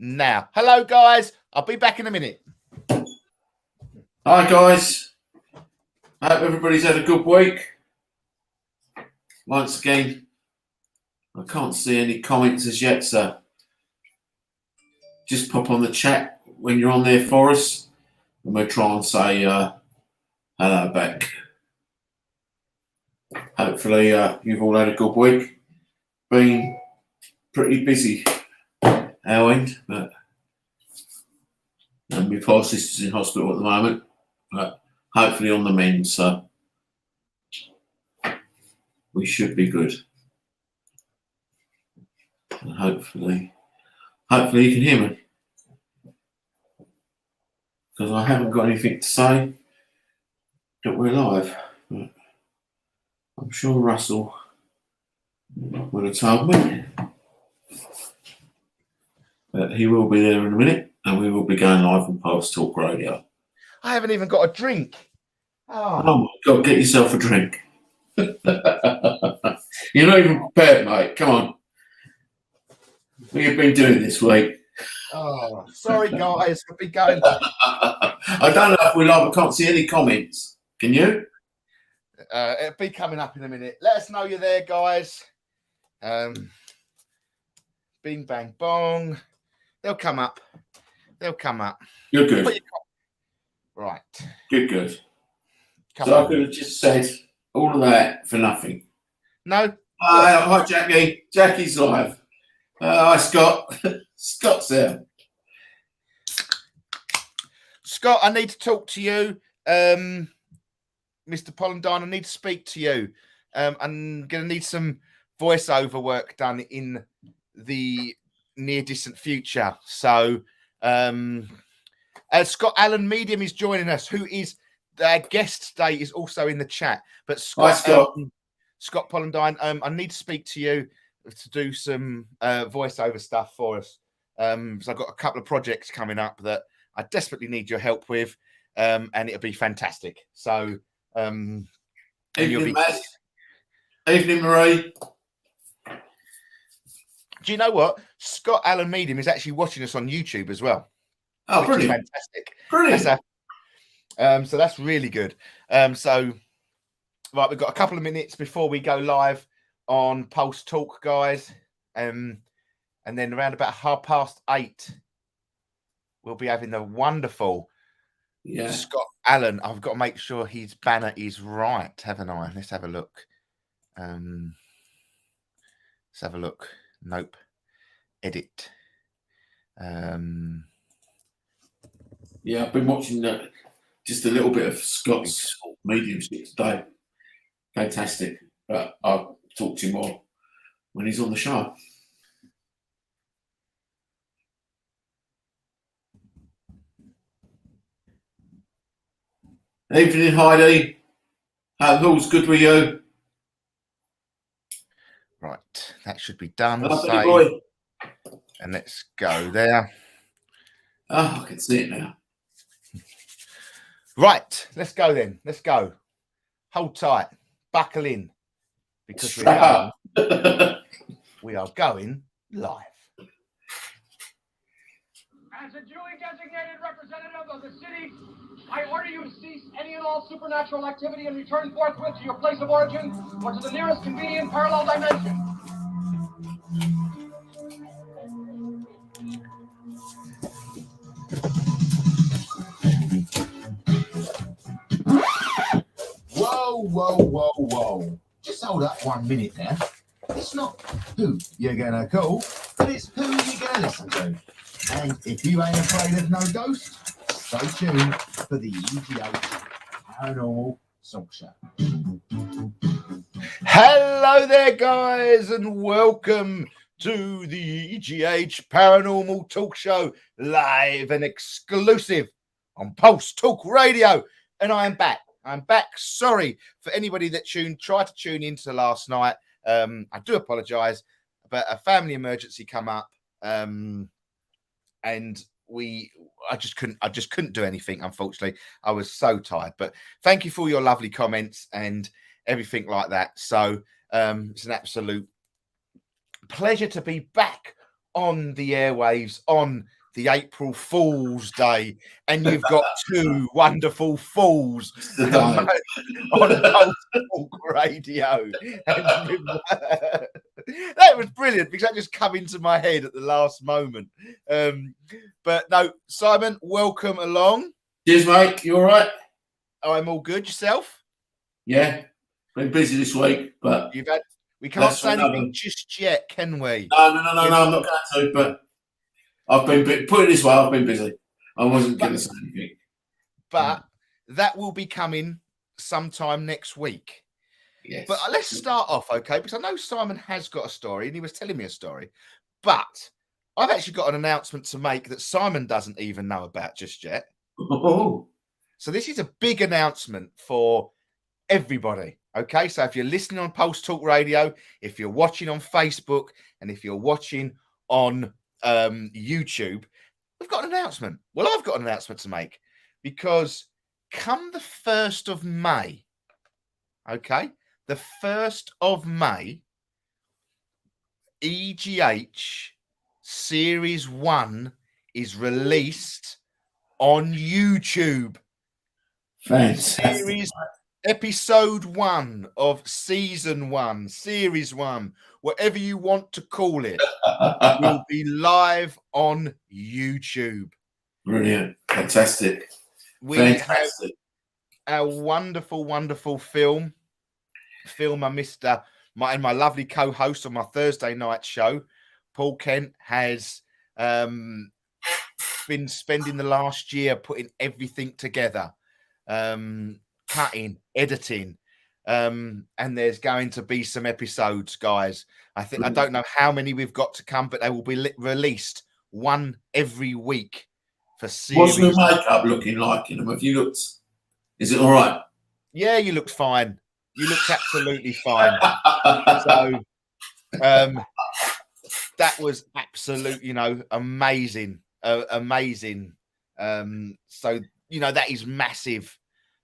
now. Hello, guys. I'll be back in a minute. Hi, guys. I hope everybody's had a good week. Once again, I can't see any comments as yet, so just pop on the chat when you're on there for us, and we'll try and say hello back. Hopefully, you've all had a good week. Been pretty busy our end, but my poor sister's in hospital at the moment, but hopefully on the mend, so we should be good. And hopefully you can hear me, because I haven't got anything to say that we're live. But I'm sure Russell would have told me. But he will be there in a minute, and we will be going live on Pulse Talk Radio. I haven't even got a drink. Oh my God, get yourself a drink. You're not even prepared, mate. Come on. What have you been doing this week? Oh, sorry, guys. I'll be going. I don't know if we live. I can't see any comments. Can you? It'll be coming up in a minute. Let us know you're there, guys. Bing, bang, bong. They'll come up. They'll come up. You're good. Right. Good. Come so on. I could have just said all of that for nothing. No. Hi, Jackie. Jackie's live. Hi, Scott. Scott's there. Scott, I need to talk to you. Mr. Pollandine, I need to speak to you. I'm going to need some voiceover work done in the near distant future. So Scott Allan Medium is joining us, who is our guest today, is also in the chat. But Scott, Hi, Scott Pollandine, I need to speak to you to do some voiceover stuff for us. So I've got a couple of projects coming up that I desperately need your help with, and it'll be fantastic. So evening, Matt. Evening, Marie. Do you know what? Scott Allan Medium is actually watching us on YouTube as well. Oh, brilliant. Fantastic. Brilliant. So that's really good. So, right, we've got a couple of minutes before we go live on Pulse Talk, guys. And then around about 8:30, we'll be having the wonderful Scott Allan. I've got to make sure his banner is right, haven't I? Let's have a look. Let's have a look. Nope. Edit. Yeah, I've been watching just a little bit of Scott's Mediumship today. Fantastic. But I'll talk to you more when he's on the show. Evening, Heidi. All's good with you? Right, that should be done. Boy. And let's go there. Oh, I can see it now. Right, let's go then. Let's go. Hold tight. Buckle in. Because we are going live. As a duly designated representative of the city, I order you to cease any and all supernatural activity and return forthwith to your place of origin or to the nearest convenient parallel dimension. Whoa. Just hold up 1 minute there. It's not who you're going to call, but it's who you're going to listen to. And if you ain't afraid of no ghosts, stay tuned for the EGH Paranormal Talk Show. Hello there, guys, and welcome to the EGH Paranormal Talk Show, live and exclusive on Pulse Talk Radio. And I am back. I'm back. Sorry for anybody that tried to tune into last night. I do apologize, but a family emergency come up, and I just couldn't do anything, unfortunately. I was so tired. But thank you for your lovely comments and everything like that. So it's an absolute pleasure to be back on the airwaves on the April Fool's Day, and you've got two wonderful fools on Pulse Talk Radio. And that was brilliant because that just come into my head at the last moment. But no, Simon, welcome along. Cheers, mate. You all right? I'm all good. Yourself? Yeah, been busy this week, but we can't say anything just yet, can we? No, I'm not going to. But I've been put it this way. I've been busy. I wasn't going to say anything. But that will be coming sometime next week. Yes. But let's start off, okay? Because I know Simon has got a story, and he was telling me a story. But I've actually got an announcement to make that Simon doesn't even know about just yet. Oh. So this is a big announcement for everybody. Okay, so if you're listening on Pulse Talk Radio, if you're watching on Facebook, and if you're watching on YouTube, we've got an announcement. Well, I've got an announcement to make because come the 1st of May, okay, the 1st of May, EGH Series 1 is released on YouTube. Fantastic. Episode 1 of Season 1, Series 1, whatever you want to call it, will be live on YouTube. Brilliant. Fantastic. Fantastic. Have our wonderful, wonderful filmer, my lovely co-host on my Thursday night show, Paul Kent, has been spending the last year putting everything together. Cutting, editing, and there's going to be some episodes, guys. I don't know how many we've got to come, but they will be released one every week for series. What's your makeup looking like in them? Have you looked? Is it all right? Yeah, you looked fine. You looked absolutely fine. So that was absolute, amazing, amazing. So that is massive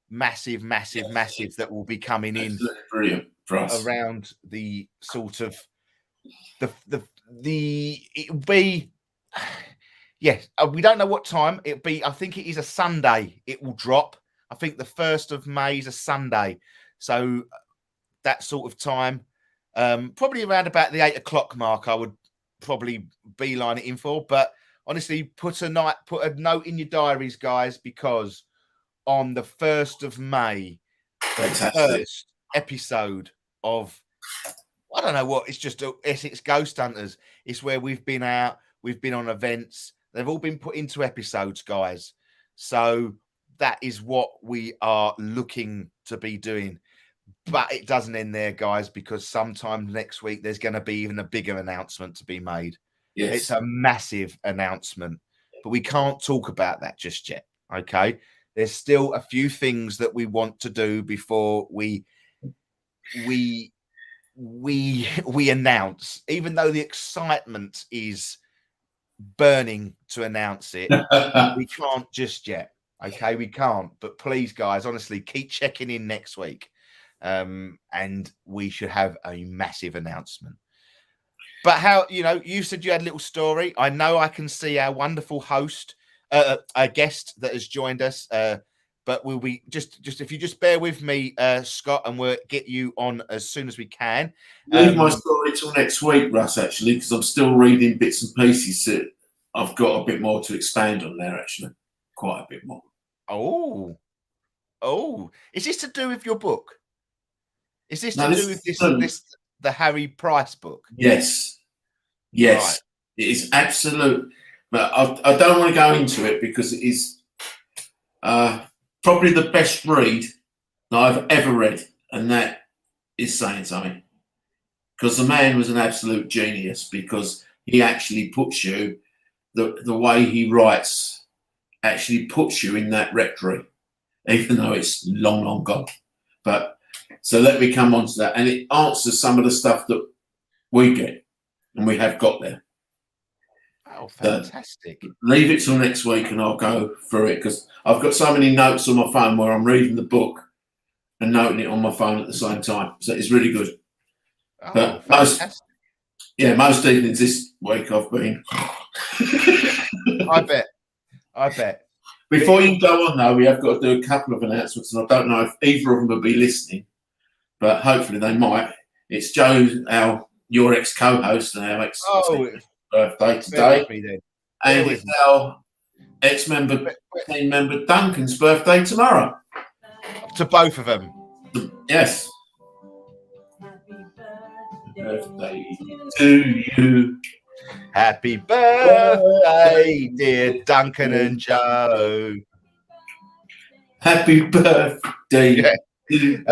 that will be coming in. Brilliant for us. Around the sort of it'll be, yes, we don't know what time it'll be. I think it is a Sunday it will drop. I think the 1st of May is a Sunday, so that sort of time, probably around about the 8 o'clock mark, I would probably beeline it in for. But honestly, put a note in your diaries, guys, because on the 1st of May, the first episode of, I don't know what, it's just Essex Ghost Hunters. It's where we've been out, we've been on events. They've all been put into episodes, guys. So that is what we are looking to be doing. But it doesn't end there, guys, because sometime next week, there's going to be even a bigger announcement to be made. Yes. It's a massive announcement, but we can't talk about that just yet, okay? There's still a few things that we want to do before we announce, even though the excitement is burning to announce it. We can't just yet. Okay, we can't. But please, guys, honestly, keep checking in next week. And we should have a massive announcement. But you said you had a little story. I know I can see our wonderful host, a guest that has joined us. But we'll be just if you just bear with me, Scott, and we'll get you on as soon as we can. Leave my story till next week, Russ, actually, because I'm still reading bits and pieces. So I've got a bit more to expand on there, actually. Quite a bit more. Oh. Is this to do with your book? Is this to do with this the Harry Price book? Yes. Right. It is absolute. But I don't want to go into it because it is probably the best read that I've ever read, and that is saying something. Because the man was an absolute genius, because he actually puts you, the way he writes actually puts you in that rectory, even though it's long, long gone. But so let me come on to that. And it answers some of the stuff that we get and we have got there. Oh, fantastic. Leave it till next week and I'll go through it, because I've got so many notes on my phone where I'm reading the book and noting it on my phone at the same time. So it's really good. Oh, but Yeah, most evenings this week I've been. I bet. Before you go on, though, we have got to do a couple of announcements, and I don't know if either of them will be listening, but hopefully they might. It's Joe, your ex-co-host, and our ex-birthday today, and it's our ex-member, team member Duncan's birthday tomorrow. To both of them. Yes. Birthday to you. Happy birthday, dear Duncan and Joe. Happy birthday. Yeah. To you.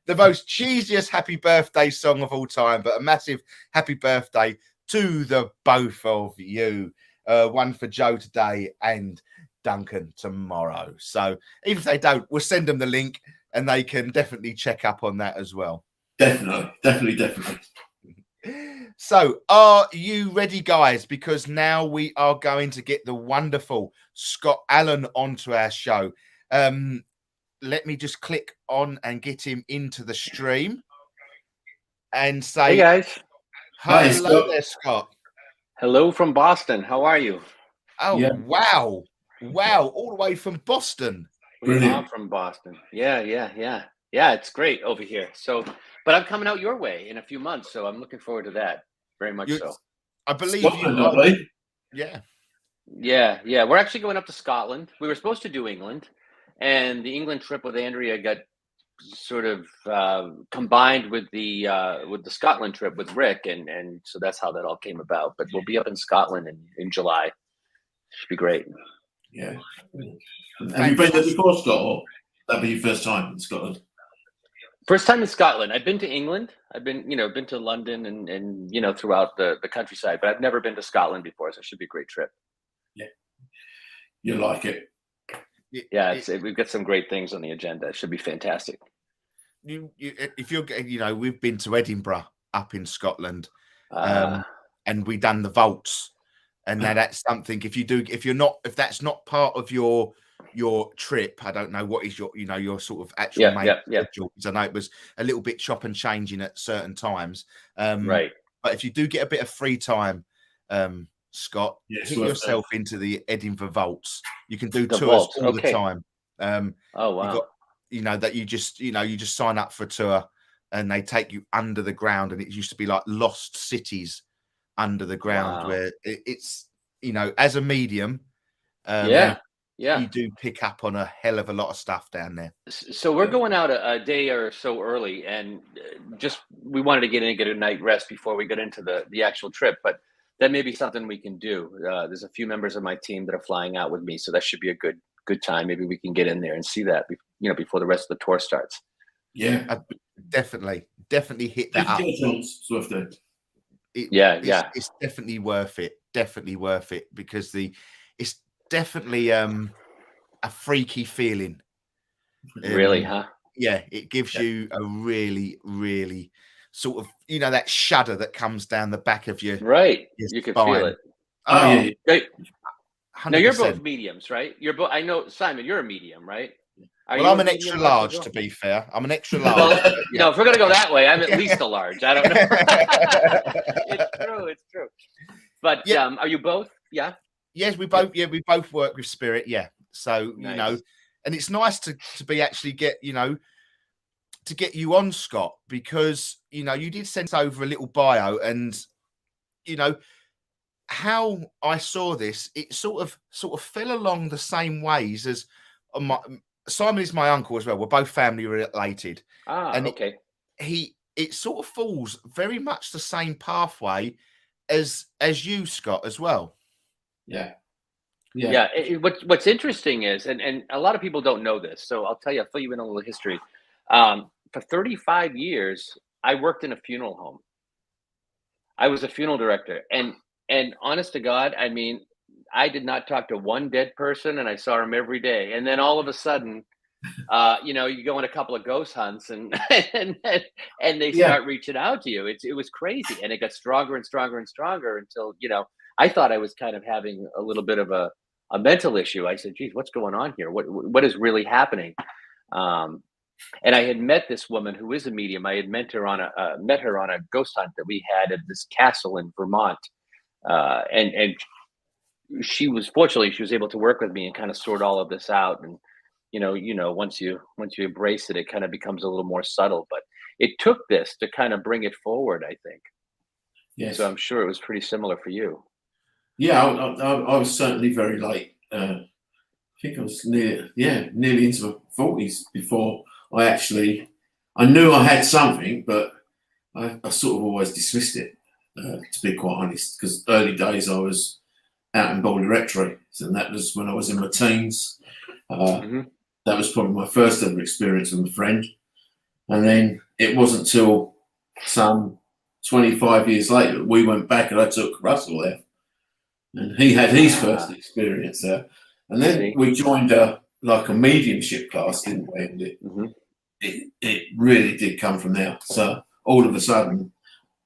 The most cheesiest happy birthday song of all time, but a massive happy birthday to the both of you. One for Joe today and Duncan tomorrow. So even if they don't, we'll send them the link and they can definitely check up on that as well. Definitely. So are you ready, guys? Because now we are going to get the wonderful Scott Allan onto our show. Let me just click on and get him into the stream and say, hey guys. Hello there, Scott. Hello from Boston. How are you? Oh, yeah. Wow. All the way from Boston. I'm from Boston. Yeah, it's great over here. So, but I'm coming out your way in a few months, so I'm looking forward to that very much. So I believe Yeah. We're actually going up to Scotland. We were supposed to do England, and the England trip with Andrea got sort of combined with the Scotland trip with Rick, and so that's how that all came about. But we'll be up in Scotland in July. Should be great. Yeah. Have you been there before, Scott, or that'll be your first time in Scotland? First time in Scotland. I've been to England. I've been to London and throughout the countryside, but I've never been to Scotland before, so it should be a great trip. Yeah. You like it. Yeah, we've got some great things on the agenda. It should be fantastic. If you're, we've been to Edinburgh up in Scotland, and we done the vaults, and that's something. If that's not part of your trip, I don't know what is your sort of actual schedule. Because I know it was a little bit chop and changing at certain times. Right. But if you do get a bit of free time, Scott, hit yourself into the Edinburgh vaults. You can do tours all the time. Oh wow! You just sign up for a tour, and they take you under the ground, and it used to be like lost cities under the ground, where it's as a medium, you do pick up on a hell of a lot of stuff down there. So we're going out a day or so early, and we wanted to get in and get a night rest before we get into the actual trip, but that may be something we can do. There's a few members of my team that are flying out with me, so that should be a good time. Maybe we can get in there and see that, before the rest of the tour starts. Yeah, definitely hit that up. It's definitely worth it. Definitely worth it, because it's definitely a freaky feeling. Really, huh? Yeah, it gives you a really, really sort of, that shudder that comes down the back of your right. Your you can spine. Feel it. Oh, yeah. Great. 100%. Now you're both mediums, right? I know, Simon, you're a medium, right? I'm an extra large, to be fair. I'm an extra large. Well, if we're gonna go that way, I'm at least a large. I don't know. It's true. But are you both? Yeah. Yes, we both. Yeah, we both work with spirit. Yeah. So nice. and it's nice to be actually get to get you on, Scott, because you did send over a little bio, and how I saw this, it sort of fell along the same ways as Simon is my uncle as well. We're both family related. And okay. It sort of falls very much the same pathway as you, Scott, as well. Yeah. What's interesting is, and a lot of people don't know this, so I'll fill you in a little history. For 35 years, I worked in a funeral home. I was a funeral director, and honest to God, I mean, I did not talk to one dead person, and I saw them every day. And then all of a sudden, you go on a couple of ghost hunts, and they start reaching out to you. It was crazy, and it got stronger and stronger and stronger until I thought I was kind of having a little bit of a mental issue. I said, "Geez, what's going on here? What is really happening?" And I had met this woman who is a medium. I had met her on a ghost hunt that we had at this castle in Vermont, and she was able to work with me and kind of sort all of this out. And once you embrace it, it kind of becomes a little more subtle. But it took this to kind of bring it forward, I think. Yes. So I'm sure it was pretty similar for you. Yeah, I was certainly very late. I think I was nearly into my 40s before I knew I had something, but I sort of always dismissed it, to be quite honest, because early days I was out in Boulder Rectory, and that was when I was in my teens. That was probably my first ever experience with a friend. And then it wasn't till some 25 years later we went back and I took Russell there. And he had his first experience there. And then we joined a mediumship class, didn't we? And it really did come from there. So all of a sudden,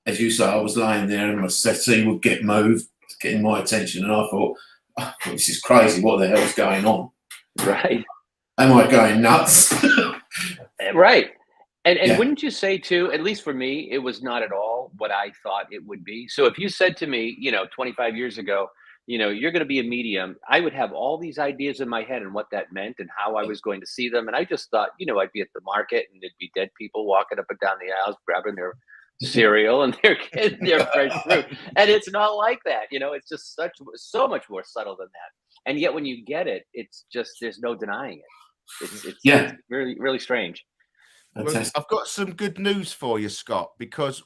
as you say, I was lying there and my settee would get moved, getting my attention. And I thought, oh, this is crazy. What the hell is going on? Right. Am I going nuts? Right. And wouldn't you say too, at least for me, it was not at all what I thought it would be. So if you said to me, 25 years ago, you're going to be a medium, I would have all these ideas in my head and what that meant and how I was going to see them. And I just thought, I'd be at the market and there'd be dead people walking up and down the aisles, grabbing their cereal and their fresh fruit. And it's not like that. It's just so much more subtle than that. And yet when you get it, it's just, there's no denying it. It's really, really strange. Well, I've got some good news for you, Scott, because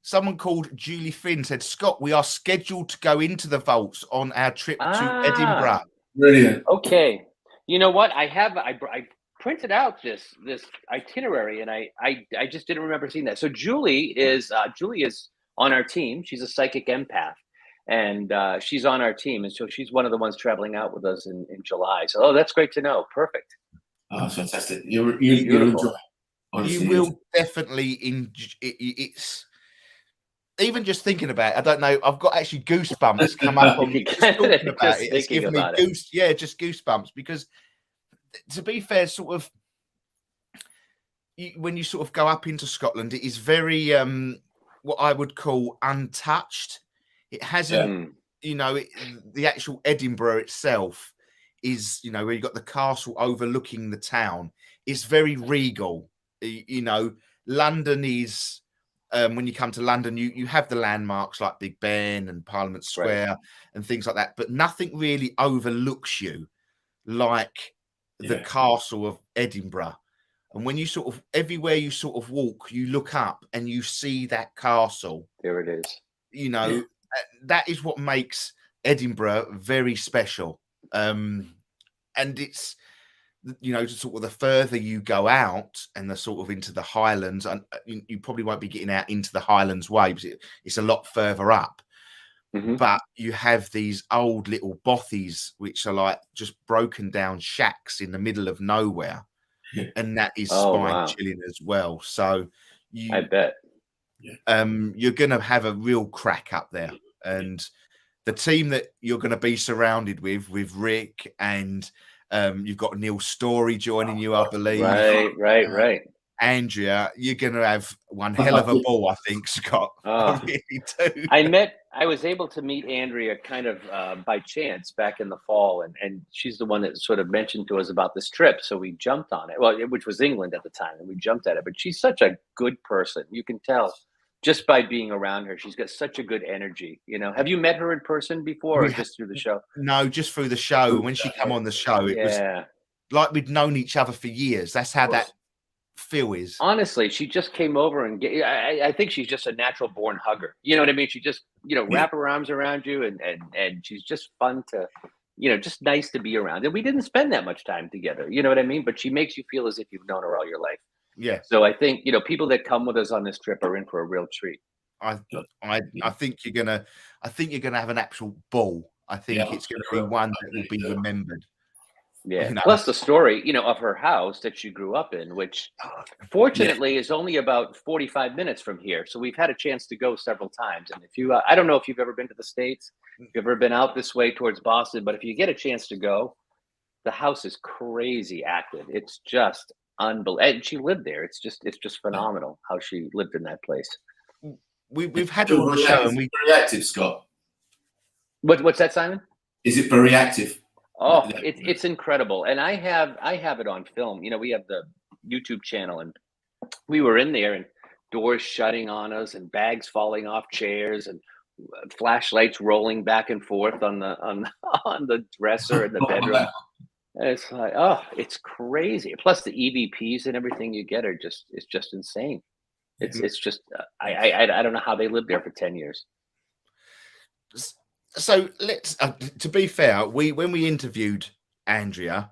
someone called Julie Finn said, Scott, we are scheduled to go into the vaults on our trip to Edinburgh. Brilliant. Okay. You know what? I printed out this itinerary and I just didn't remember seeing that. So Julie is on our team. She's a psychic empath. And she's on our team. And so she's one of the ones traveling out with us in July. So, that's great to know. Perfect. Oh, fantastic. You'll enjoy it. Honestly, you will definitely enjoy it's even just thinking about it, I don't know, I've got actually goosebumps come up on me just talking about it. It's giving me just goosebumps, because to be fair, sort of when you sort of go up into Scotland, it is very what I would call untouched. It hasn't, the actual Edinburgh itself is, where you've got the castle overlooking the town. It's very regal. London is, when you come to London, you have the landmarks like Big Ben and Parliament Square and things like that, but nothing really overlooks you like the castle of Edinburgh. And when you sort of, everywhere you sort of walk, you look up and you see that castle. There it is. That is what makes Edinburgh very special. And it's, sort of the further you go out and the sort of into the Highlands, and you probably won't be getting out into the Highlands way because it's a lot further up. But you have these old little bothies, which are like just broken down shacks in the middle of nowhere. And that is spine chilling as well. So I bet. You're going to have a real crack up there. And the team that you're going to be surrounded with Rick and you've got Neil Story joining you, I believe. Right. Andrea, you're going to have one hell of a ball, I think, Scott. I really do. I was able to meet Andrea kind of by chance back in the fall, and she's the one that sort of mentioned to us about this trip. So we jumped on it, which was England at the time, and we jumped at it. But she's such a good person. You can tell just by being around her. She's got such a good energy. Have you met her in person before or just through the show? No, just through the show. When she came on the show, it was like we'd known each other for years. That's how that feel is. Honestly, she just came over and I think she's just a natural born hugger. You know what I mean? She just, wrap her arms around you and she's just fun to, just nice to be around. And we didn't spend that much time together. You know what I mean? But she makes you feel as if you've known her all your life. Yeah. So I think, people that come with us on this trip are in for a real treat. I think you're gonna have an actual ball. I think it's gonna be one that will be remembered. Yeah. Plus the story, of her house that she grew up in, which fortunately is only about 45 minutes from here. So we've had a chance to go several times. And if you, I don't know if you've ever been to the States, if you've ever been out this way towards Boston, but if you get a chance to go, the house is crazy active. It's just unbelievable. And she lived there. It's just phenomenal how she lived in that place. We've had her on the show, and very active, Scott. What's that, Simon? Is it very active? Oh, it's incredible. And I have it on film. You know, we have the YouTube channel, and we were in there and doors shutting on us and bags falling off chairs and flashlights rolling back and forth on the dresser in the bedroom. Wow. And it's like, oh, it's crazy. Plus the EVPs and everything you get it's just insane. It's just I don't know how they lived there for 10 years. So let's to be fair, when we interviewed Andrea,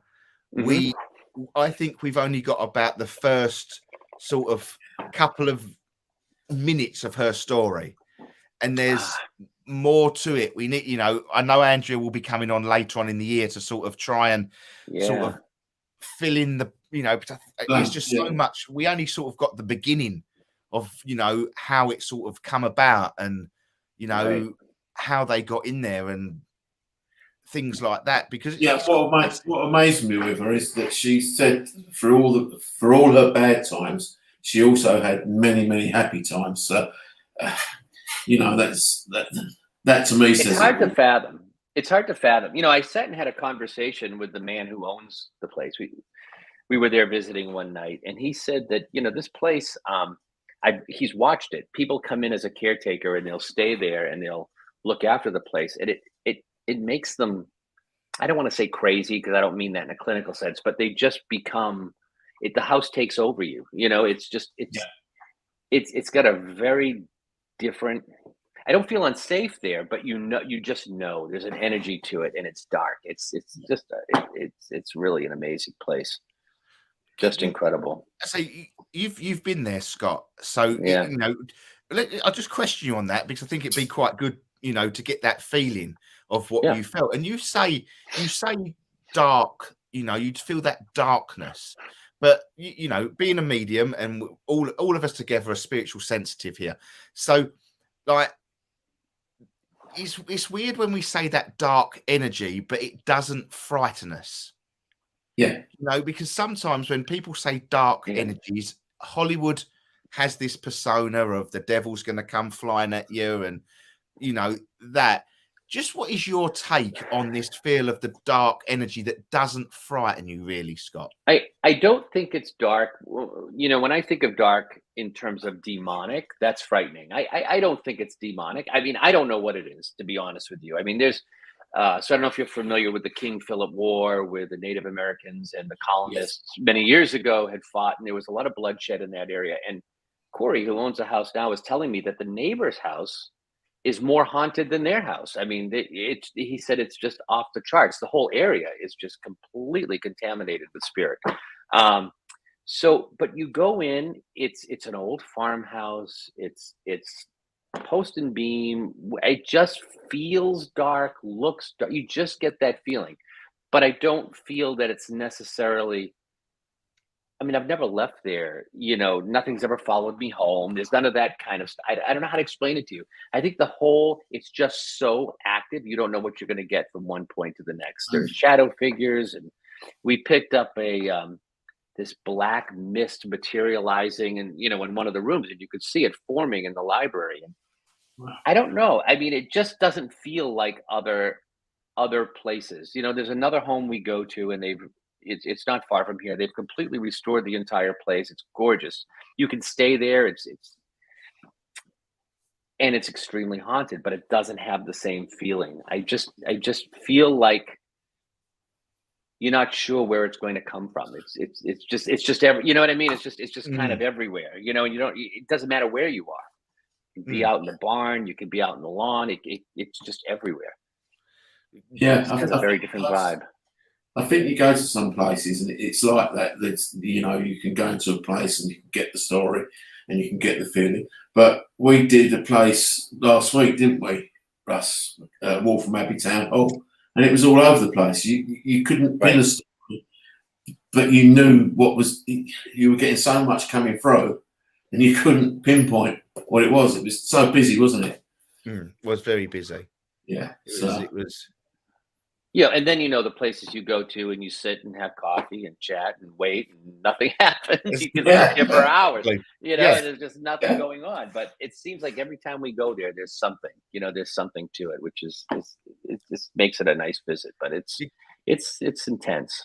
I think we've only got about the first sort of couple of minutes of her story, and there's more to it. We need, you know, I know Andrea will be coming on later on in the year to sort of try and sort of fill in the, you know, it's just so much. We only sort of got the beginning of, you know, how it sort of come about, and you know how they got in there and things like that. Because what amazed me with her is that she said for all her bad times, she also had many happy times. So you know, that to me says it's hard to fathom. It's hard to fathom. You know, I sat and had a conversation with the man who owns the place. We were there visiting one night, and he said that, you know, this place, he's watched it. People come in as a caretaker, and they'll stay there, and they'll look after the place, and it makes them, I don't want to say crazy, because I don't mean that in a clinical sense, but they just become the house takes over you. You know, it's got a very different, I don't feel unsafe there, but you just know there's an energy to it, and it's dark. It's really an amazing place. Just incredible. So you've been there, Scott. So you know, I'll just question you on that, because I think it'd be quite good, you know, to get that feeling of what you felt. And you say dark, you know, you'd feel that darkness. But you know, being a medium, and all of us together are spiritual sensitive here. So like, it's weird when we say that dark energy, but it doesn't frighten us. Yeah. You know, because sometimes when people say dark energies, Hollywood has this persona of the devil's going to come flying at you, and you know that. Just what is your take on this feel of the dark energy that doesn't frighten you, really, Scott? I don't think it's dark. You know, when I think of dark in terms of demonic, that's frightening. I don't think it's demonic. I mean, I don't know what it is, to be honest with you. I mean, there's so I don't know if you're familiar with the King Philip War, where the Native Americans and the colonists many years ago had fought, and there was a lot of bloodshed in that area. And Corey, who owns a house now, was telling me that the neighbor's house is more haunted than their house. I mean, he said it's just off the charts. The whole area is just completely contaminated with spirit. So, but you go in, it's an old farmhouse. It's post and beam. It just feels dark, looks dark. You just get that feeling. But I don't feel that it's necessarily, I mean, I've never left there, you know, nothing's ever followed me home. There's none of that kind of stuff. I don't know how to explain it to you. I think it's just so active. You don't know what you're going to get from one point to the next. There's shadow figures, and we picked up this black mist materializing, and, you know, in one of the rooms, and you could see it forming in the library. And I don't know. I mean, it just doesn't feel like other places. You know, there's another home we go to, and it's not far from here. They've completely restored the entire place. It's gorgeous. You can stay there. It's extremely haunted, but it doesn't have the same feeling. I just feel like you're not sure where it's going to come from. It's just you know what I mean? It's just kind of everywhere, you know, and it doesn't matter where you are. You can be out in the barn, you can be out in the lawn. It's just everywhere. Yeah. It's got a very different vibe. I think you go to some places and it's like that. That's, you know, you can go into a place and you can get the story and you can get the feeling. But we did a place last week, didn't we, Russ? Waltham Abbey Town Hall, and it was all over the place. You couldn't pin a story, but you knew what was. You were getting so much coming through, and you couldn't pinpoint what it was. It was so busy, wasn't it? It was very busy. Yeah, it was. And then the places you go to and you sit and have coffee and chat and wait and nothing happens. You can sit there for hours, Yeah. and there's just nothing going on. But it seems like every time we go there, there's something, there's something to it, which is it just makes it a nice visit. But it's intense.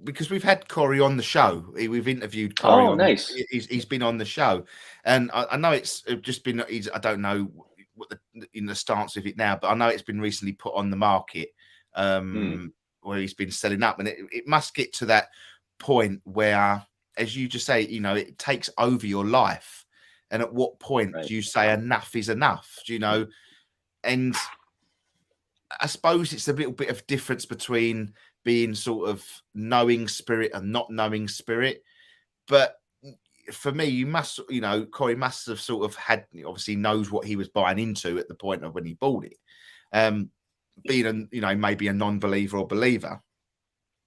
Because we've had Corey on the show. We've interviewed Corey. Oh, nice. He's been on the show, and I know it's just been. I don't know what the stance of it now, but I know it's been recently put on the market. Where he's been selling up, and it must get to that point where, as you just say, it takes over your life. And at what point do you say enough is enough? And I suppose it's a little bit of difference between being sort of knowing spirit and not knowing spirit. But for me, you must, Corey must have sort of obviously knows what he was buying into at the point of when he bought it. Being maybe a non-believer or believer,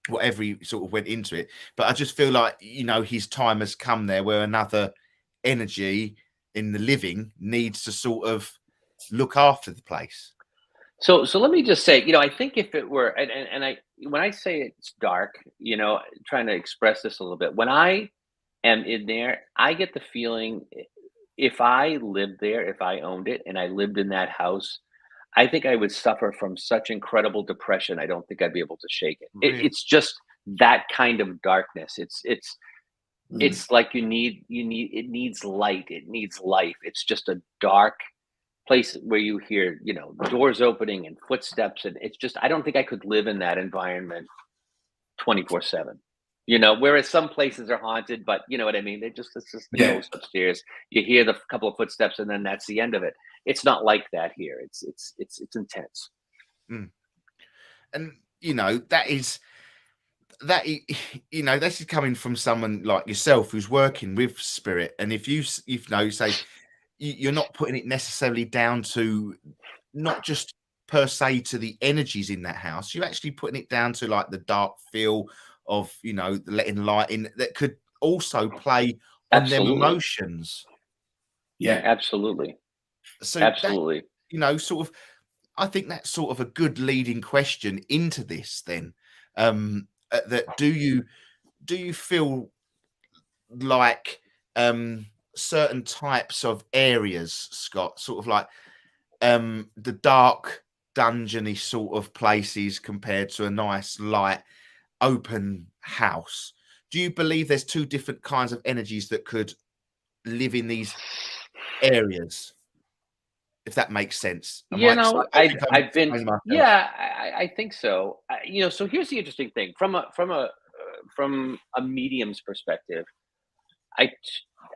whatever he sort of went into it. But I just feel like, his time has come there where another energy in the living needs to sort of look after the place. So let me just say, I think if it were, and I, when I say it's dark, trying to express this a little bit, when I am in there, I get the feeling if I lived there, if I owned it and I lived in that house, I think I would suffer from such incredible depression. I don't think I'd be able to shake it. Really? It's just that kind of darkness. It's like it needs light. It needs life. It's just a dark place where you hear, doors opening and footsteps. And it's just, I don't think I could live in that environment 24/7. Whereas some places are haunted, but you know what I mean? It's just the ghost upstairs. You hear the couple of footsteps and then that's the end of it. It's not like that here. It's intense. And this is coming from someone like yourself who's working with spirit. And if you say you're not putting it necessarily down to not just per se to the energies in that house, you're actually putting it down to like the dark feel of letting light in that could also play on them emotions. Yeah, absolutely. So absolutely, sort of, I think that's sort of a good leading question into this. Then, that do you feel like certain types of areas, Scott, sort of like the dark, dungeony sort of places compared to a nice, light, open house? Do you believe there's two different kinds of energies that could live in these areas? If that makes sense. I've been, I think so. So here's the interesting thing from a medium's perspective.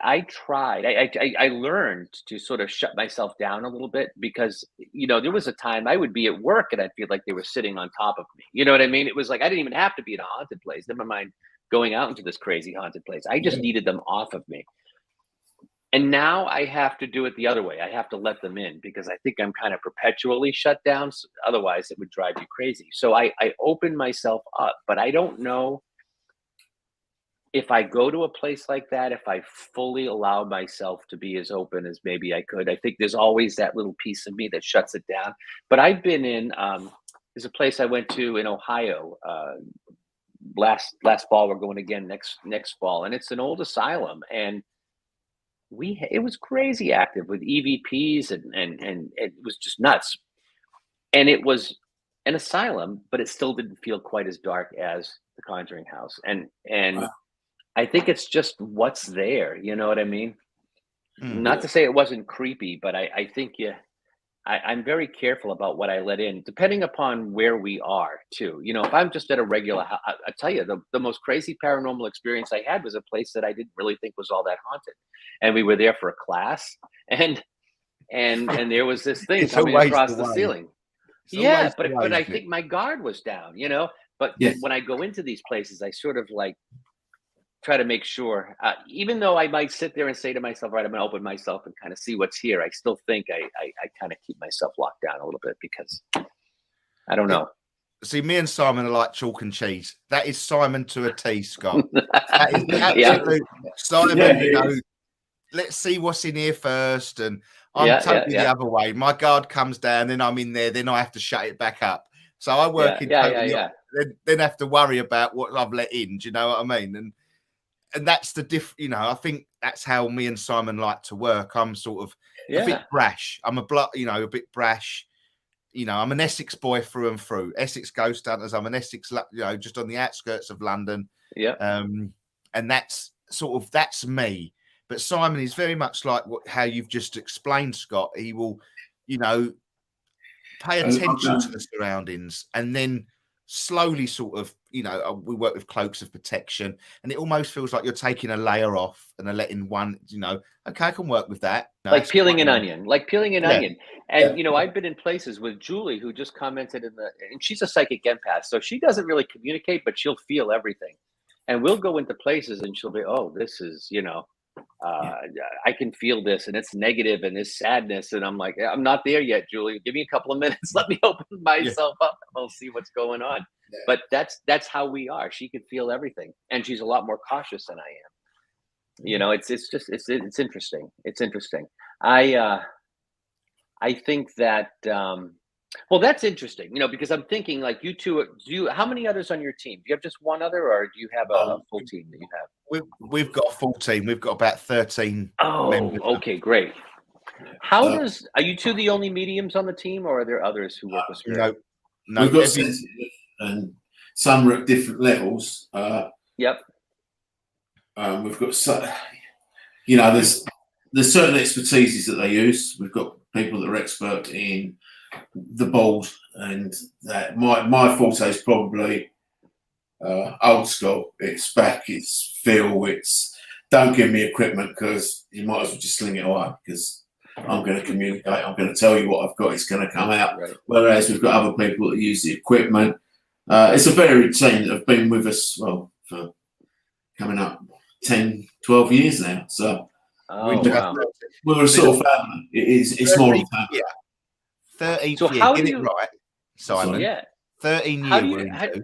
I tried. I learned to sort of shut myself down a little bit because there was a time I would be at work and I'd feel like they were sitting on top of me. You know what I mean? It was like I didn't even have to be in a haunted place. Never mind going out into this crazy haunted place. I just needed them off of me. And now I have to do it the other way. I have to let them in because I think I'm kind of perpetually shut down. So otherwise, it would drive you crazy. So I open myself up, but I don't know if I go to a place like that, if I fully allow myself to be as open as maybe I could. I think there's always that little piece of me that shuts it down. But I've been in, there's a place I went to in Ohio last fall. We're going again next fall. And it's an old asylum. And it was crazy active with EVPs and it was just nuts. And it was an asylum, but it still didn't feel quite as dark as the Conjuring house. And I think it's just what's there. You know what I mean? Not to say it wasn't creepy, but I think I'm very careful about what I let in, depending upon where we are too. If I'm just at a regular house, I tell you, the most crazy paranormal experience I had was a place that I didn't really think was all that haunted. And we were there for a class and there was this thing coming across the ceiling. But I think my guard was down, but when I go into these places, I sort of like try to make sure, even though I might sit there and say to myself, right, I'm going to open myself and kind of see what's here. I still think I kind of keep myself locked down a little bit because I don't know. See, me and Simon are like chalk and cheese. That is Simon to a T, Scott. That is absolute Simon, let's see what's in here first. And I'm totally the other way. My guard comes down, then I'm in there, then I have to shut it back up. So I work in totally yeah. then have to worry about what I've let in. Do you know what I mean? And that's the you know, I think that's how me and Simon like to work. I'm sort of a bit brash. I'm a bit brash. You know, I'm an Essex boy through and through. Essex ghost hunters. I'm an Essex, just on the outskirts of London. Yeah. And that's me. But Simon is very much like how you've just explained, Scott. He will, pay attention to the surroundings and then slowly sort of, we work with cloaks of protection, and it almost feels like you're taking a layer off and letting one, okay, I can work with that. Like peeling an onion, And, I've been in places with Julie, who just commented and she's a psychic empath. So she doesn't really communicate, but she'll feel everything. And we'll go into places and she'll be, oh, this is, I can feel this and it's negative and this sadness. And I'm like, I'm not there yet, Julie. Give me a couple of minutes. Let me open myself up. We'll see what's going on. Yeah. But that's how we are. She can feel everything. And she's a lot more cautious than I am. It's interesting. It's interesting. I think that, that's interesting, because I'm thinking like you two, how many others on your team? Do you have just one other, or do you have a full team that you have? We've got a full team. We've got about 13 members. Okay, great. Are you two the only mediums on the team, or are there others who work with spirit? No. We've got sensitive, and some are at different levels. Yep. We've got there's certain expertises that they use. We've got people that are expert in the bald, and that my forte is probably old school. It's back, it's feel, it's don't give me equipment because you might as well just sling it away, because I'm going to communicate, I'm going to tell you what I've got, it's going to come out. Right. Whereas we've got other people that use the equipment. It's a varied team that have been with us, for coming up 10, 12 years now. So we're a sort of family. It's more of a family. Yeah. 13 so years. How do you, it right, Simon? Yeah. 13 years.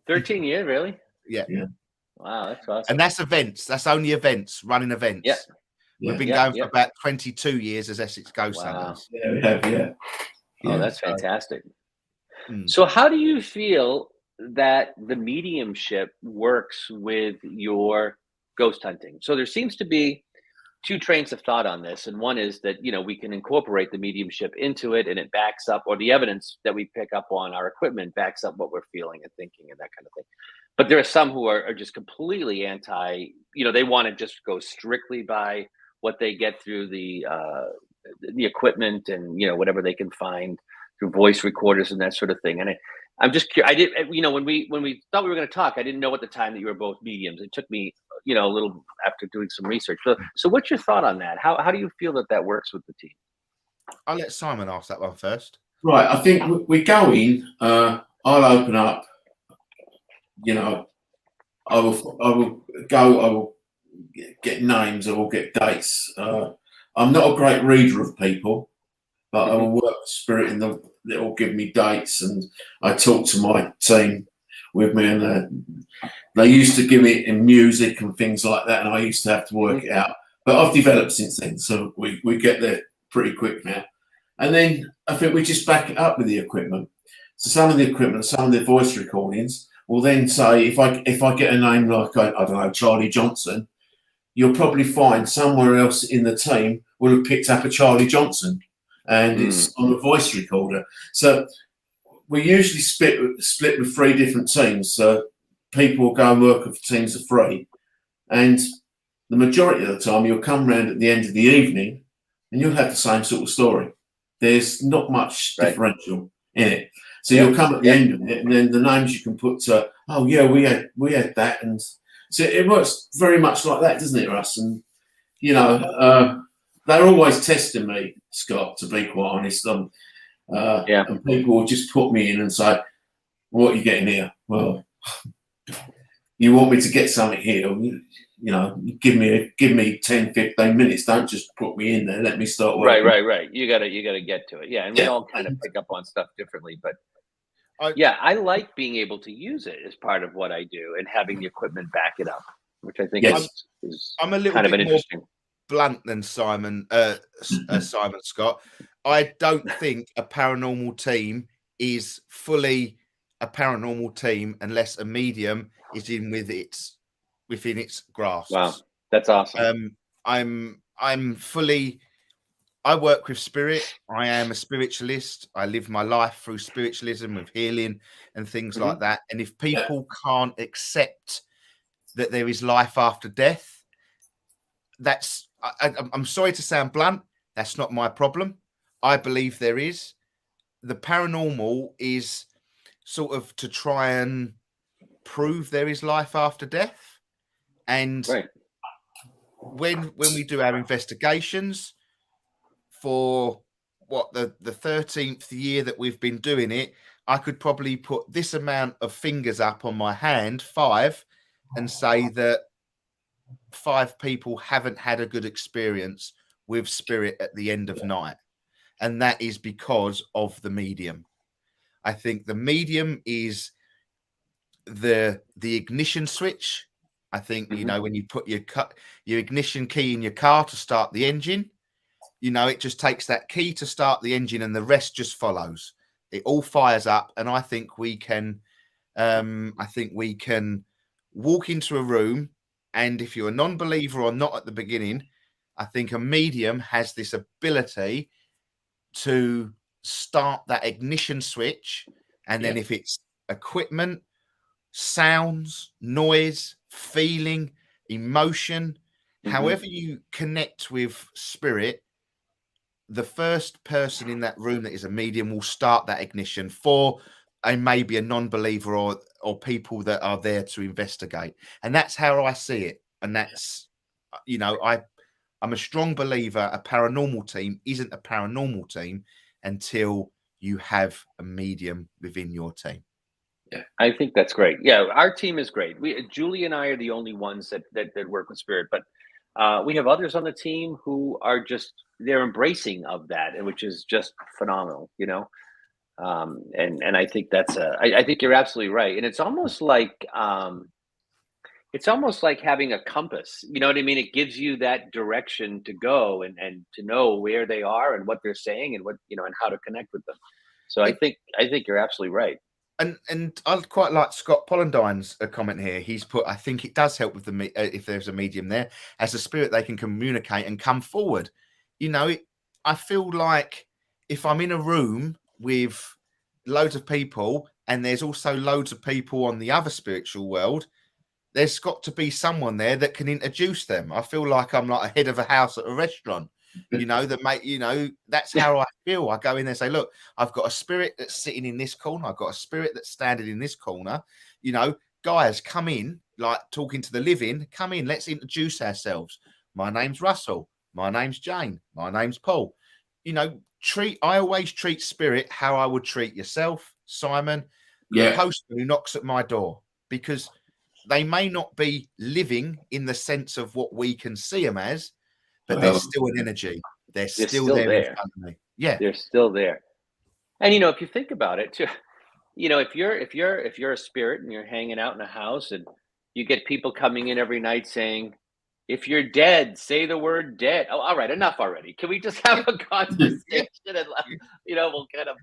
13 years, really? Yeah. Wow, that's awesome. And that's events. That's only events, running events. Yeah. We've been going for about 22 years as Essex Ghost Hunters. Yeah, we have, yeah. Oh, that's fantastic. So how do you feel that the mediumship works with your ghost hunting? So there seems to be two trains of thought on this. And one is that, we can incorporate the mediumship into it, and it backs up, or the evidence that we pick up on our equipment backs up what we're feeling and thinking and that kind of thing. But there are some who are just completely anti, they want to just go strictly by what they get through the equipment and, whatever they can find through voice recorders and that sort of thing. And I'm just curious. I did, when we thought we were going to talk, I didn't know at the time that you were both mediums. It took me, a little after doing some research. So what's your thought on that? How do you feel that works with the team? I'll let Simon ask that one first. Right. I think we go in, I'll open up, I will get names, I will get dates. I'm not a great reader of people, but I will work with spirit in that will give me dates, and I talk to my team with me, and they used to give me in music and things like that, and I used to have to work it out. But I've developed since then, so we get there pretty quick now. And then I think we just back it up with the equipment. So some of the equipment, some of the voice recordings will then say, if I get a name like, I don't know, Charlie Johnson, you'll probably find somewhere else in the team will have picked up a Charlie Johnson, and it's on a voice recorder. So we usually split with 3 different teams. So people will go and work with teams of 3, and the majority of the time you'll come round at the end of the evening and you'll have the same sort of story. There's not much differential in it. So you'll come at the end of it, and then the names you can put to, oh yeah, we had that, and so it works very much like that, doesn't it, Russ? And they're always testing me, Scott, to be quite honest. And people will just put me in and say, "What are you getting here?" Well, you want me to get something here? Give me 10, 15 minutes. Don't just put me in there. Let me start working. Right. You gotta get to it. Yeah, and we all kind of pick up on stuff differently, but. I like being able to use it as part of what I do and having the equipment back it up, which I think is I'm a little kind bit of an interesting. More blunt than Simon Scott. I don't think a paranormal team is fully a paranormal team unless a medium is within its grasp. Wow, that's awesome. I'm fully. I work with spirit. I am a spiritualist. I live my life through spiritualism, with healing and things like that. And if people can't accept that there is life after death, I'm sorry to sound blunt, that's not my problem. I believe there is. The paranormal is sort of to try and prove there is life after death. And when we do our investigations, for what the 13th year that we've been doing it, I could probably put this amount of fingers up on my hand, 5, and say that 5 people haven't had a good experience with spirit at the end of night. And that is because of the medium. I think the medium is the ignition switch. I think, you know, when you put your ignition key in your car to start the engine, you know, it just takes that key to start the engine and the rest just follows. It all fires up. And I think we can walk into a room, and if you're a non-believer or not at the beginning, I think a medium has this ability to start that ignition switch. And then if it's equipment, sounds, noise, feeling, emotion, however you connect with spirit, the first person in that room that is a medium will start that ignition for maybe a non-believer or people that are there to investigate. And that's how I see it. And that's, you know, I'm a strong believer a paranormal team isn't a paranormal team until you have a medium within your team. Yeah, I think that's great. Yeah, our team is great. Julie and I are the only ones that work with spirit, but we have others on the team who are they're embracing of that, and which is just phenomenal, you know. And I think I think you're absolutely right. And it's almost like having a compass. You know what I mean? It gives you that direction to go and to know where they are and what they're saying and what, you know, and how to connect with them. So I think you're absolutely right. And I quite like Scott Pollandine's comment here. He's put, I think it does help with if there's a medium there, as a spirit, they can communicate and come forward. You know, I feel like if I'm in a room with loads of people and there's also loads of people on the other spiritual world, there's got to be someone there that can introduce them. I feel like I'm like a head of a house at a restaurant. You know, that's how I feel. I go in there and say, look, I've got a spirit that's sitting in this corner. I've got a spirit that's standing in this corner. You know, guys, come in, like talking to the living, come in, let's introduce ourselves. My name's Russell. My name's Jane. My name's Paul. You know, I always treat spirit how I would treat yourself, Simon, the postman who knocks at my door, because they may not be living in the sense of what we can see them as, but there's still an energy. They're still there in front of me. Yeah, they're still there. And you know, if you think about it, too, you know, if you're a spirit and you're hanging out in a house and you get people coming in every night saying, "If you're dead, say the word dead." Oh, all right, enough already. Can we just have a conversation and you know, we'll kind of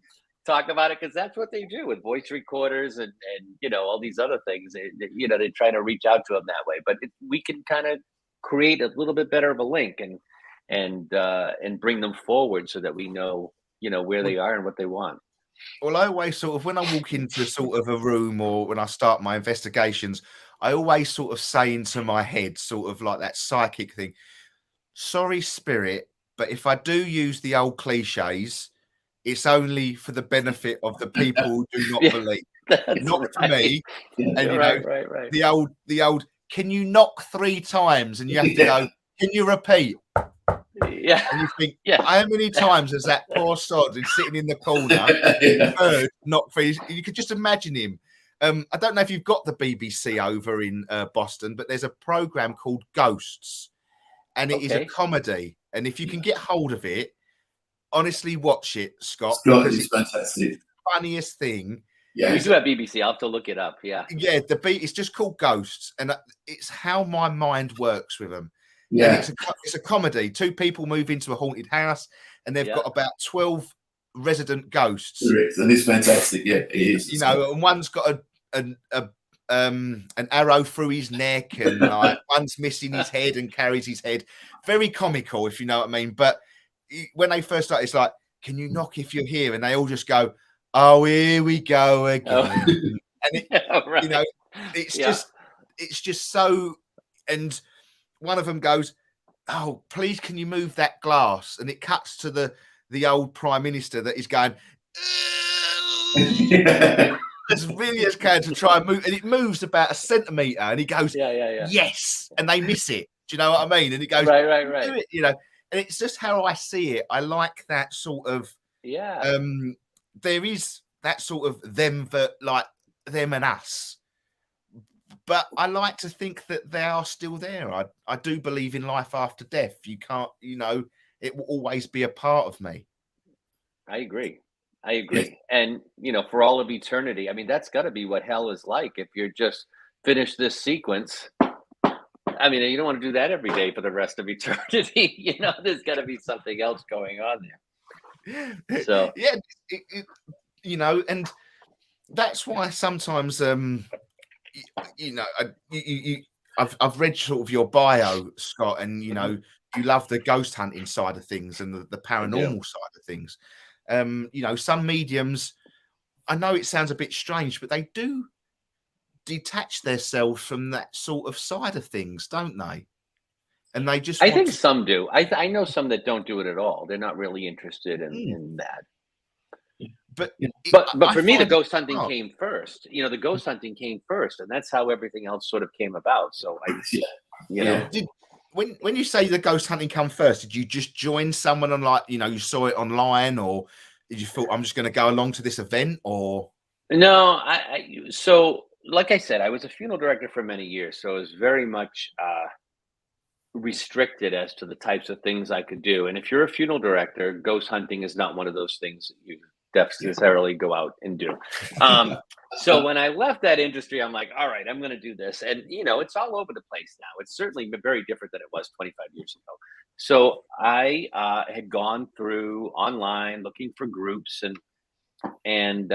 talk about it, because that's what they do with voice recorders and you know, all these other things. You know, they're trying to reach out to them that way, but we can kind of create a little bit better of a link and bring them forward so that we know, you know, where they are and what they want. Well, I always sort of, when I walk into sort of a room or when I start my investigations, I always sort of say into my head, sort of like that psychic thing, sorry, spirit, but if I do use the old cliches, it's only for the benefit of the people who do not believe. Not for me. And you know, right. The old, can you knock 3 times? And you have to go, can you repeat? Yeah. And you think, how many times has that poor sod is sitting in the corner heard knock 3? You could just imagine him. I don't know if you've got the BBC over in Boston, but there's a program called Ghosts, and it is a comedy. And if you can get hold of it, honestly, watch it, Scott. Because it's fantastic. The funniest thing. Yeah, we do have BBC. I'll have to look it up. Yeah, it's just called Ghosts, and it's how my mind works with them. Yeah, and it's a comedy. 2 people move into a haunted house, and they've got about 12 resident ghosts. There is, and it's fantastic. Yeah, it is. You know, and one's got an arrow through his neck, and like one's missing his head and carries his head. Very comical, if you know what I mean. But when they first start, it's like, "Can you knock if you're here?" And they all just go, "Oh, here we go again." Oh. And it, Right. you know, it's just so. And one of them goes, "Oh, please, can you move that glass?" And it cuts to the old prime minister that is going as really as can to try and move, and it moves about a centimeter, and he goes, Yeah. "Yes," and they miss it. Do you know what I mean? And it goes, Right. "Do it," you know, and it's just how I see it. I like that sort of. Yeah. There is that sort of them and us. But I like to think that they are still there. I do believe in life after death. You can't, you know, it will always be a part of me. I agree. And, you know, for all of eternity, I mean, that's got to be what hell is like if you're just finish this sequence. I mean, you don't want to do that every day for the rest of eternity. You know, there's got to be something else going on there. So, yeah, you know, and that's why sometimes, you know, I've read sort of your bio, Scott, and you know, you love the ghost hunting side of things and the paranormal side of things. You know, some mediums, I know it sounds a bit strange, but they do detach themselves from that sort of side of things, don't they? And they just I think some do. I know some that don't do it at all. They're not really interested in that. But for me, the ghost hunting came first. You know, the ghost hunting came first, and that's how everything else sort of came about. So you know, when you say the ghost hunting come first, did you just join someone on, like, you know, you saw it online, or did you thought, I'm just going to go along to this event? Or no, so like I said, I was a funeral director for many years, so it was very much restricted as to the types of things I could do. And if you're a funeral director, ghost hunting is not one of those things that you necessarily go out and do. So when I left that industry, I'm like, all right, I'm going to do this. And, you know, it's all over the place now. It's certainly very different than it was 25 years ago. So I had gone through online looking for groups and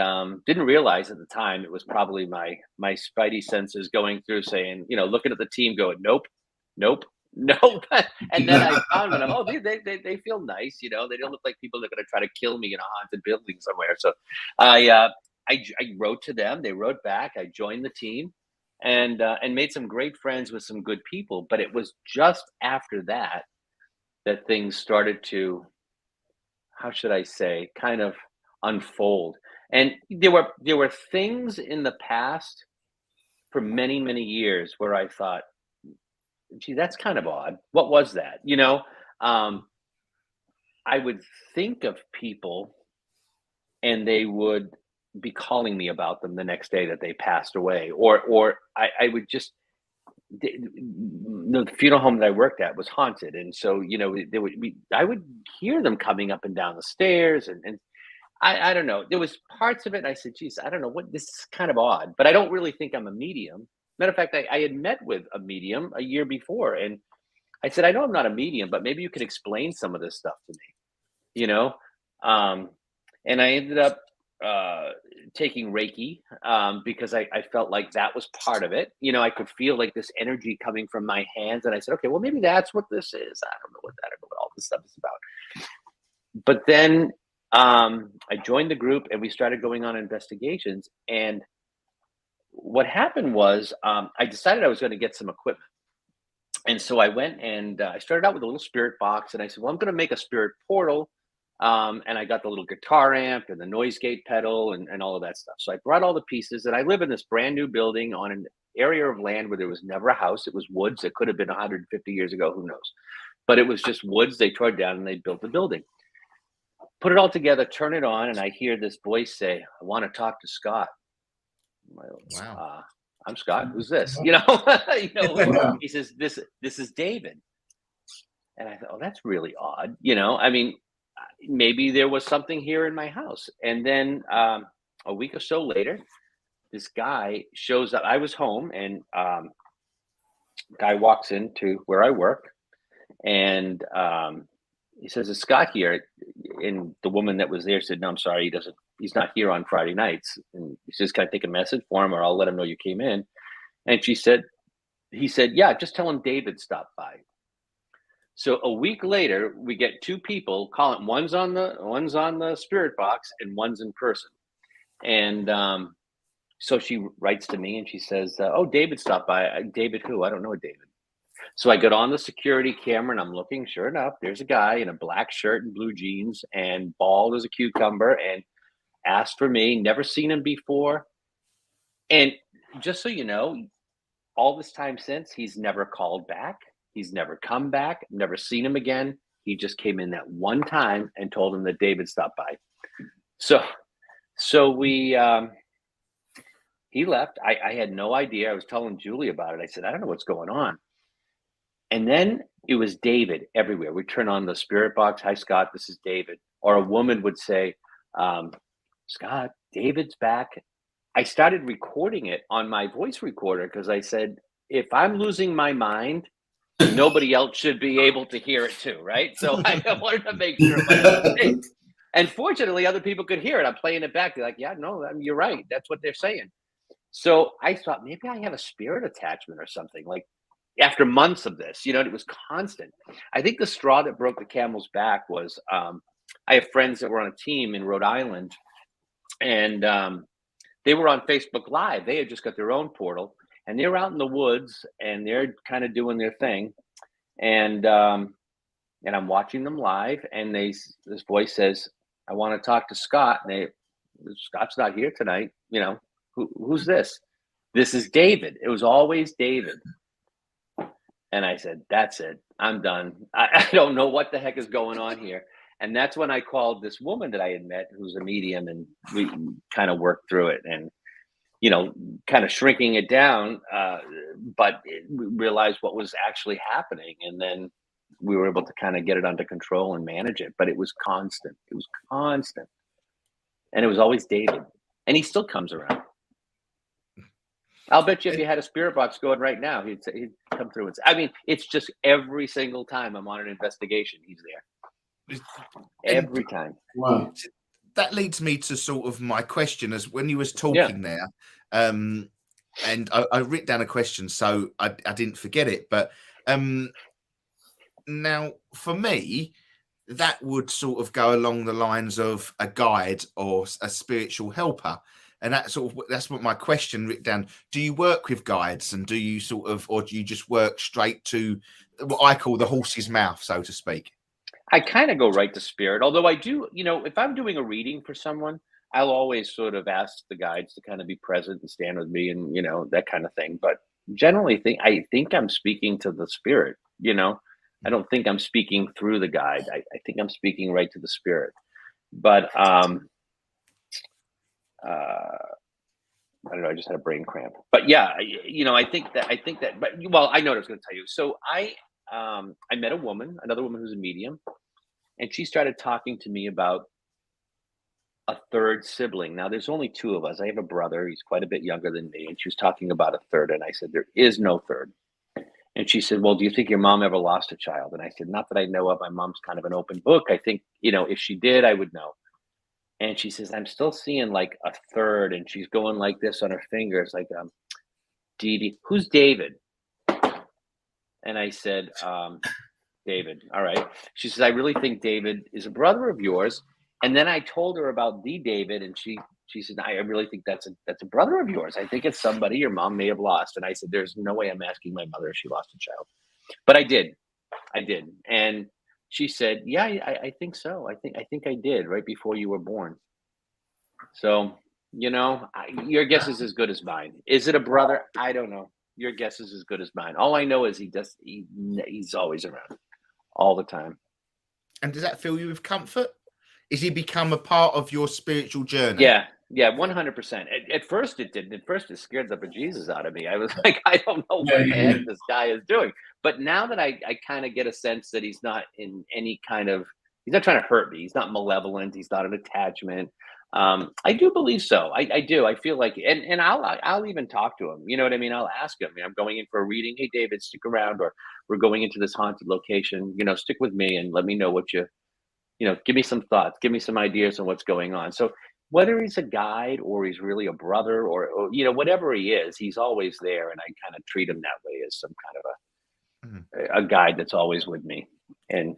didn't realize at the time it was probably my spidey senses going through saying, you know, looking at the team going, nope. And then I found them. Oh, they feel nice, you know. They don't look like people that are going to try to kill me in a haunted building somewhere. So I wrote to them. They wrote back. I joined the team and made some great friends with some good people. But it was just after that things started to, how should I say, kind of unfold. And there were things in the past for many, many years where I thought, gee, that's kind of odd. What was that? You know, I would think of people and they would be calling me about them the next day that they passed away. Or I would just, the funeral home that I worked at was haunted. And so, you know, I would hear them coming up and down the stairs and I don't know. There was parts of it. And I said, geez, I don't know this is kind of odd, but I don't really think I'm a medium. Matter of fact, I had met with a medium a year before, and I said, I know I'm not a medium, but maybe you can explain some of this stuff to me, you know? And I ended up taking Reiki because I felt like that was part of it. You know, I could feel like this energy coming from my hands, and I said, okay, well, maybe that's what this is. I don't know what all this stuff is about. But then I joined the group, and we started going on investigations, and what happened was I decided I was going to get some equipment. And so I went and I started out with a little spirit box, and I said, well, I'm going to make a spirit portal. And I got the little guitar amp and the noise gate pedal and all of that stuff. So I brought all the pieces, and I live in this brand new building on an area of land where there was never a house. It was woods. It could have been 150 years ago. Who knows? But it was just woods. They tore it down and they built the building. Put it all together, turn it on, and I hear this voice say, I want to talk to Scott. Wow. I'm Scott. Who's this? You know, he says, this is David. And I thought, oh, that's really odd. You know, I mean, maybe there was something here in my house. And then a week or so later, this guy shows up. I was home, and guy walks into where I work, and he says, "Is Scott here?" And the woman that was there said, "No, I'm sorry, he's not here on Friday nights." And he says, "Can I take a message for him, or I'll let him know you came in?" And he said, "Yeah, just tell him David stopped by." So a week later, we get two people calling. One's on the spirit box, and one's in person. And so she writes to me and she says, "Oh, David stopped by." David who? I don't know David. So I got on the security camera and I'm looking. Sure enough, there's a guy in a black shirt and blue jeans and bald as a cucumber, and asked for me. Never seen him before. And just so you know, all this time since, he's never called back. He's never come back. Never seen him again. He just came in that one time and told him that David stopped by. So we he left. I had no idea. I was telling Julie about it. I said, "I don't know what's going on." And then it was David everywhere. We turn on the spirit box. "Hi, Scott, this is David." Or a woman would say, "Scott, David's back." I started recording it on my voice recorder because I said, if I'm losing my mind, nobody else should be able to hear it too, right? So I wanted to make sure. And fortunately, other people could hear it. I'm playing it back. They're like, "Yeah, no, you're right. That's what they're saying." So I thought maybe I have a spirit attachment or something. Like, after months of this, it was constant. I think the straw that broke the camel's back was I have friends that were on a team in Rhode Island, and they were on Facebook Live. They had just got their own portal, and they're out in the woods, and they're kind of doing their thing. And I'm watching them live, and this voice says, "I want to talk to Scott." And Scott's not here tonight. Who's this? This is David. It was always David. And I said, "That's it. I'm done. I don't know what the heck is going on here." And that's when I called this woman that I had met, who's a medium, and we kind of worked through it and, kind of shrinking it down. But we realized what was actually happening. And then we were able to kind of get it under control and manage it. But it was constant. It was constant. And it was always David. And he still comes around. I'll bet you if you had a spirit box going right now, he'd come through. It's just every single time I'm on an investigation, he's there. Every time. Wow. That leads me to sort of my question, as when you was talking there, and I wrote down a question so I didn't forget it. But now for me, that would sort of go along the lines of a guide or a spiritual helper. And that's what my question written down. Do you work with guides, and do you or do you just work straight to what I call the horse's mouth, so to speak? I kind of go right to spirit, although I do, if I'm doing a reading for someone, I'll always sort of ask the guides to kind of be present and stand with me and, that kind of thing. But generally I think I'm speaking to the spirit, I don't think I'm speaking through the guide. I think I'm speaking right to the spirit. But, I don't know. I just had a brain cramp, but yeah, I think that, but well, I know what I was going to tell you. So I met another woman who's a medium, and she started talking to me about a third sibling. Now there's only two of us. I have a brother. He's quite a bit younger than me. And she was talking about a third. And I said, "There is no third." And she said, "Well, do you think your mom ever lost a child?" And I said, "Not that I know of. My mom's kind of an open book. I think, if she did, I would know." And she says, "I'm still seeing like a third." And she's going like this on her fingers, like, "Dee, who's David?" And I said, "David." "All right." She says, "I really think David is a brother of yours." And then I told her about the David, and she said, "I really think that's a brother of yours. I think it's somebody your mom may have lost." And I said, "There's no way I'm asking my mother if she lost a child." But I did. And she said, "Yeah, I think so. I think I did right before you were born." So, your guess is as good as mine. Is it a brother? I don't know. Your guess is as good as mine. All I know is he's always around all the time. And does that fill you with comfort? Is he become a part of your spiritual journey? Yeah, 100%. At first it didn't. At first it scared the bejesus out of me. I was like, I don't know what the heck this guy is doing. But now that I kind of get a sense that he's not in any kind of, he's not trying to hurt me. He's not malevolent. He's not an attachment. I do believe so. I do. I feel like, and I'll even talk to him. You know what I mean? I'll ask him. I'm going in for a reading. Hey, David, stick around, or we're going into this haunted location. Stick with me and let me know what give me some thoughts, give me some ideas on what's going on. So whether he's a guide or he's really a brother or whatever he is, he's always there, and I kind of treat him that way as some kind of a guide that's always with me. And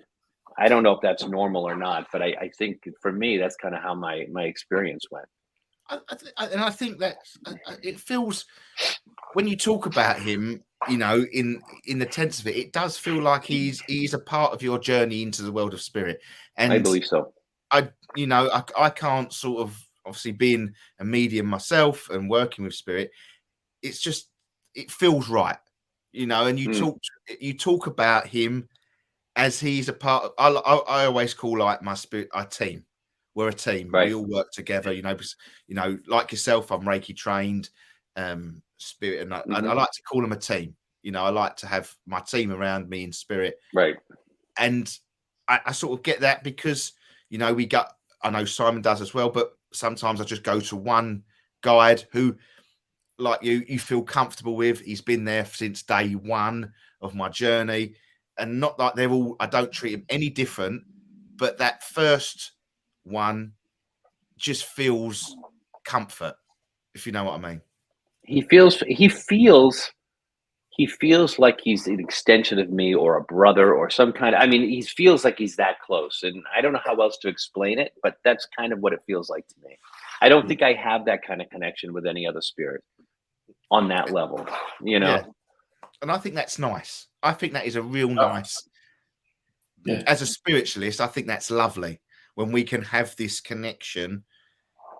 I don't know if that's normal or not, but I think for me, that's kind of how my experience went. I think that it feels, when you talk about him, in the tense of it, it does feel like he's a part of your journey into the world of spirit. And I believe so. I can't sort of, obviously being a medium myself and working with spirit, it's just, it feels right, and you talk about him as he's a part of, I always call like my spirit, our team. We're a team. Right. We all work together, because, like yourself, I'm Reiki trained, spirit. And I like to call them a team. I like to have my team around me in spirit. Right. And I sort of get that because, I know Simon does as well, but sometimes I just go to one guide who, like you feel comfortable with. He's been there since day one of my journey. And not like I don't treat him any different, but that first one just feels comfort, if you know what I mean. He feels like he's an extension of me, or a brother, or some kind of, he feels like he's that close. And I don't know how else to explain it, but that's kind of what it feels like to me. I don't think I have that kind of connection with any other spirit on that level, Yeah. And I think that's nice. I think that is a real nice. Yeah. As a spiritualist, I think that's lovely when we can have this connection.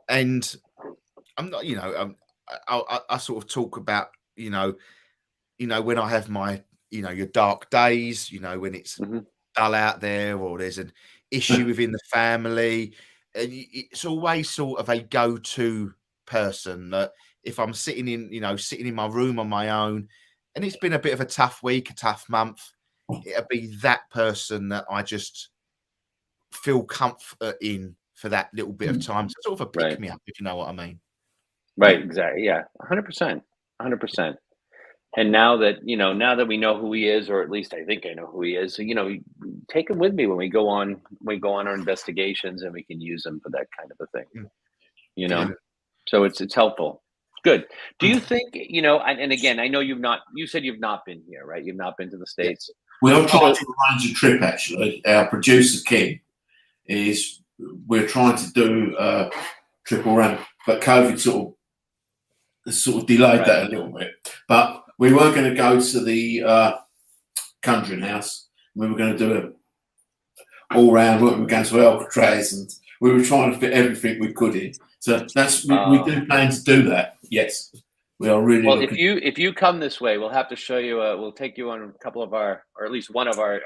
And I'm not, I sort of talk about, when I have my, your dark days, when it's dull out there, or there's an issue within the family, and it's always sort of a go-to person that if I'm sitting in my room on my own, and it's been a bit of a tough week, a tough month, it'll be that person that I just feel comfort in for that little bit of time. So sort of a pick me up, if you know what I mean. Right, exactly. Yeah, 100%. 100%. And now that we know who he is, or at least I think I know who he is, so, take him with me when we go on our investigations, and we can use him for that kind of a thing. Yeah. So it's helpful. Good. Do you think, and again, I know you said you've not been here, right? You've not been to the States. We are trying to arrange a trip, actually. Our producer, Kim, we're trying to do a trip around, but COVID sort of delayed that a little bit. But we were going to go to the Conjuring House. We were going to do it all round. We were going to Alcatraz, and we were trying to fit everything we could in. So we do plan to do that. Yes, we are really. Well, if you come this way, we'll have to show you. We'll take you on a couple of our, or at least one of our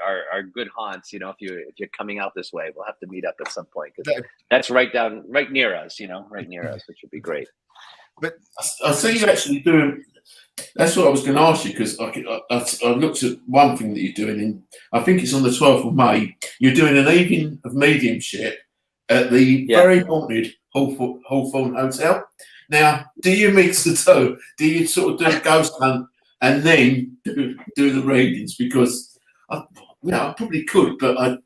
good haunts. If you're coming out this way, we'll have to meet up at some point, because that's right near us. Right near us, which would be great. But I see you actually doing. That's what I was going to ask you, because I looked at one thing that you're doing, and I think it's on the 12th of May. You're doing an evening of mediumship at the very haunted Hawthorne Hotel. Now, do you mix the two? Do you sort of do a ghost hunt and then do the readings? Because I probably could, but I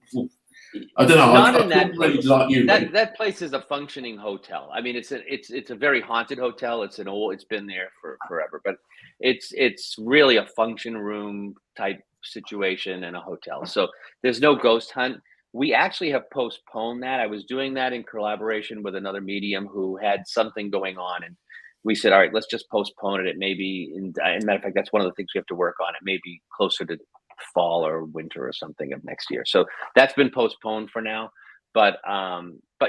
don't know. Not I in that really place. like you. That place is a functioning hotel. It's a very haunted hotel. It's been there for forever, but it's really a function room type situation and a hotel. So there's no ghost hunt. We actually have postponed that. I was doing that in collaboration with another medium who had something going on, and we said, all right, let's just postpone it. It may be, in matter of fact, that's one of the things we have to work on. It may be closer to fall or winter or something of next year. So that's been postponed for now. But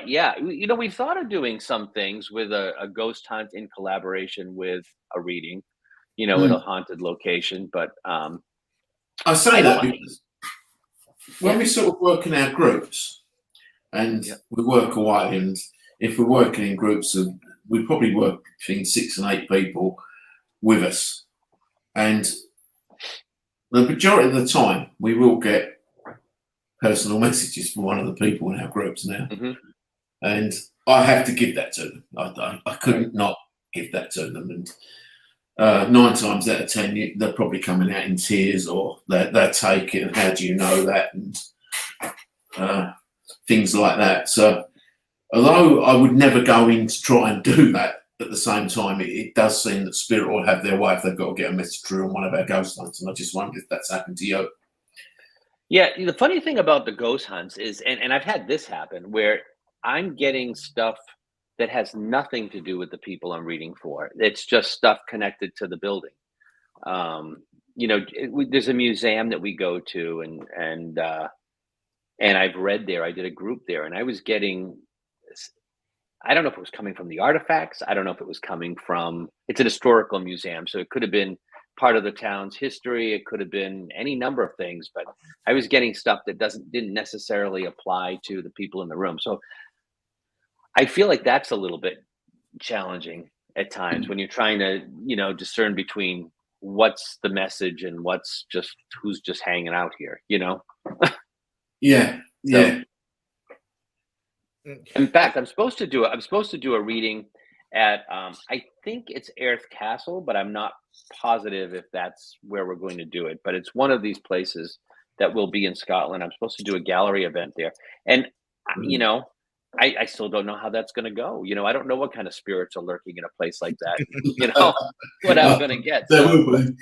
yeah, we thought of doing some things with a ghost hunt in collaboration with a reading, in a haunted location. But I say that because when we sort of work in our groups, and we work away, and if we're working in groups of, we probably work between 6 and 8 people with us, and the majority of the time we will get personal messages from one of the people in our groups now. and I have to give that to them. I couldn't not give that to them, and 9 times out of 10, they're probably coming out in tears, or they're taking, how do you know that, and things like that. So although I would never go in to try and do that, at the same time, it does seem that spirit will have their way if they've got to get a message through on one of our ghost hunts, and I just wonder if that's happened to you. Yeah, the funny thing about the ghost hunts is, and I've had this happen, where I'm getting stuff that has nothing to do with the people I'm reading for. It's just stuff connected to the building. There's a museum that we go to, and I've read there. I did a group there, and I was getting, I don't know if it was coming from the artifacts. I don't know if it was coming from, it's an historical museum, so it could have been part of the town's history. It could have been any number of things, but I was getting stuff that didn't necessarily apply to the people in the room. So I feel like that's a little bit challenging at times when you're trying to, discern between what's the message and who's just hanging out here, Yeah. In fact, I'm supposed to do a reading at I think it's Airth Castle, but I'm not positive if that's where we're going to do it. But it's one of these places that will be in Scotland. I'm supposed to do a gallery event there, and I still don't know how that's going to go. I don't know what kind of spirits are lurking in a place like that. What I'm going to get. There will be.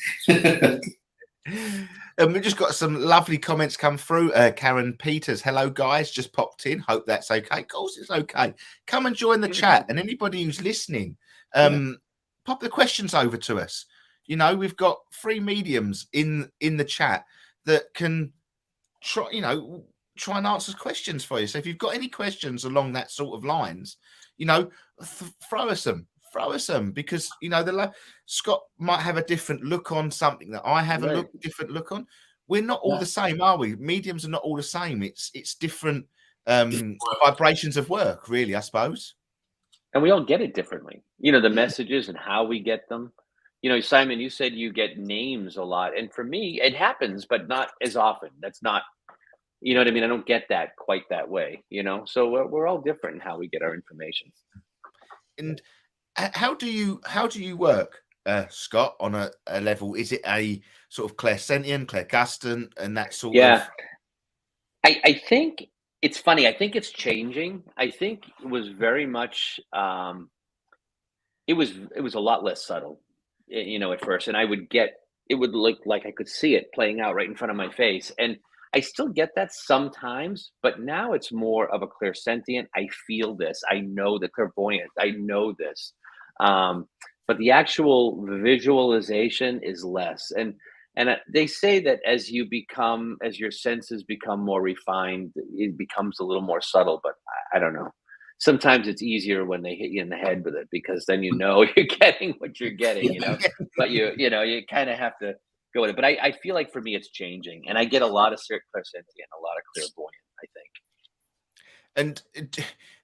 And we just got some lovely comments come through. Karen Peters, hello guys, just popped in. Hope that's okay. Of course it's okay. Come and join the chat, and anybody who's listening, pop the questions over to us. We've got 3 mediums in the chat that can try and answer questions for you. So if you've got any questions along that sort of lines, throw us some, because Scott might have a different look on something that I have a different look on. We're not all the same, are we? Mediums are not all the same. It's different vibrations of work, really, I suppose. And we all get it differently. The messages and how we get them. Simon, you said you get names a lot, and for me, it happens, but not as often. That's not, you know what I mean? I don't get that quite that way. So we're all different in how we get our information. And how do you work, Scott, on a level? Is it a sort of clairsentient, clairgustant, and that sort of? I think it's funny. I think it's changing. I think it was very much. It was a lot less subtle, at first, and it would look like I could see it playing out right in front of my face, and I still get that sometimes, but now it's more of a clairsentient. I feel this. I know the clairvoyant. I know this. But the actual visualization is less. And they say that as your senses become more refined, it becomes a little more subtle, but I don't know. Sometimes it's easier when they hit you in the head with it, because then you're getting what you're getting, but you kind of have to go with it. But I feel like for me, it's changing, and I get a lot of clairsentient, a lot of clairvoyant, I think. And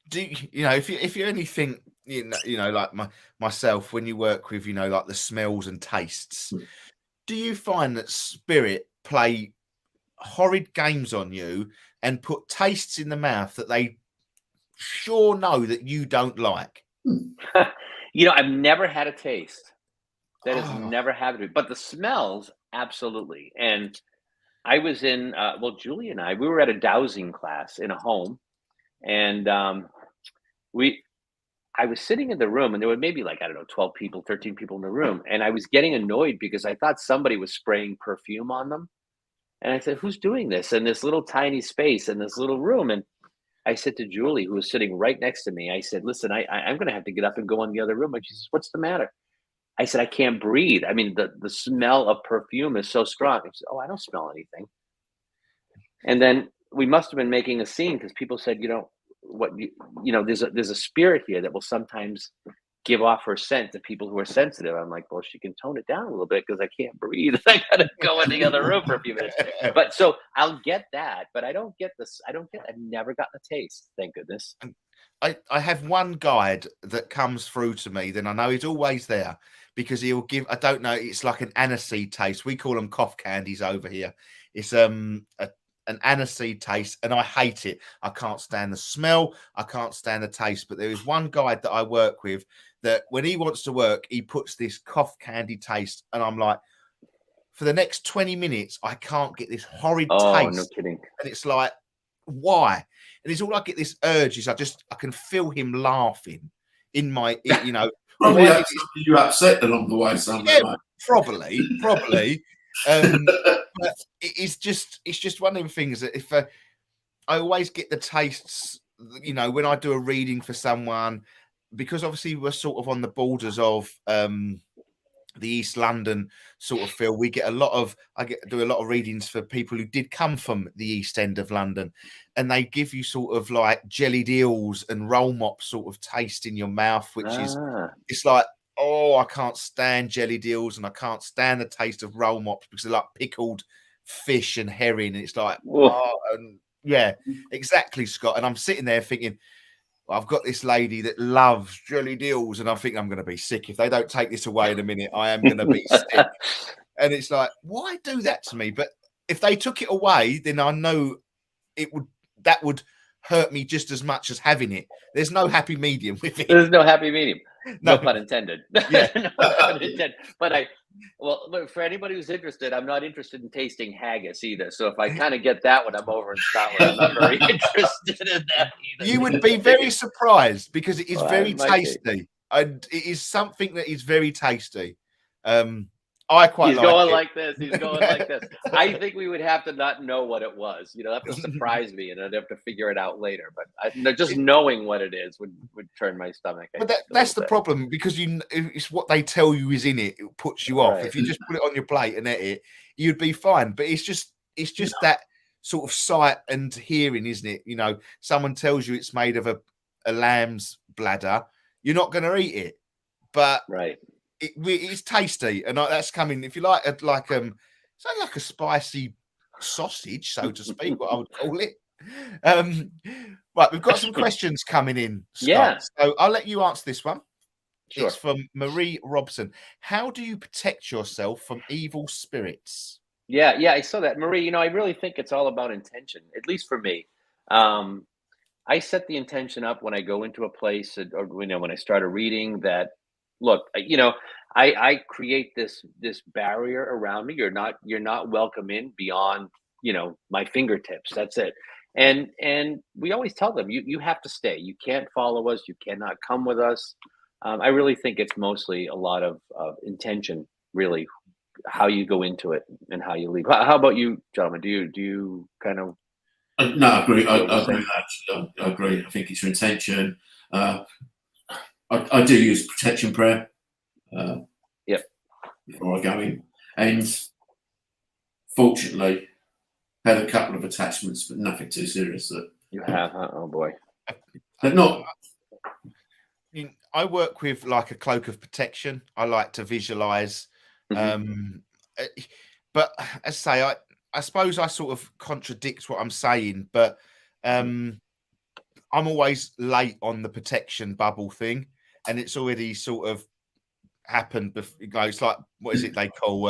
do if you anything, like myself, when you work with, like the smells and tastes, do you find that spirit play horrid games on you and put tastes in the mouth that they sure know that you don't like? I've never had a taste. That has never happened to me, but the smells, absolutely. And I was in, Julie and we were at a dowsing class in a home, and I was sitting in the room, and there were maybe 12 people, 13 people in the room. And I was getting annoyed because I thought somebody was spraying perfume on them. And I said, who's doing this in this little tiny space in this little room? And I said to Julie, who was sitting right next to me, I said, listen, I'm going to have to get up and go in the other room. And she says, what's the matter? I said, I can't breathe. I mean, the smell of perfume is so strong. I said, I don't smell anything. And then we must have been making a scene, because people said, there's a spirit here that will sometimes give off her scent to people who are sensitive. I'm like, well, she can tone it down a little bit, because I can't breathe. I gotta go in the other room for a few minutes. But so I'll get that, but I don't get this. I've never gotten a taste, thank goodness. I have one guide that comes through to me, then I know he's always there, because he'll give, I don't know, it's like an aniseed taste. We call them cough candies over here. It's an aniseed taste, and I hate it. I can't stand the smell. I can't stand the taste. But there is one guy that I work with that when he wants to work, he puts this cough candy taste, and I'm like, for the next 20 minutes, I can't get this horrid Oh, taste. no kidding. And it's like, why? And it's all I get this urge is I can feel him laughing in my, you know. Probably you upset along the way somewhere. Yeah, probably. But it's just one of them things that if I always get the tastes, you know, when I do a reading for someone, because obviously we're sort of on the borders of the East London sort of feel. We get do a lot of readings for people who did come from the East End of London, and they give you sort of like jellied eels and roll mop sort of taste in your mouth, which is, it's like, oh, I can't stand jellied eels and I can't stand the taste of roll mops because they're like pickled fish and herring. And it's like, oh, and yeah, exactly, Scott. And I'm sitting there thinking, well, I've got this lady that loves jellied eels, and I think I'm going to be sick. If they don't take this away in a minute, I am going to be sick. And it's like, why do that to me? But if they took it away, then I know that would hurt me just as much as having it. There's no happy medium with it. There's no happy medium. No. No pun intended. Yeah. No pun intended. But look, for anybody who's interested, I'm not interested in tasting haggis either. So if I kind of get that one, I'm over in Scotland. I'm not very interested in that either. You would be very surprised because it is very might tasty. And it is something that is very tasty. I quite He's like going it. like this. He's going like this. I think we would have to not know what it was. You know, that would surprise me, and I'd have to figure it out later. But just knowing what it is would turn my stomach. But that's the problem, because it's what they tell you is in it. It puts you off. Right. If you just put it on your plate and eat it, you'd be fine. But it's just that sort of sight and hearing, isn't it? You know, someone tells you it's made of a lamb's bladder, you're not going to eat it. But right. It's tasty, and that's coming. If you like it's like a spicy sausage, so to speak, what I would call it. Right, we've got some questions coming in, Scott. Yeah. So I'll let you answer this one. Sure. It's from Marie Robson. How do you protect yourself from evil spirits? Yeah, I saw that, Marie. You know, I really think it's all about intention, at least for me. I set the intention up when I go into a place, or when I start a reading, that, look, you know, I create this barrier around me. You're not welcome in beyond, you know, my fingertips. That's it. And we always tell them, you have to stay. You can't follow us. You cannot come with us. I really think it's mostly a lot of intention, really, how you go into it and how you leave. How about you, gentlemen? Do you kind of? No, I agree. I agree with that. I agree. I think it's your intention. I do use protection prayer. Yep. Before I go in, and fortunately, had a couple of attachments, but nothing too serious. That You have? Oh boy. they're not. I work with like a cloak of protection. I like to visualize. Mm-hmm. But as I say, I suppose I sort of contradict what I'm saying, but I'm always late on the protection bubble thing, and it's already sort of happened. You know, it's like, what is it they call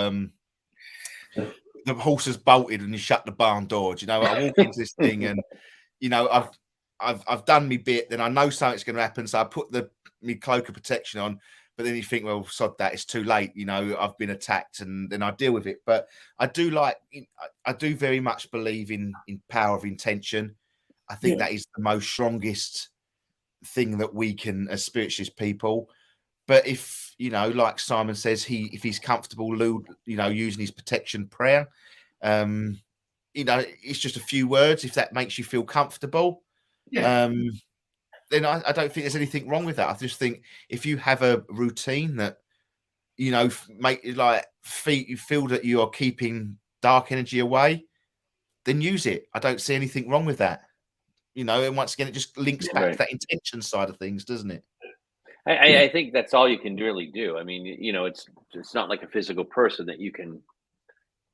the horse has bolted and you shut the barn door. Do you know, I walk into this thing and, you know, I've done my bit, then I know something's going to happen, so I put my cloak of protection on. But then you think, well, sod that, it's too late. You know, I've been attacked, and then I deal with it. But I do very much believe in power of intention. I think that is the most strongest thing that we can, as spiritualist people. But if, you know, like Simon says, if he's comfortable, you know, using his protection prayer, you know, it's just a few words. If that makes you feel comfortable, then I don't think there's anything wrong with that. I just think if you have a routine that, you know, you feel that you are keeping dark energy away, then use it. I don't see anything wrong with that. You know, and once again, it just links back to that intention side of things, doesn't it? I think that's all you can really do. I mean, you know, it's not like a physical person that you can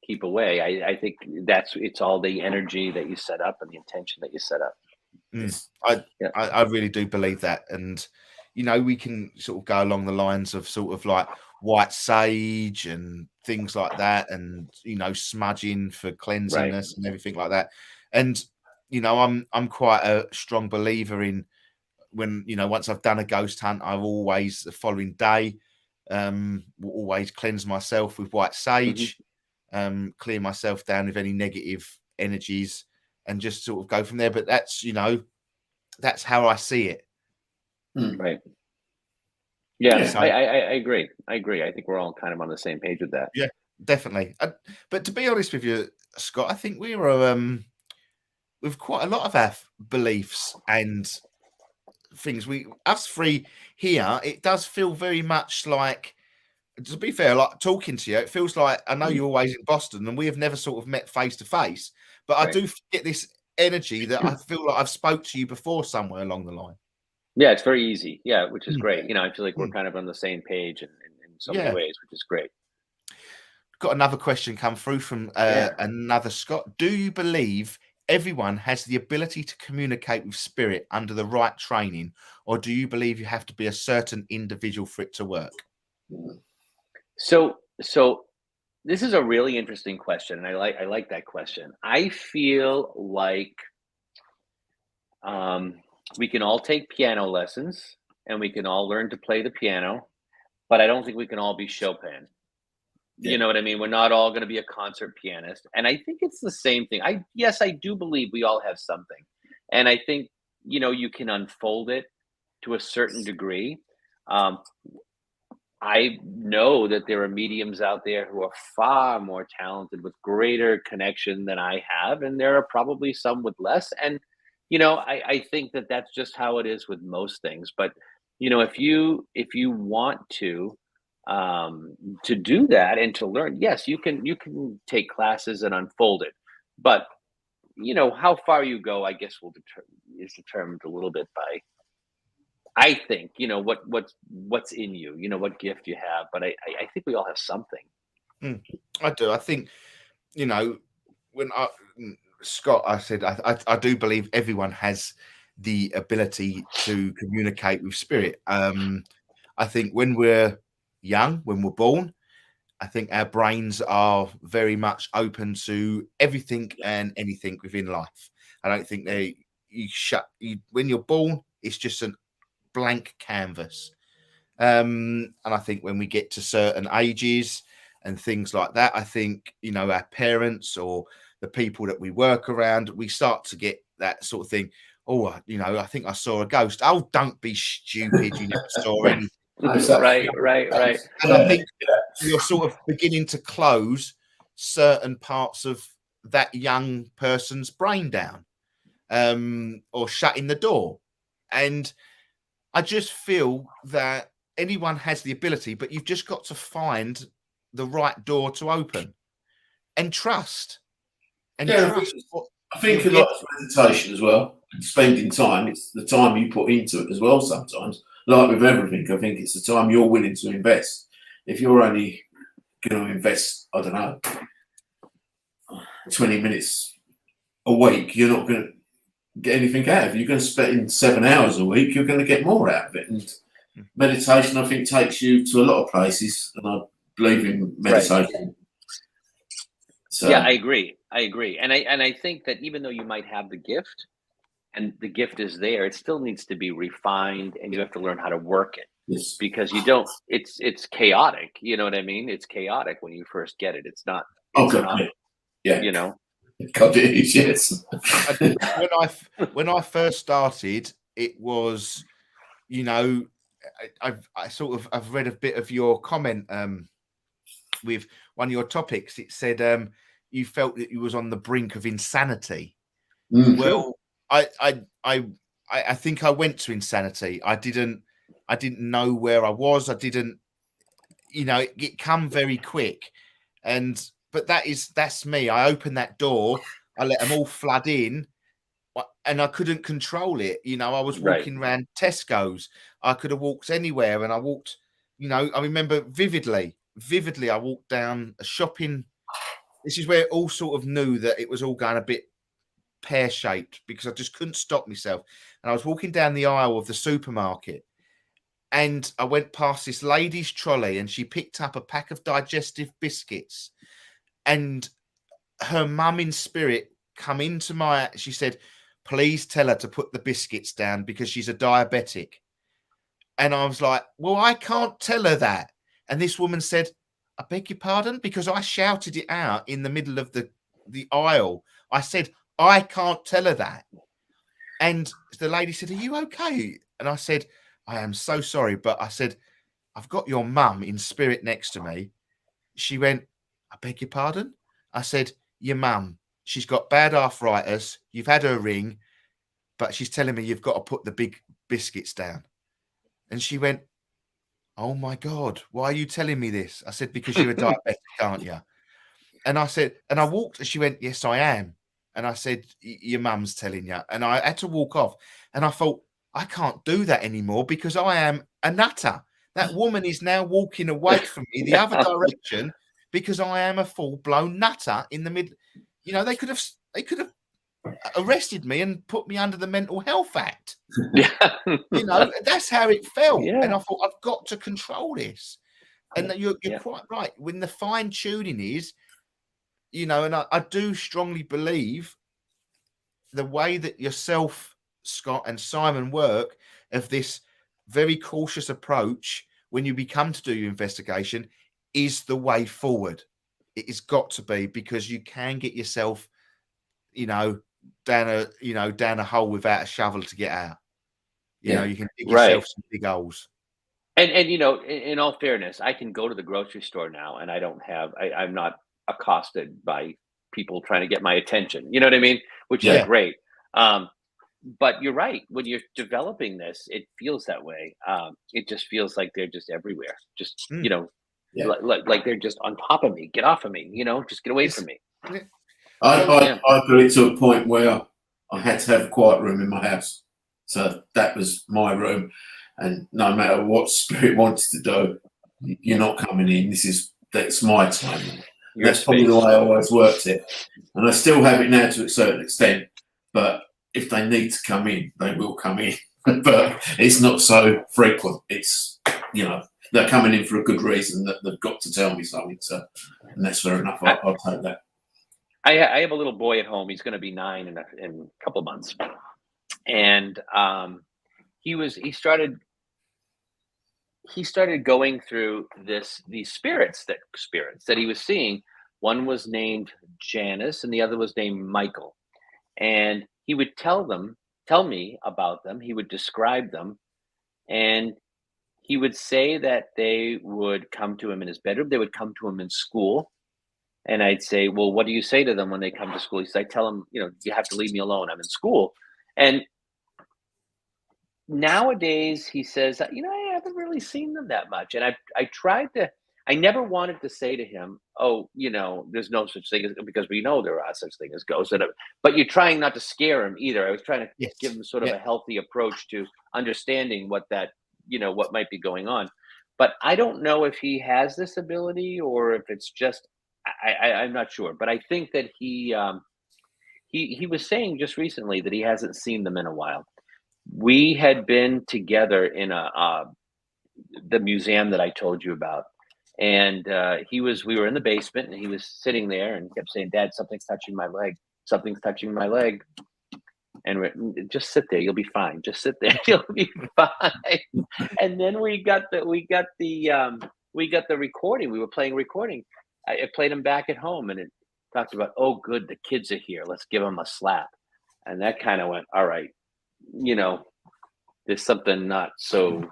keep away. I think it's all the energy that you set up and the intention that you set up. I really do believe that. And, you know, we can sort of go along the lines of sort of like white sage and things like that, and you know, smudging for cleansingness and everything like that. And you know, I'm quite a strong believer in, when, you know, once I've done a ghost hunt, I've always the following day will always cleanse myself with white sage, clear myself down with any negative energies, and just sort of go from there. But that's, you know, that's how I see it. Right. Yeah, So, I agree. I agree. I think we're all kind of on the same page with that. yeah, definitely. But to be honest with you, Scott, I think we were with quite a lot of our beliefs and things. Us three here, it does feel very much like, to be fair, like talking to you, it feels like, I know you're always in Boston and we have never sort of met face to face, but I do get this energy that I feel like I've spoke to you before somewhere along the line. Yeah, it's very easy. Yeah, which is great. You know, I feel like we're kind of on the same page in so many ways, which is great. Got another question come through from another Scott. Do you believe everyone has the ability to communicate with spirit under the right training, or do you believe you have to be a certain individual for it to work? So this is a really interesting question, and I like that question. I feel like we can all take piano lessons and we can all learn to play the piano, but I don't think we can all be Chopin. You know what I mean? We're not all going to be a concert pianist. And I think it's the same thing. I do believe we all have something. And I think, you know, you can unfold it to a certain degree. I know that there are mediums out there who are far more talented with greater connection than I have. And there are probably some with less. And, you know, I think that that's just how it is with most things. But, you know, if you want to do that and to learn, yes, you can take classes and unfold it. But, you know, how far you go, I guess is determined a little bit by, I think, you know, what's in you, you know, what gift you have. But I think we all have something. I do. I think, you know, Scott, I said, I do believe everyone has the ability to communicate with spirit. I think when we're young, when we're born, I think our brains are very much open to everything and anything within life. I don't think when you're born, it's just a blank canvas. And I think when we get to certain ages and things like that, I think, you know, our parents or the people that we work around, we start to get that sort of thing. Oh, you know, I think I saw a ghost. Oh, don't be stupid. You never saw anything. Right. And I think you're sort of beginning to close certain parts of that young person's brain down, or shutting the door. And I just feel that anyone has the ability, but you've just got to find the right door to open and trust. And I think a lot of meditation as well, and spending time. It's the time you put into it as well. Sometimes, like with everything, I think it's the time you're willing to invest. If you're only going to invest, I don't know, 20 minutes a week, you're not going to get anything out of it. You're going to spend 7 hours a week, you're going to get more out of it. And meditation, I think, takes you to a lot of places, and I believe in meditation. Right. So, yeah, I agree. And I think that even though you might have the gift and the gift is there, it still needs to be refined, and you have to learn how to work it. Yes. Because you don't, it's chaotic. You know what I mean? It's chaotic when you first get it. It's not, you know. God, it is, yes. When I first started, it was, you know, I've read a bit of your comment with one of your topics. It said you felt that you was on the brink of insanity. Well, I think I went to insanity. I didn't know where I was. I didn't, you know, it come very quick. But that's me. I opened that door. I let them all flood in, and I couldn't control it. You know, I was walking around Tesco's. I could have walked anywhere, and I walked. You know, I remember vividly. I walked down a shopping. This is where it all sort of knew that it was all going a bit pear-shaped, because I just couldn't stop myself. And I was walking down the aisle of the supermarket, and I went past this lady's trolley, and she picked up a pack of digestive biscuits, and her mum in spirit come into she said, please tell her to put the biscuits down because she's a diabetic. And I was like, well, I can't tell her that. And this woman said, I beg your pardon? Because I shouted it out in the middle of the aisle. I said, I can't tell her that. And the lady said, are you okay? And I said, I am so sorry. But I said, I've got your mum in spirit next to me. She went, I beg your pardon? I said, your mum, she's got bad arthritis. You've had her ring, but she's telling me you've got to put the big biscuits down. And she went, oh my God, why are you telling me this? I said, because you're a diabetic, aren't you? And I said, and I walked, and she went, yes, I am. And I said, your mum's telling you. And I had to walk off. And I thought, I can't do that anymore because I am a nutter. That woman is now walking away from me the other direction because I am a full-blown nutter in the middle. You know, they could have arrested me and put me under the Mental Health Act. Yeah. You know, that's how it felt. Yeah. And I thought, I've got to control this. And you're Yeah. quite right. When the fine-tuning is, you know, and I do strongly believe the way that yourself, Scott, and Simon work of this very cautious approach when you become to do your investigation is the way forward. It has got to be, because you can get yourself, you know, down a hole without a shovel to get out. You know, you can dig yourself some big holes. And you know, in all fairness, I can go to the grocery store now, and I'm not accosted by people trying to get my attention. You know what I mean? Which is great. But you're right. When you're developing this, it feels that way. It just feels like they're just everywhere. Just you know, like they're just on top of me. Get off of me. You know, just get away from me. I got it to a point where I had to have a quiet room in my house. So that was my room. And no matter what spirit wanted to do, you're not coming in. That's my time. That's probably the way I always worked it. And I still have it now to a certain extent. But if they need to come in, they will come in. But it's not so frequent. It's, you know, they're coming in for a good reason, that they've got to tell me something. So, and that's fair enough. I'll take that. I have a little boy at home. He's going to be 9 in a couple of months. And he started going through these spirits that he was seeing. One was named Janice and the other was named Michael. And he would tell me about them. He would describe them, and he would say that they would come to him in his bedroom. They would come to him in school. And I'd say, well, what do you say to them when they come to school? He said, I tell them, you know, you have to leave me alone. I'm in school. And nowadays he says, you know, I haven't really seen them that much. And I never wanted to say to him, oh, you know, there's no such thing as, because we know there are such things as ghosts. But you're trying not to scare him either. I was trying to give him sort of a healthy approach to understanding what might be going on. But I don't know if he has this ability or if it's just, I'm not sure. But I think that he was saying just recently that he hasn't seen them in a while. We had been together in the museum that I told you about. And we were in the basement, and he was sitting there and kept saying, Dad, something's touching my leg. Something's touching my leg. And just sit there. You'll be fine. Just sit there. You'll be fine. And then we got the recording. We were playing recording. I played him back at home, and it talked about, oh, good, the kids are here. Let's give them a slap. And that kind of went, all right, you know, there's something not so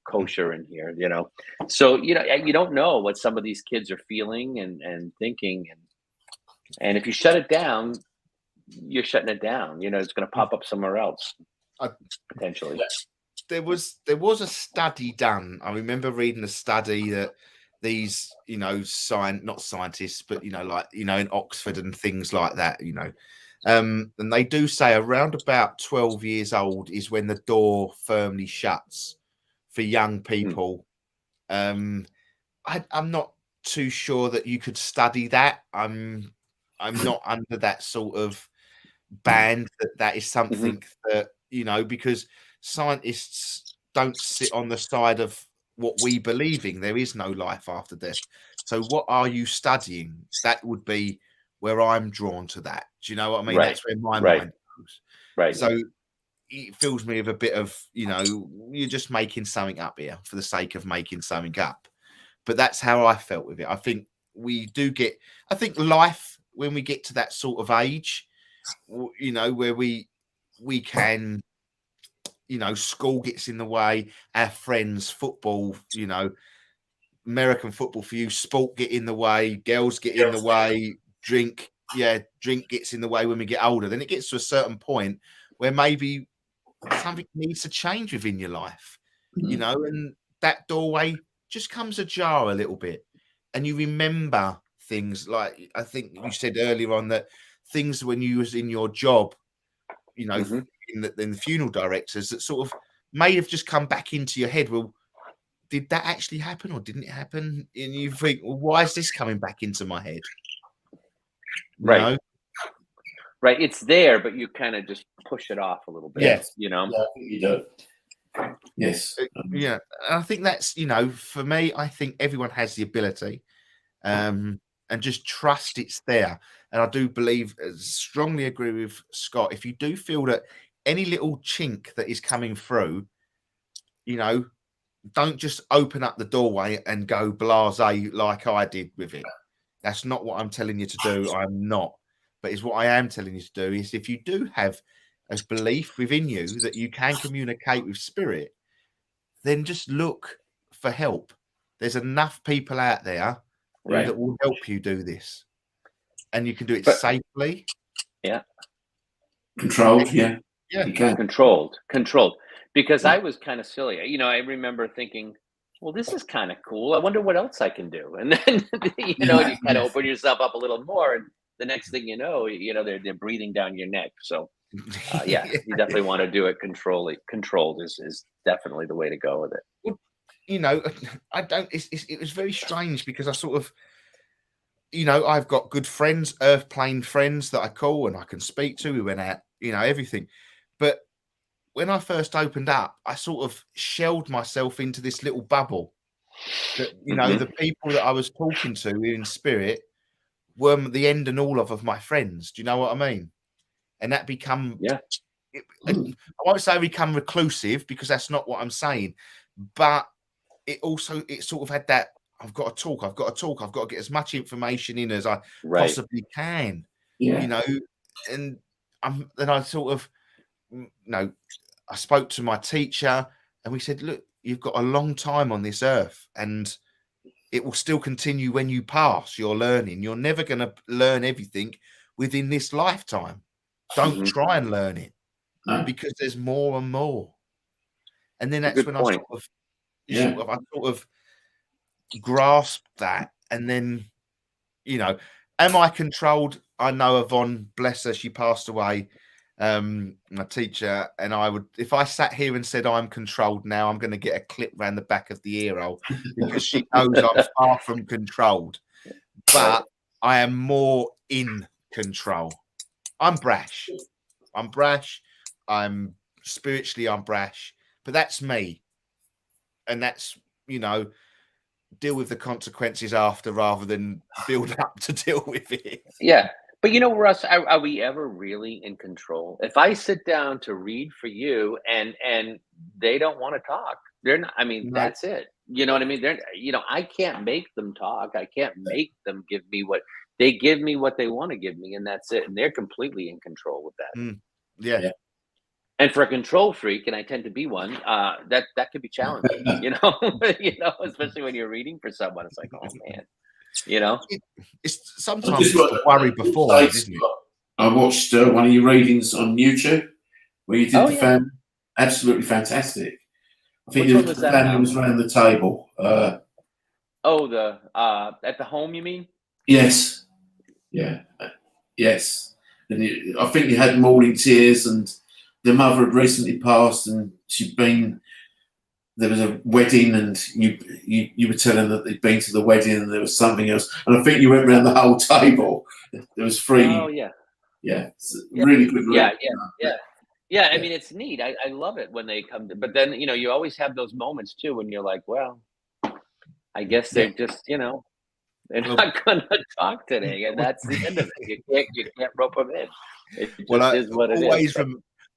kosher in here, you know. So, you know, you don't know what some of these kids are feeling and thinking. And if you shut it down, you're shutting it down. You know, it's going to pop up somewhere else, potentially. There was a study done. I remember reading a study that these, you know, not scientists, but, you know, like, you know, in Oxford and things like that, you know, and they do say around about 12 years old is when the door firmly shuts for young people. I'm not too sure that you could study that. I'm not under that sort of band that is something that, you know, because scientists don't sit on the side of what we believe in. There is no life after death. So what are you studying? That would be where I'm drawn to that. Do you know what I mean? Right. That's where my Right. mind goes. Right. So it fills me with a bit of, you're just making something up here for the sake of making something up. But that's how I felt with it. I think we do I think life, when we get to that sort of age, where we can, school gets in the way, our friends, football, American football for you, sport get in the way, girls get in the way, drink gets in the way when we get older. Then it gets to a certain point where maybe something needs to change within your life, and that doorway just comes ajar a little bit, and you remember things like, I think you said earlier on, that things when you was in your job, in the funeral directors, that sort of may have just come back into your head. Well, did that actually happen or didn't it happen? And you think, well, why is this coming back into my head? Right. Right. It's there, but you kind of just push it off a little bit. Yes. Yeah, I think you do. Yes. Yeah. I think that's, for me, I think everyone has the ability, and just trust it's there. And I do believe, strongly agree with Scott, if you do feel that any little chink that is coming through, don't just open up the doorway and go blasé like I did with it. That's not what I'm telling you to do. I'm not. But it's what I am telling you to do is, if you do have a belief within you that you can communicate with spirit, then just look for help. There's enough people out there that will help you do this. And you can do it safely. Yeah. Controlled, yeah. Yeah. You can. Controlled. Because I was kind of silly. I remember thinking, well, this is kind of cool. I wonder what else I can do. And then, you kind of open yourself up a little more. And the next thing you know, they're breathing down your neck. So, you definitely want to do it controlled. Controlled is definitely the way to go with it. It was very strange, because I sort of, I've got good friends, earth plane friends that I call and I can speak to. We went out, everything. But when I first opened up, I sort of shelled myself into this little bubble that, the people that I was talking to in spirit were the end and all of my friends. Do you know what I mean? And that I won't say become reclusive, because that's not what I'm saying, but it sort of had that, I've got to talk, I've got to get as much information in as I possibly can, and then I sort of, I spoke to my teacher and we said, look, you've got a long time on this earth and it will still continue when you pass your learning. You're never going to learn everything within this lifetime. Don't try and learn it, because there's more and more. And then that's when I sort of grasped that. And then, am I controlled? I know Yvonne, bless her, she passed away, my teacher, and I would, if I sat here and said I'm controlled now, I'm going to get a clip around the back of the ear hole, because she knows I'm far from controlled, but I am more in control. I'm brash. I'm spiritually, I'm brash, but that's me. And that's, deal with the consequences after, rather than build up to deal with it. Yeah. But Russ, are we ever really in control? If I sit down to read for you and they don't want to talk, they're not, that's it. You know what I mean? I can't make them talk. I can't make them give me they give me what they want to give me, and that's it. And they're completely in control with that. Yeah. And for a control freak, and I tend to be one, that could be challenging, especially when you're reading for someone. It's like, oh man. It's sometimes a worry before, isn't it? I watched one of your readings on YouTube where you did the family. Absolutely fantastic. I think the family was around the table. At the home, you mean? Yes. Yeah. Yes. And I think you had morning tears, and the mother had recently passed, and there was a wedding, and you were telling that they'd been to the wedding, and there was something else, and I think you went around the whole table. There was three. Oh yeah. Yeah, really good. Yeah. Yeah, I mean, it's neat. I love it when they come to, but then, you always have those moments too when you're like, well, I guess they're just, they're Well, not gonna talk today, and that's the end of it. You can't rope them in. It just well, I is what it always is. But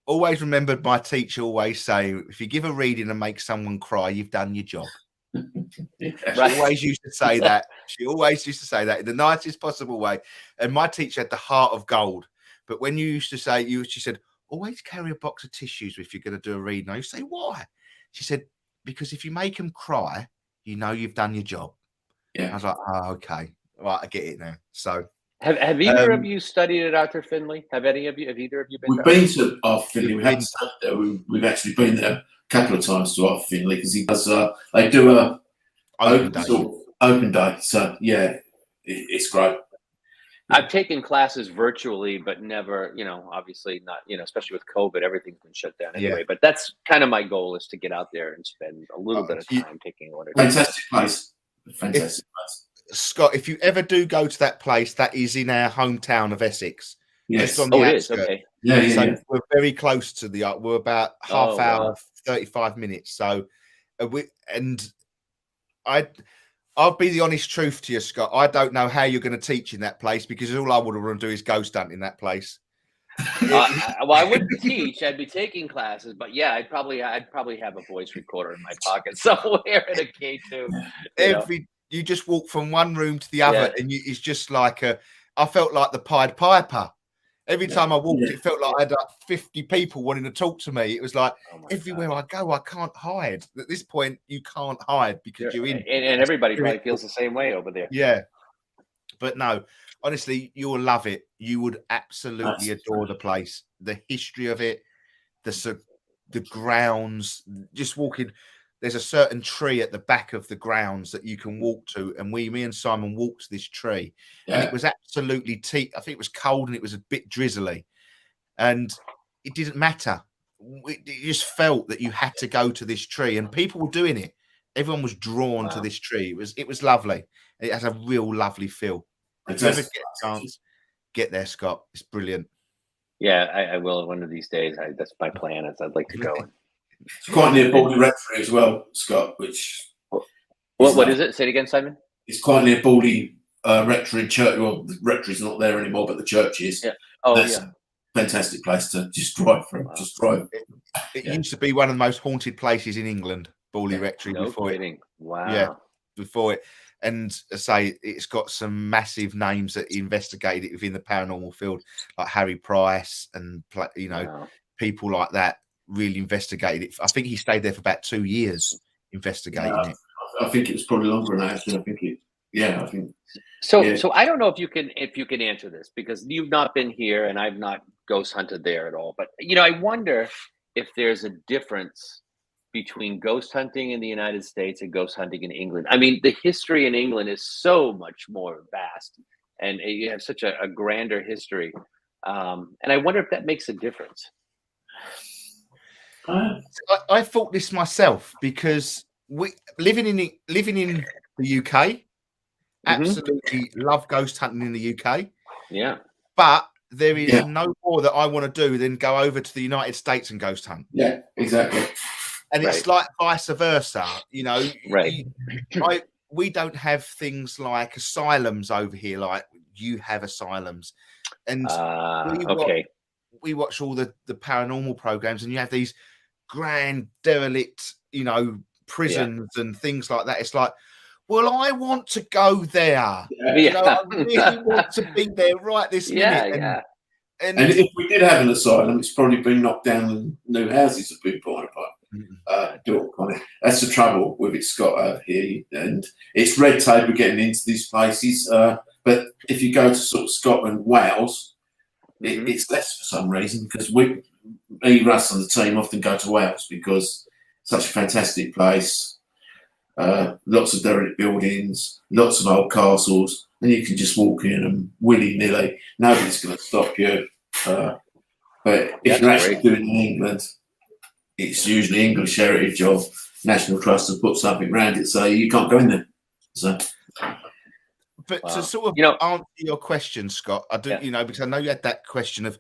always remembered my teacher always saying, if you give a reading and make someone cry, you've done your job. She right. always used to say that. She always used to say that in the nicest possible way. And my teacher had the heart of gold. But when you used to say, she said, always carry a box of tissues if you're going to do a reading. I used to say, why? She said, because if you make them cry, you know you've done your job. Yeah. I was like, oh, okay. Right, I get it now. So Have either of you studied at Arthur Finley? Have either of you been? We've been to Arthur Finley. We haven't studied there. We've actually been there a couple of times to Arthur Finley because he does. They do a open day. So yeah, it's great. I've taken classes virtually, but never, obviously not, especially with COVID, everything's been shut down anyway. Yeah. But that's kind of my goal, is to get out there and spend a little bit of time taking orders. Fantastic place. Fantastic place. Scott, if you ever do go to that place, that is in our hometown of Essex. Yes. Just on the it is. outskirts. Okay. Yeah. We're very close to the. We're about half hour, 35 minutes. So, I'll be the honest truth to you, Scott. I don't know how you're going to teach in that place, because all I would want to do is ghost hunt in that place. Well, I wouldn't teach. I'd be taking classes, but yeah, I'd probably have a voice recorder in my pocket somewhere in a K2. You just walk from one room to the other, and it's just like I felt like the Pied Piper. Every time I walked, it felt like I had like 50 people wanting to talk to me. It was like everywhere I go, I can't hide. At this point, you can't hide because you're in. And everybody probably feels the same way over there. Yeah. But no, honestly, you'll love it. You would absolutely adore the place. The history of it, the grounds, just walking. There's a certain tree at the back of the grounds that you can walk to. And me and Simon walked to this tree. Yeah. And it was absolutely I think it was cold and it was a bit drizzly. And it didn't matter. You just felt that you had to go to this tree. And people were doing it. Everyone was drawn to this tree. It was lovely. It has a real lovely feel. If you ever get a chance, get there, Scott. It's brilliant. Yeah, I will one of these days. That's my plan. I'd like to go. It's quite near Baldy Rectory as well, Scott. What is it? Say it again, Simon. It's quite near Baldy Rectory Church. Well, the rectory's not there anymore, but the church is. Yeah. Oh, that's a fantastic place to just drive from. Wow. Just drive. It used to be one of the most haunted places in England, Baldy Rectory. No before kidding. Wow. Yeah, before it. And I say it's got some massive names that investigated it within the paranormal field, like Harry Price and people like that. Really investigated it. I think he stayed there for about 2 years investigating it. I think it was probably longer than that. I think. So I don't know if you can answer this, because you've not been here and I've not ghost hunted there at all. But I wonder if there's a difference between ghost hunting in the United States and ghost hunting in England. I mean, the history in England is so much more vast, and you have such a grander history. And I wonder if that makes a difference. I thought this myself, because we living in the UK, absolutely love ghost hunting in the UK. Yeah, but there is no more that I want to do than go over to the United States and ghost hunt. Yeah, exactly. And it's like vice versa, Right. We don't have things like asylums over here, like you have asylums, and we watch all the paranormal programs, and you have these grand derelict, prisons and things like that. It's like, well, I want to go there. I really want to be there right this minute. And if we did have an asylum, it's probably been knocked down and new houses have been bought apart. That's the trouble with it, Scott, here. And it's red tape with getting into these places. But if you go to sort of Scotland, Wales, it's less for some reason, because Russ and the team often go to Wales because it's such a fantastic place. Lots of derelict buildings, lots of old castles, and you can just walk in and willy-nilly. Nobody's going to stop you. But if you're actually doing it in England, it's usually English Heritage or National Trust to put something around it, so you can't go in there. So. But to sort of answer your question, Scott, I do, because I know you had that question of,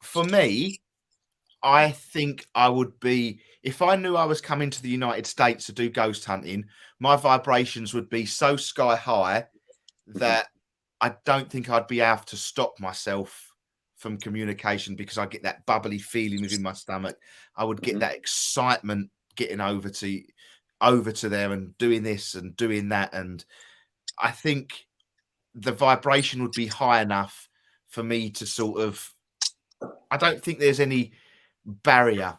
for me, I think I would be, if I knew I was coming to the United States to do ghost hunting, my vibrations would be so sky high that I don't think I'd be able to stop myself from communication, because I get that bubbly feeling within my stomach. I would get that excitement getting over to there and doing this and doing that. And I think the vibration would be high enough for me to sort of, I don't think there's any barrier,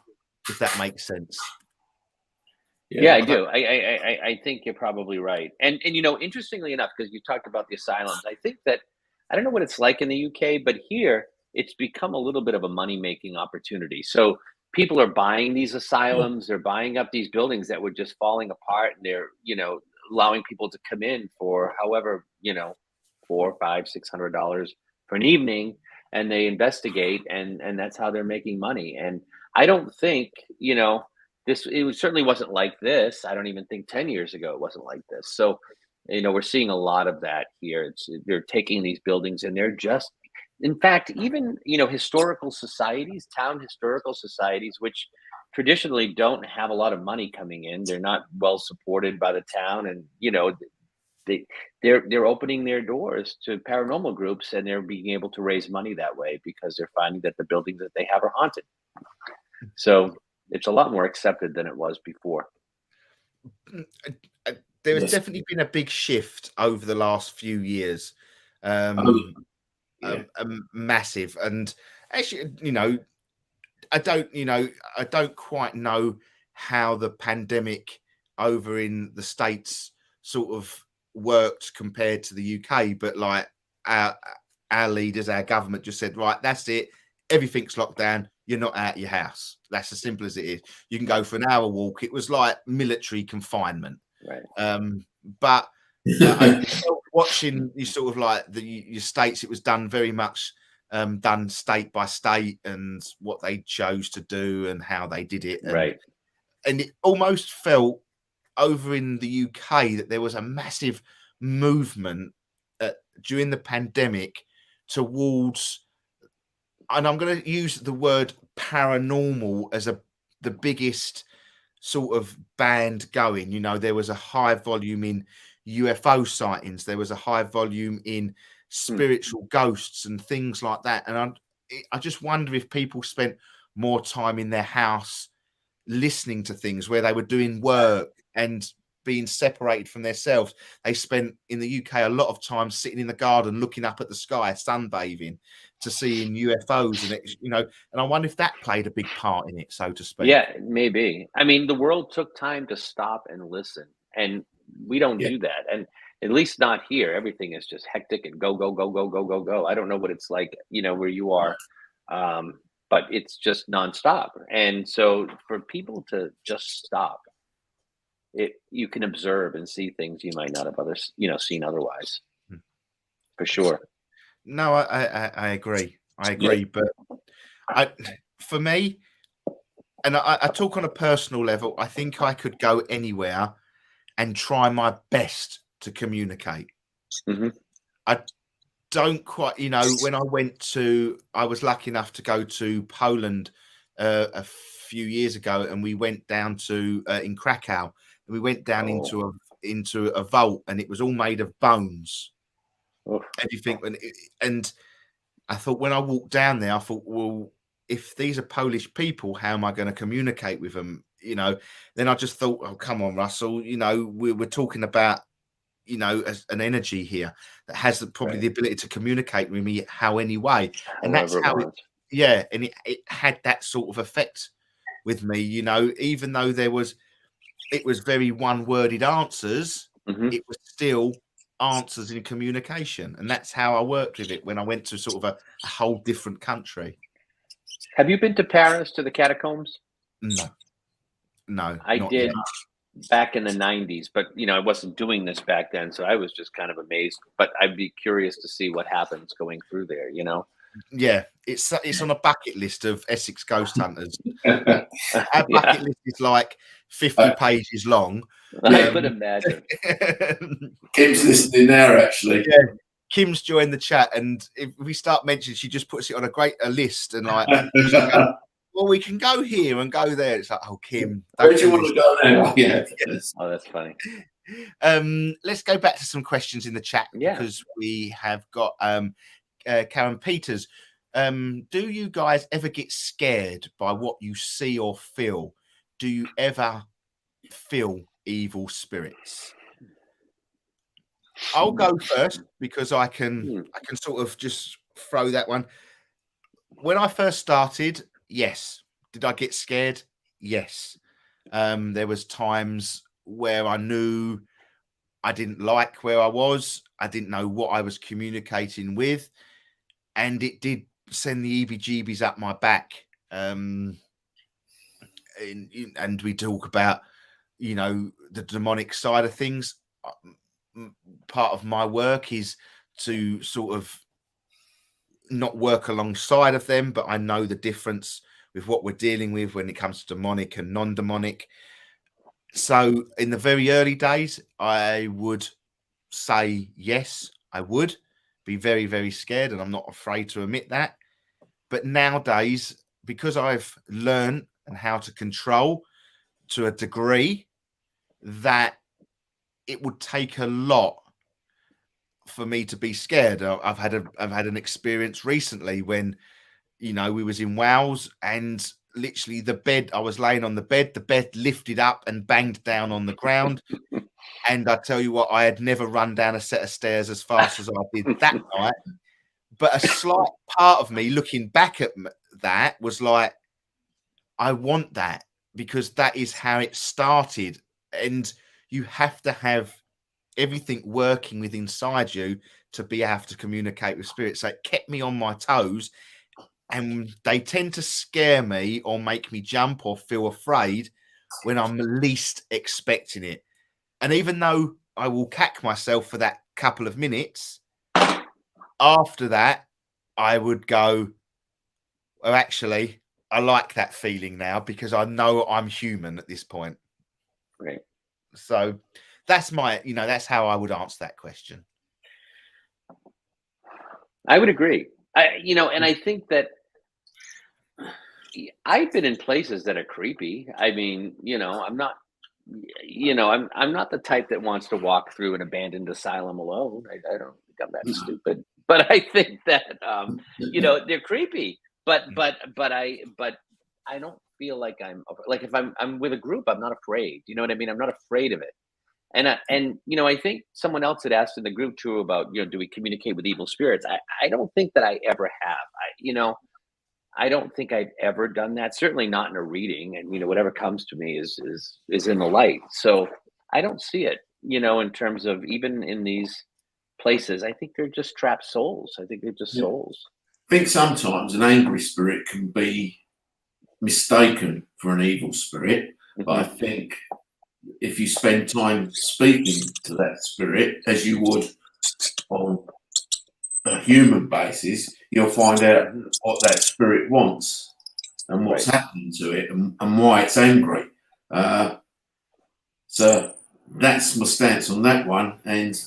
if that makes sense. Yeah, I do. I think you're probably right. And you know, interestingly enough, because you talked about the asylums, I think that, I don't know what it's like in the UK, but here it's become a little bit of a money-making opportunity. So people are buying these asylums, they're buying up these buildings that were just falling apart, and they're, you know, allowing people to come in for however, you know, $400, $500, $600 for an evening, and they investigate, and that's how they're making money. And I don't think, you know, it certainly wasn't like this. I don't even think 10 years ago it wasn't like this. So, you know, we're seeing a lot of that here. They're taking these buildings and they're just, in fact, even, you know, historical societies, town historical societies, which traditionally don't have a lot of money coming in. They're not well supported by the town, and you know, they're opening their doors to paranormal groups, and they're being able to raise money that way because they're finding that the buildings that they have are haunted. So it's a lot more accepted than it was before. There has definitely been a big shift over the last few years. Massive. And actually, you know, I don't quite know how the pandemic over in the States sort of worked compared to the UK, but like our leaders, our government just said, right, that's it, everything's locked down, you're not out of your house. That's as simple as it is. You can go for an hour walk. It was like military confinement. Right. But watching you sort of like your states, it was done very much done state by state, and what they chose to do and how they did it. Right. And it almost felt over in the UK that there was a massive movement during the pandemic towards, and I'm going to use the word paranormal as the biggest sort of band going. You know, there was a high volume in UFO sightings. There was a high volume in spiritual ghosts and things like that. And I just wonder if people spent more time in their house listening to things where they were doing work and being separated from themselves. They spent in the UK a lot of time sitting in the garden looking up at the sky, sunbathing, to seeing UFOs, and it, you know, and I wonder if that played a big part in it, so to speak. Yeah, maybe. I mean, the world took time to stop and listen, and we don't do that. And at least not here. Everything is just hectic and go, go, go, go, go, go, go. I don't know what it's like, you know, where you are, but it's just nonstop. And so for people to just stop, you can observe and see things you might not have seen otherwise, for sure. No, I agree. I agree, but for me, and I talk on a personal level, I think I could go anywhere and try my best to communicate. I don't quite, you know, when I was lucky enough to go to Poland a few years ago, and we went down to in Krakow, and we went down into a vault, and it was all made of bones. Everything, and I thought, when I walked down there, I thought, well, if these are Polish people, how am I going to communicate with them? You know, then I just thought, oh, come on, Russell, you know, we're talking about, you know, an energy here that has probably the ability to communicate with me how anyway, and that's how and it had that sort of effect with me, you know, even though it was very one-worded answers, it was still answers in communication, and that's how I worked with it when I went to sort of a whole different country. Have you been to Paris, to the catacombs? No, I did back in the 90s, but you know, I wasn't doing this back then, so I was just kind of amazed. But I'd be curious to see what happens going through there, you know. Yeah, it's on a bucket list of Essex ghost hunters. Our bucket list is like 50 pages long. I could imagine. Kim's listening there, actually. Yeah, Kim's joined the chat, and if we start mentioning, she just puts it on a list, and like well, we can go here and go there. It's like, oh, Kim, Where do you want to go now? Yeah. Yes. Oh, that's funny. Let's go back to some questions in the chat Yeah. because we have got Karen Peters. Do you guys ever get scared by what you see or feel? Do you ever feel evil spirits? I'll go first because I can sort of just throw that one. When I first started, yes. Did I get scared? Yes. There was times where I knew I didn't like where I was. I didn't know what I was communicating with. And it did send the EBGBs up my back. And we talk about, you know, the demonic side of things. Part of my work is to sort of not work alongside of them, but I know the difference with what we're dealing with when it comes to demonic and non-demonic. So in the very early days, I would say yes, I would be very, very scared, and I'm not afraid to admit that. But nowadays, because I've learned and how to control to a degree, that it would take a lot for me to be scared. I've had an experience recently when, you know, we was in Wales and literally I was laying on the bed lifted up and banged down on the ground. And I tell you what, I had never run down a set of stairs as fast as I did that night. But a slight part of me looking back at that was like, I want that because that is how it started. And you have to have everything working with inside you to be able to communicate with spirits. So it kept me on my toes, and they tend to scare me or make me jump or feel afraid when I'm least expecting it. And even though I will cack myself for that couple of minutes, after that, I would go, well, actually, I like that feeling now because I know I'm human at this point. Right. So that's that's how I would answer that question. I would agree. And I think that I've been in places that are creepy. I mean, I'm not, I'm not the type that wants to walk through an abandoned asylum alone. I don't think I'm that stupid, but I think that, they're creepy, but I don't feel like if I'm with a group, I'm not afraid. You know what I mean? I'm not afraid of it. And I think someone else had asked in the group too about, do we communicate with evil spirits? I don't think that I ever have. I don't think I've ever done that. Certainly not in a reading. And whatever comes to me is in the light. So I don't see it. In terms of even in these places, I think they're just trapped souls. I think they're just souls. I think sometimes an angry spirit can be mistaken for an evil spirit, but I think if you spend time speaking to that spirit as you would on a human basis, you'll find out what that spirit wants and what's happening to it and why it's angry. So that's my stance on that one. And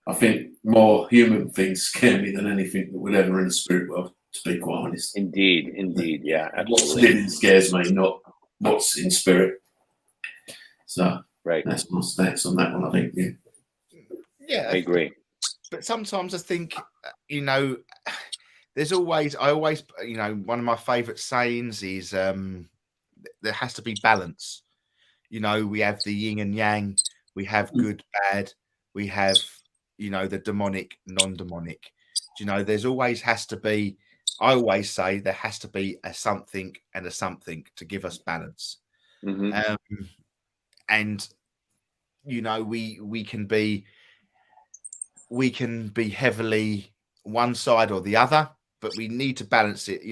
I think more human things scare me than anything that would ever in the spirit world, to be quite honest. Indeed. Yeah. What's Absolutely. living scares me, not what's in spirit. So Right. that's my stance on that one, I think. Yeah, I agree. But sometimes I think, there's always, one of my favorite sayings is there has to be balance. We have the yin and yang, we have good, bad, we have, the demonic, non-demonic. There's always has to be, I always say there has to be a something and a something to give us balance. Mm-hmm. And we can be heavily one side or the other, but we need to balance it.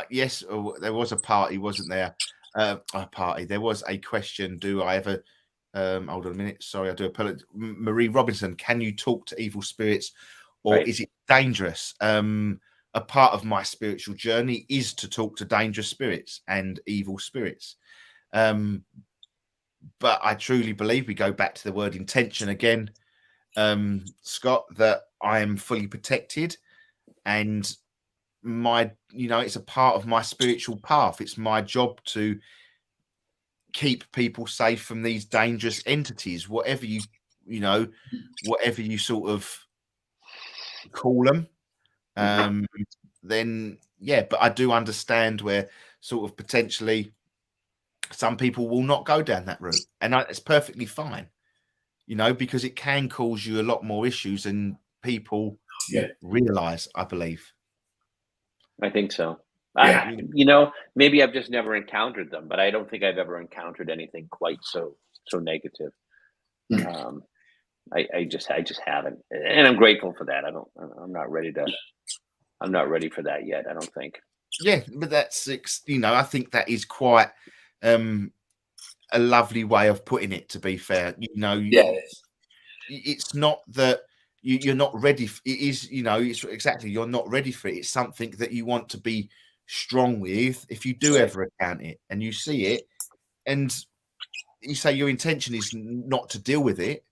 Yes, there was a party, wasn't there? There was a question. Do I ever hold on a minute, sorry, I do apologize. Marie Robinson, can you talk to evil spirits, or is it dangerous? A part of my spiritual journey is to talk to dangerous spirits and evil spirits. But I truly believe, we go back to the word intention again, Scott, that I am fully protected, and it's a part of my spiritual path. It's my job to keep people safe from these dangerous entities, whatever you sort of call them. Then yeah, but I do understand where sort of potentially some people will not go down that route, and it's perfectly fine, because it can cause you a lot more issues than people realize, I believe. I think so. Yeah. Maybe I've just never encountered them, but I don't think I've ever encountered anything quite so negative. I just haven't, and I'm grateful for that. I'm not ready for that yet. I don't think. Yeah, but that's I think that is quite a lovely way of putting it. To be fair, it's not that you're not ready. It is, it's exactly, you're not ready for it. It's something that you want to be strong with. If you do ever encounter it and you see it, and you say your intention is not to deal with it,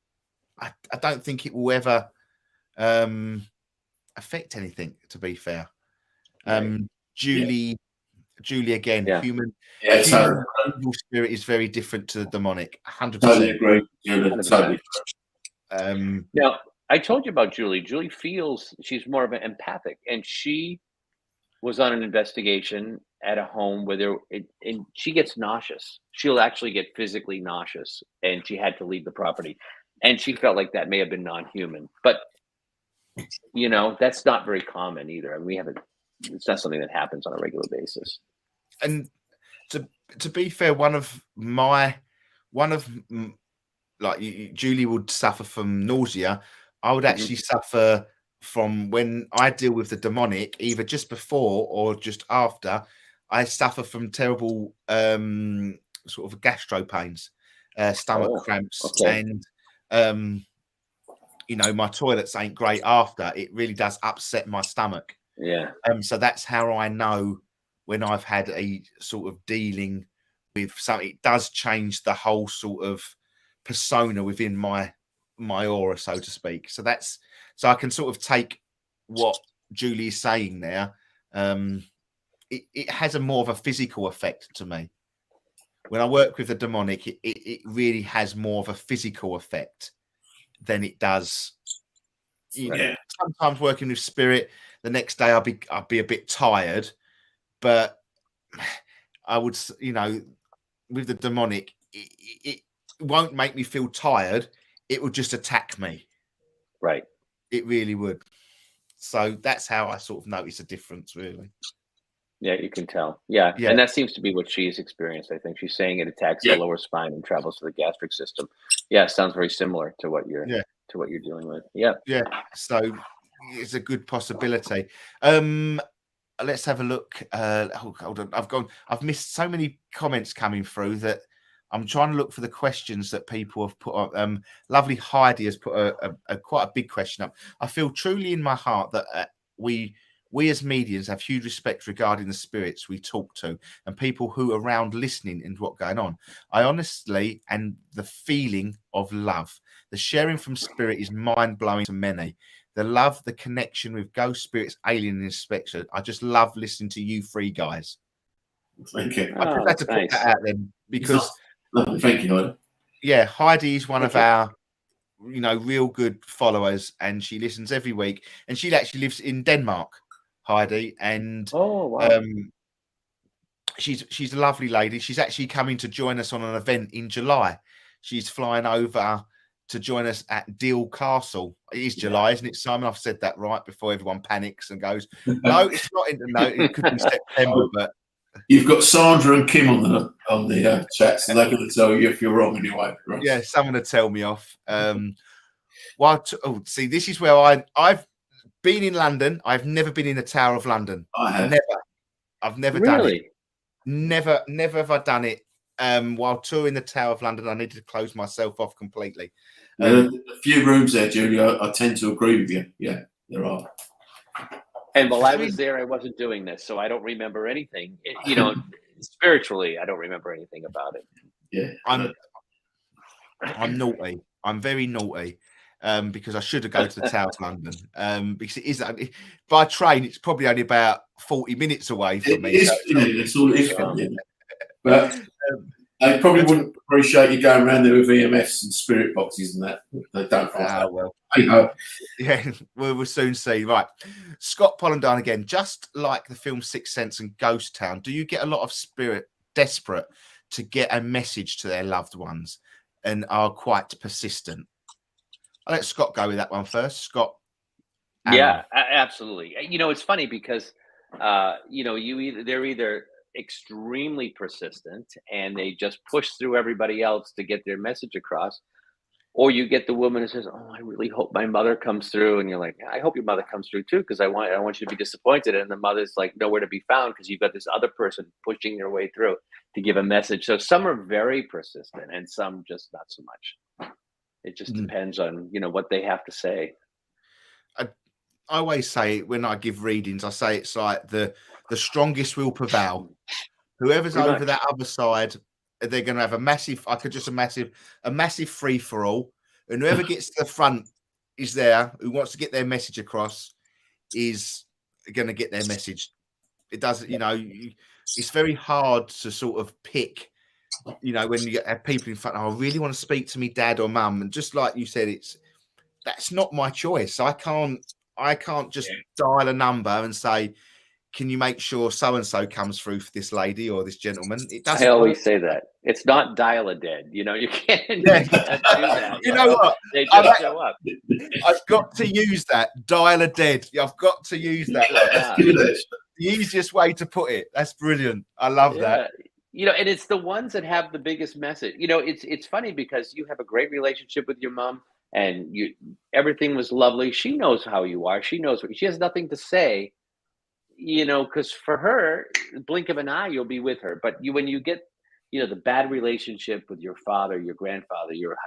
I don't think it will ever affect anything. To be fair, Julie again, human evil spirit is very different to the demonic. 100%. Totally agree. Totally. Now, I told you about Julie. Julie feels she's more of an empathic, and she was on an investigation at a home where and she gets nauseous. She'll actually get physically nauseous, and she had to leave the property. And she felt like that may have been non-human, but that's not very common either. I mean, it's not something that happens on a regular basis. And to be fair, Julie would suffer from nausea. I would actually suffer from, when I deal with the demonic, either just before or just after, I suffer from terrible sort of gastro pains, stomach cramps, and my toilets ain't great after. It really does upset my stomach. Yeah. So that's how I know when I've had a sort of dealing with something. It does change the whole sort of persona within my aura, so to speak. So I can sort of take what Julie is saying there. It has a more of a physical effect to me. When I work with the demonic, it really has more of a physical effect than it does. Sometimes working with spirit, the next day I'll be a bit tired, but I would, with the demonic, it won't make me feel tired. It would just attack me. Right. It really would. So that's how I sort of notice a difference, really. Yeah, you can tell. Yeah. And that seems to be what she's experienced. I think she's saying it attacks the lower spine and travels to the gastric system. Yeah, it sounds very similar to what you're dealing with. Yeah. Yeah. So it's a good possibility. Let's have a look. Hold on. I've missed so many comments coming through that I'm trying to look for the questions that people have put up. Lovely Heidi has put a quite a big question up. I feel truly in my heart that we as mediums have huge respect regarding the spirits we talk to and people who are around listening and what's going on. I honestly, and the feeling of love, the sharing from spirit is mind-blowing to many. The love, the connection with ghost spirits, alien inspection. I just love listening to you three guys. Thank you. I just had to put that out then because thank you, Heidi. Yeah, Heidi is one of our real good followers, and she listens every week, and she actually lives in Denmark, Heidi, and she's a lovely lady. She's actually coming to join us on an event in July. She's flying over to join us at Deal Castle. It is July, isn't it, Simon? I've said that right before everyone panics and goes, no, it's not. No, it could be September, but you've got Sandra and Kim on the chat, so they're going to tell you if you're wrong anyway. Right? Yeah, someone to tell me off. See, this is where I've been in London. I've never been in the Tower of London. I have. I've never done it. Never have I done it. While touring the Tower of London, I needed to close myself off completely. A few rooms there, Julie. I tend to agree with you. Yeah, there are. And while I was there, I wasn't doing this, so I don't remember anything. Spiritually, I don't remember anything about it. Yeah, I'm naughty. I'm very naughty, because I should have gone to the Tower of London. Because it is by train, it's probably only about 40 minutes away from me. It's all it is from you. But they probably wouldn't appreciate you going around there with EMFs and spirit boxes and that. They don't. Well, you know. Yeah, we'll soon see. Right, Scott Pollandine again. Just like the film Sixth Sense and Ghost Town, do you get a lot of spirit desperate to get a message to their loved ones and are quite persistent? I'll let Scott go with that one first. Scott. Yeah, absolutely. It's funny because they're either extremely persistent and they just push through everybody else to get their message across, or you get the woman who says, "Oh, I really hope my mother comes through," and you're like, "I hope your mother comes through too, because I want you to be disappointed." And the mother's like nowhere to be found because you've got this other person pushing their way through to give a message. So some are very persistent and some just not so much. It just depends on what they have to say. I always say when I give readings, I say it's like the strongest will prevail. Whoever's Pretty over much. that other side, they're going to have a massive free for all, and whoever gets to the front is there, who wants to get their message across, is going to get their message. It doesn't, it's very hard to sort of pick, when you have people in front. I really want to speak to me dad or mum, and just like you said, that's not my choice. I can't just dial a number and say, can you make sure so-and-so comes through for this lady or this gentleman? It doesn't. I always say that. It's not dial a dead. You can't, you can't do that. You know what? They just show up. I've got to use that. Dial a dead. I've got to use that. That's the easiest way to put it. That's brilliant. I love that. And it's the ones that have the biggest message. It's funny because you have a great relationship with your mom and everything was lovely. She knows how you are. She knows she has nothing to say. Because for her, blink of an eye, you'll be with her. But when you get, the bad relationship with your father, your grandfather, your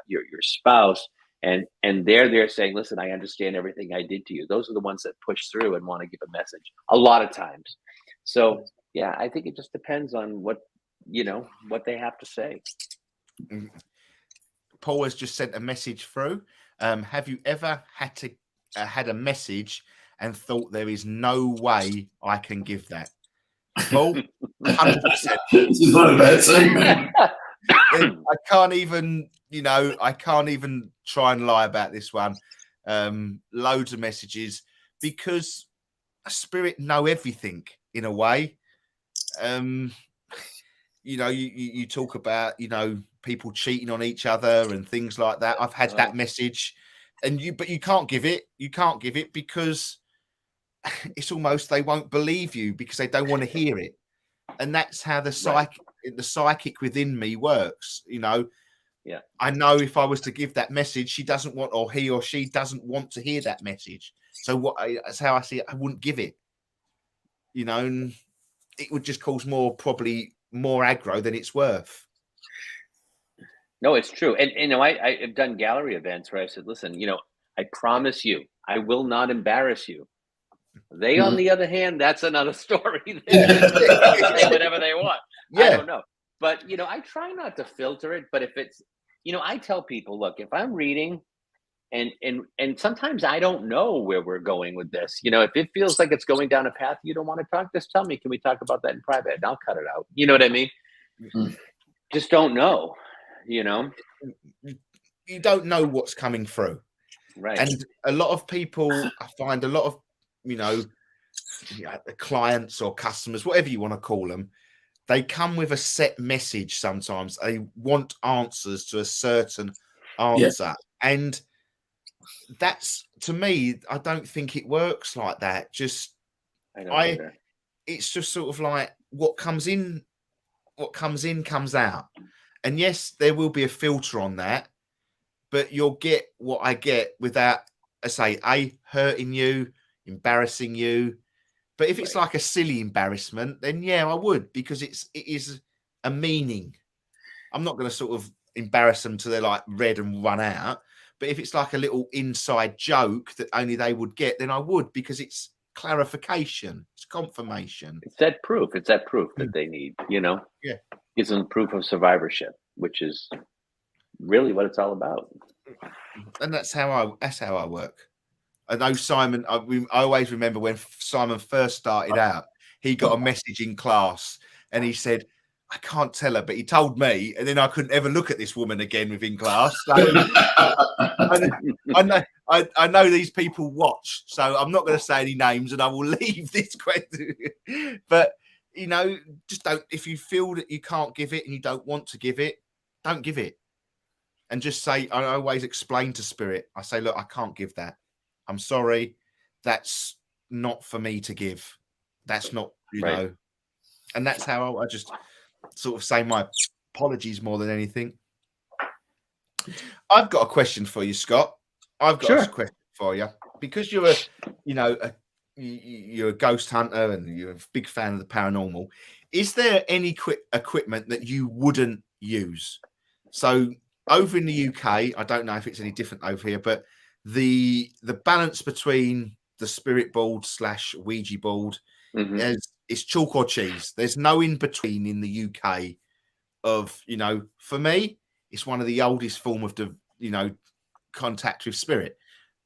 spouse, and they're there saying, "Listen, I understand everything I did to you." Those are the ones that push through and want to give a message a lot of times. So yeah, I think it just depends on what they have to say. Paul has just sent a message through. Have you ever had a message and thought there is no way I can give that? Paul, 100%. This is not a bad thing, man. I can't even try and lie about this one. Loads of messages because spirit know everything in a way. You talk about, people cheating on each other and things like that. I've had that message but you can't give it. You can't give it because it's almost they won't believe you because they don't want to hear it, and that's how the psychic within me works. I know if I was to give that message, she doesn't want, or he or she doesn't want to hear that message. So that's how I see it. I wouldn't give it. And it would just cause probably more aggro than it's worth. No, it's true. And I have done gallery events where I said, "Listen, I promise you, I will not embarrass you." They, on the other hand, that's another story. They say whatever they want. I don't know. But, I try not to filter it. But if it's, I tell people, look, if I'm reading and sometimes I don't know where we're going with this, if it feels like it's going down a path you don't want to talk, just tell me, can we talk about that in private? And I'll cut it out. You know what I mean? Mm-hmm. Just don't know, You don't know what's coming through. Right. And a lot of people, I find a lot of, the clients or customers, whatever you want to call them, they come with a set message sometimes. They want answers to a certain answer. Yeah. And that's, to me, I don't think it works like that. It's just sort of like what comes in comes out. And yes, there will be a filter on that, but you'll get what I get without, hurting you, embarrassing you. But if it's like a silly embarrassment, then yeah, I would, because it is a meaning. I'm not going to sort of embarrass them till they're like red and run out. But if it's like a little inside joke that only they would get, then I would, because it's clarification, it's confirmation. It's that proof. It's that proof that they need, Yeah. Gives them proof of survivorship, which is really what it's all about. And that's how I work. I know Simon. I always remember when Simon first started out, he got a message in class, and he said, "I can't tell her," but he told me, and then I couldn't ever look at this woman again within class. So I know these people watch, so I'm not going to say any names, and I will leave this question. But you know, just don't. If you feel that you can't give it and you don't want to give it, don't give it. And just say, I always explain to Spirit, I say, look, I can't give that. I'm sorry. That's not for me to give. That's not, you know. And that's how I just sort of say my apologies more than anything. I've got a question for you, Scott. I've got a question for you. Because you're you're a ghost hunter and you're a big fan of the paranormal. Is there any equipment that you wouldn't use? So over in the UK, I don't know if it's any different over here, but the balance between the spirit board / Ouija board is chalk or cheese. There's no in between in the UK. Of, you know, for me, it's one of the oldest form of the, you know, contact with spirit.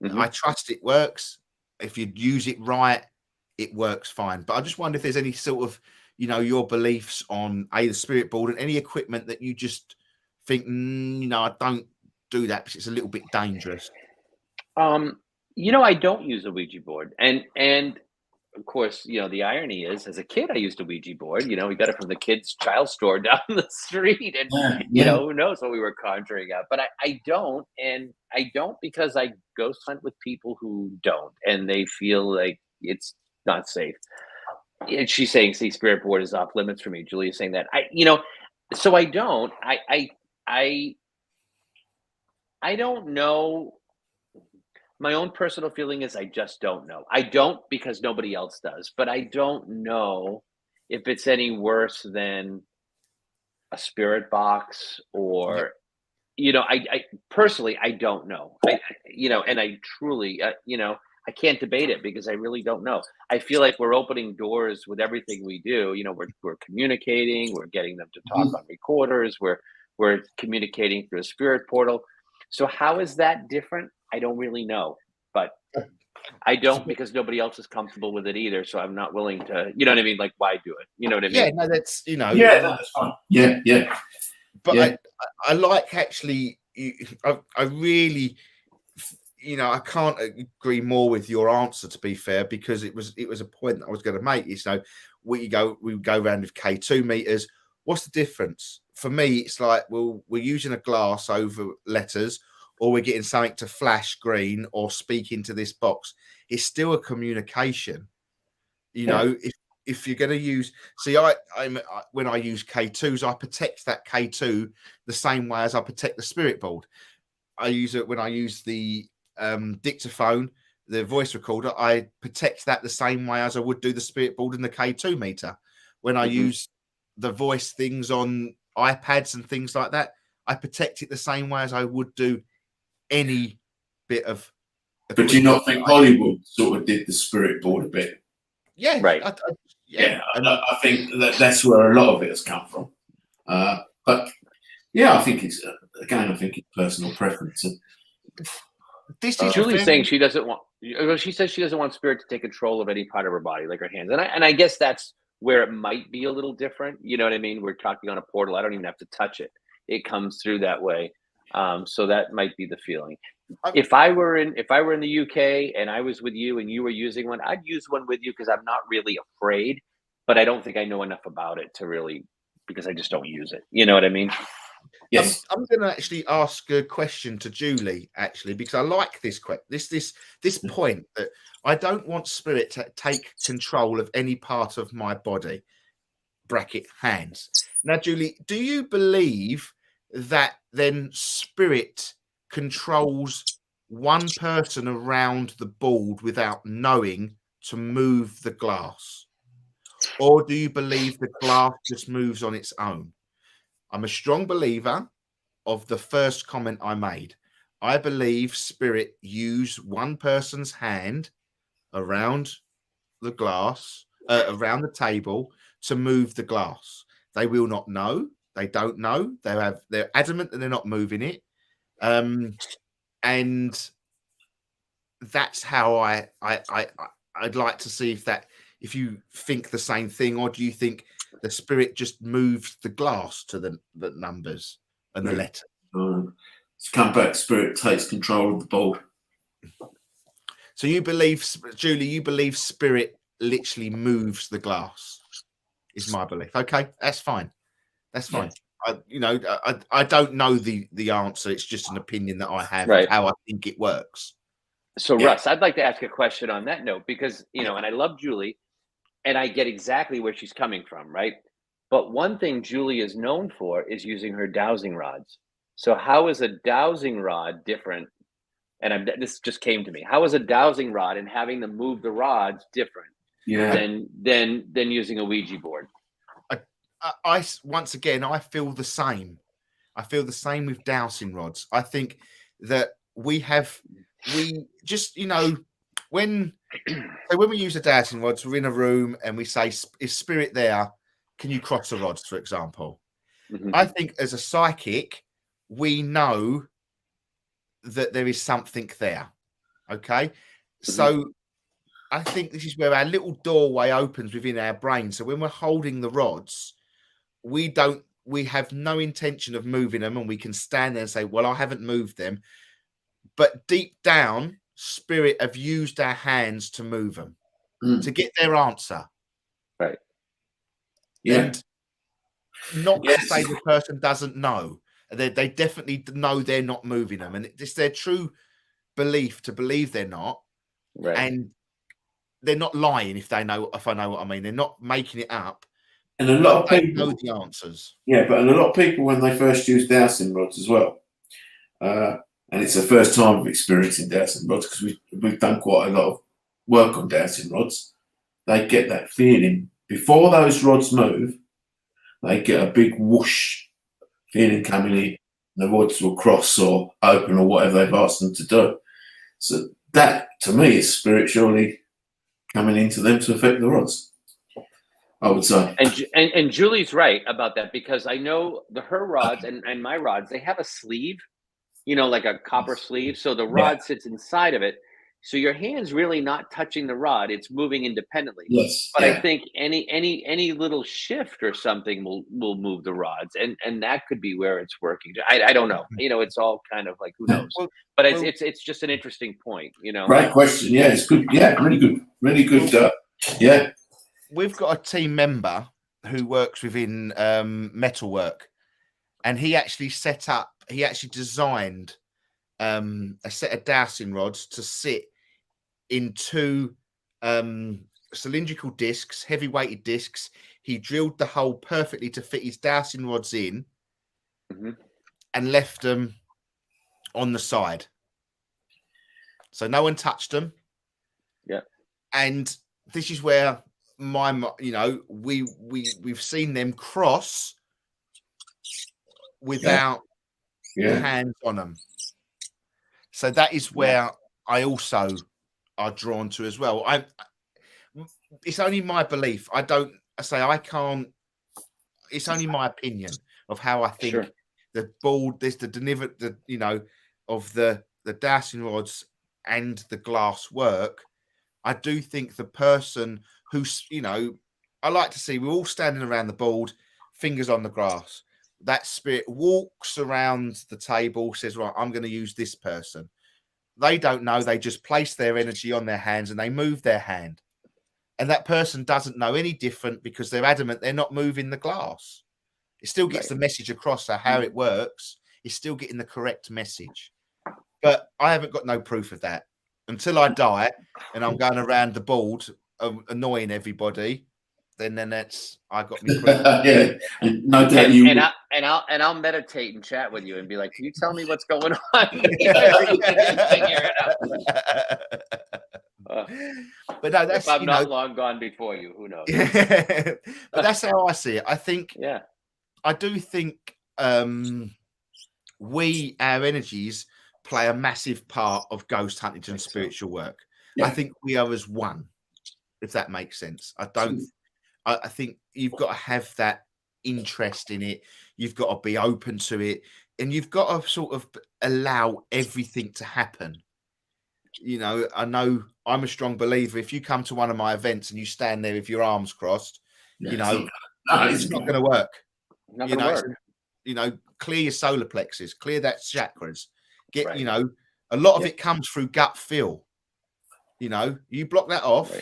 I trust it works. If you use it right, it works fine. But I just wonder if there's any sort of, you know, your beliefs on the spirit board and any equipment that you just think, you know, I don't do that because it's a little bit dangerous. You know, I don't use a Ouija board, and of course, you know, the irony is, as a kid, I used a Ouija board. You know, we got it from the kids' child store down the street, and you know, who knows what we were conjuring up. But I don't, and I don't because I ghost hunt with people who don't, and they feel like it's not safe. And she's saying, "See, spirit board is off limits for me." Julia's saying that so I don't. I don't know. My own personal feeling is I just don't know. I don't because nobody else does, but I don't know if it's any worse than a spirit box or, you know, I personally, I don't know. And I truly, I can't debate it because I really don't know. I feel like we're opening doors with everything we do. You know, we're communicating, we're getting them to talk on recorders, we're communicating through a spirit portal. So how is that different? I don't really know, but I don't because nobody else is comfortable with it either. So I'm not willing to, you know what I mean? Like, why do it? You know what I mean? Yeah, no, that's, you know. Yeah, that's fine. Yeah. But I like actually, I really, you know, I can't agree more with your answer, to be fair, because it was a point that I was going to make. Is, you know, we go around with K2 meters. What's the difference? For me, it's like, well, we're using a glass over letters, or we're getting something to flash green or speak into this box. It's still a communication. You know, if you're going to use, see, when I use K2s, I protect that K2 the same way as I protect the spirit board. I use it when I use the dictaphone, the voice recorder. I protect that the same way as I would do the spirit board and the K2 meter. When I use the voice things on iPads and things like that, I protect it the same way as I would do any bit of. But do you not think Hollywood sort of did the spirit board a bit? Yeah, right. I think that's where a lot of it has come from. But yeah, I think it's personal preference. This is Julie's saying she doesn't want. She says she doesn't want spirit to take control of any part of her body, like her hands, and I guess that's where it might be a little different. You know what I mean? We're talking on a portal. I don't even have to touch it. It comes through that way. So that might be the feeling. If I were in the UK and I was with you and you were using one, I'd use one with you because I'm not really afraid, but I don't think I know enough about it to really, because I just don't use it. You know what I mean? Yes. I'm going to actually ask a question to Julie, actually, because I like this point that I don't want spirit to take control of any part of my body, bracket hands. Now, Julie, do you believe that then spirit controls one person around the board without knowing to move the glass? Or do you believe the glass just moves on its own? I'm a strong believer of the first comment I made. I believe spirit use one person's hand around the glass, around the table to move the glass. They will not know. They don't know. They're adamant that they're not moving it. and that's how I'd like to see if you think the same thing, or do you think the spirit just moves the glass to the numbers and the letter? To come back, spirit takes control of the board. So you believe, Julie, you believe spirit literally moves the glass, is my belief. Okay, that's fine. That's fine. I don't know the answer. It's just an opinion that I have of how I think it works. So Russ, I'd like to ask a question on that note, because, and I love Julie and I get exactly where she's coming from, right? But one thing Julie is known for is using her dowsing rods. So how is a dowsing rod different? And this just came to me. How is a dowsing rod and having them move the rods different than using a Ouija board? I once again, I feel the same. I feel the same with dowsing rods. I think that we just, when we use a dowsing rods, we're in a room and we say, is spirit there? Can you cross the rods, for example? Mm-hmm. I think as a psychic, we know that there is something there. Okay. Mm-hmm. So I think this is where our little doorway opens within our brain. So when we're holding the rods, we have no intention of moving them, and we can stand there and say, well, I haven't moved them. But deep down, spirit have used our hands to move them, to get their answer. Right. Yeah. And not to say the person doesn't know. They definitely know they're not moving them. And it's their true belief to believe they're not. Right. And they're not lying if I know what I mean. They're not making it up. And a lot of people know the answers. Yeah, but a lot of people, when they first use dowsing rods as well, and it's the first time of experiencing dowsing rods, because we've done quite a lot of work on dowsing rods, they get that feeling before those rods move. They get a big whoosh feeling coming in. The rods will cross or open or whatever they've asked them to do. So that, to me, is spiritually coming into them to affect the rods, I would say. And Julie's right about that, because I know her rods and my rods, they have a sleeve, like a copper sleeve. So the rod sits inside of it. So your hand's really not touching the rod; it's moving independently. Yes, but I think any little shift or something will move the rods, and that could be where it's working. I don't know. It's all kind of like, who knows? But it's just an interesting point. Great question. Yeah, it's good. Yeah, really good. Yeah. We've got a team member who works within metalwork, and he actually designed a set of dowsing rods to sit in two cylindrical discs, heavy weighted discs. He drilled the hole perfectly to fit his dowsing rods in, and left them on the side, so no one touched them. Yeah. And this is where we've seen them cross without hands on them. So that is where I also are drawn to as well. It's only my belief. I can't. It's only my opinion of how I think the board, of the dowsing rods and the glass work. I do think the person who's, I like to see, we're all standing around the board, fingers on the grass. That spirit walks around the table, says, right, I'm going to use this person. They don't know. They just place their energy on their hands and they move their hand. And that person doesn't know any different because they're adamant they're not moving the glass. It still gets the message across of how it works. It's still getting the correct message. But I haven't got no proof of that. Until I die and I'm going around the board annoying everybody, then I got me proof. Yeah, no doubt you. And I'll meditate and chat with you and be like, can you tell me what's going on? But no, that's, if I'm not long gone before you, who knows? But that's how I see it. I think, I do think our energies play a massive part of ghost hunting and spiritual work. I think we are as one, if that makes sense. I think you've got to have that interest in it. You've got to be open to it. and you've got to sort of allow everything to happen. You know, I know I'm a strong believer. If you come to one of my events and you stand there with your arms crossed, you know, it's not going to work. Not going to work. You know, clear your solar plexus, clear that chakras. Get, Right. you know, a lot of it comes through gut feel. You know, you block that off,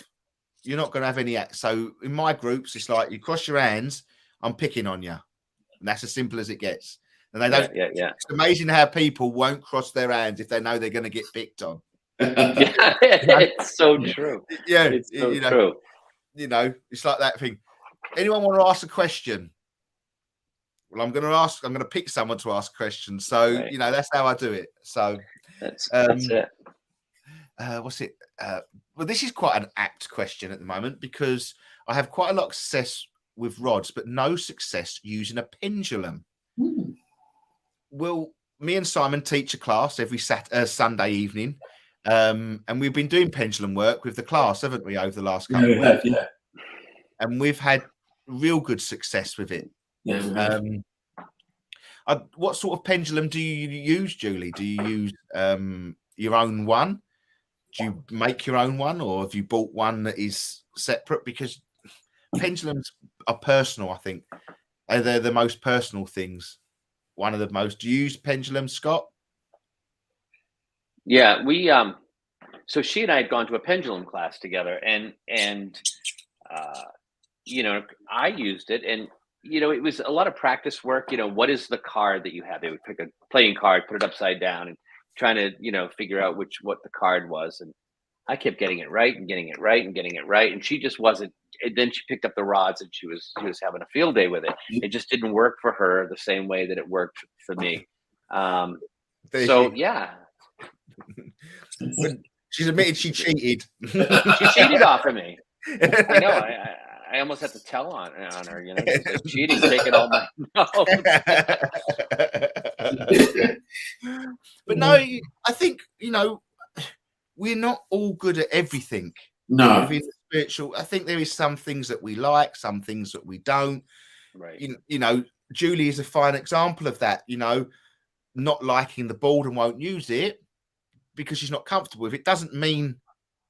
you're not going to have any. So in my groups, it's like you cross your hands, I'm picking on you. And that's as simple as it gets. And they don't. It's amazing how people won't cross their hands if they know they're going to get picked on. Yeah, it's so true. Yeah, it's so true. You know, it's like that thing. Anyone want to ask a question? Well, I'm going to pick someone to ask questions. So, you know, that's how I do it. So that's it. What's it? Well, this is quite an apt question at the moment because I have quite a lot of success with rods, but no success using a pendulum. Well, me and Simon teach a class every Sunday evening. And we've been doing pendulum work with the class, haven't we, over the last couple of weeks? Yeah. And we've had real good success with it. Yeah. What sort of pendulum do you use, Julie? Do you use your own one? Do you make your own one, or have you bought one that is separate? Because pendulums are personal, I think. They're the most personal things. One of the most. Do you use pendulum, Scott? Yeah, we so she and I had gone to a pendulum class together, and you know, I used it, and you know, it was a lot of practice work. You know, what is the card that you have? They would pick a playing card, put it upside down, and trying to, you know, figure out what the card was. And I kept getting it right and getting it right and getting it right, and she just wasn't. And then she picked up the rods, and she was having a field day with it. It just didn't work for her the same way that it worked for me. So yeah. She's admitted she cheated. She cheated off of me. I know. I almost had to tell on her. You know, cheating, taking all my notes. But no, I think, you know, we're not all good at everything. No. Within the spiritual, I think there is some things that we like, some things that we don't. Right. You know, Julie is a fine example of that. You know, not liking the board and won't use it because she's not comfortable with it doesn't mean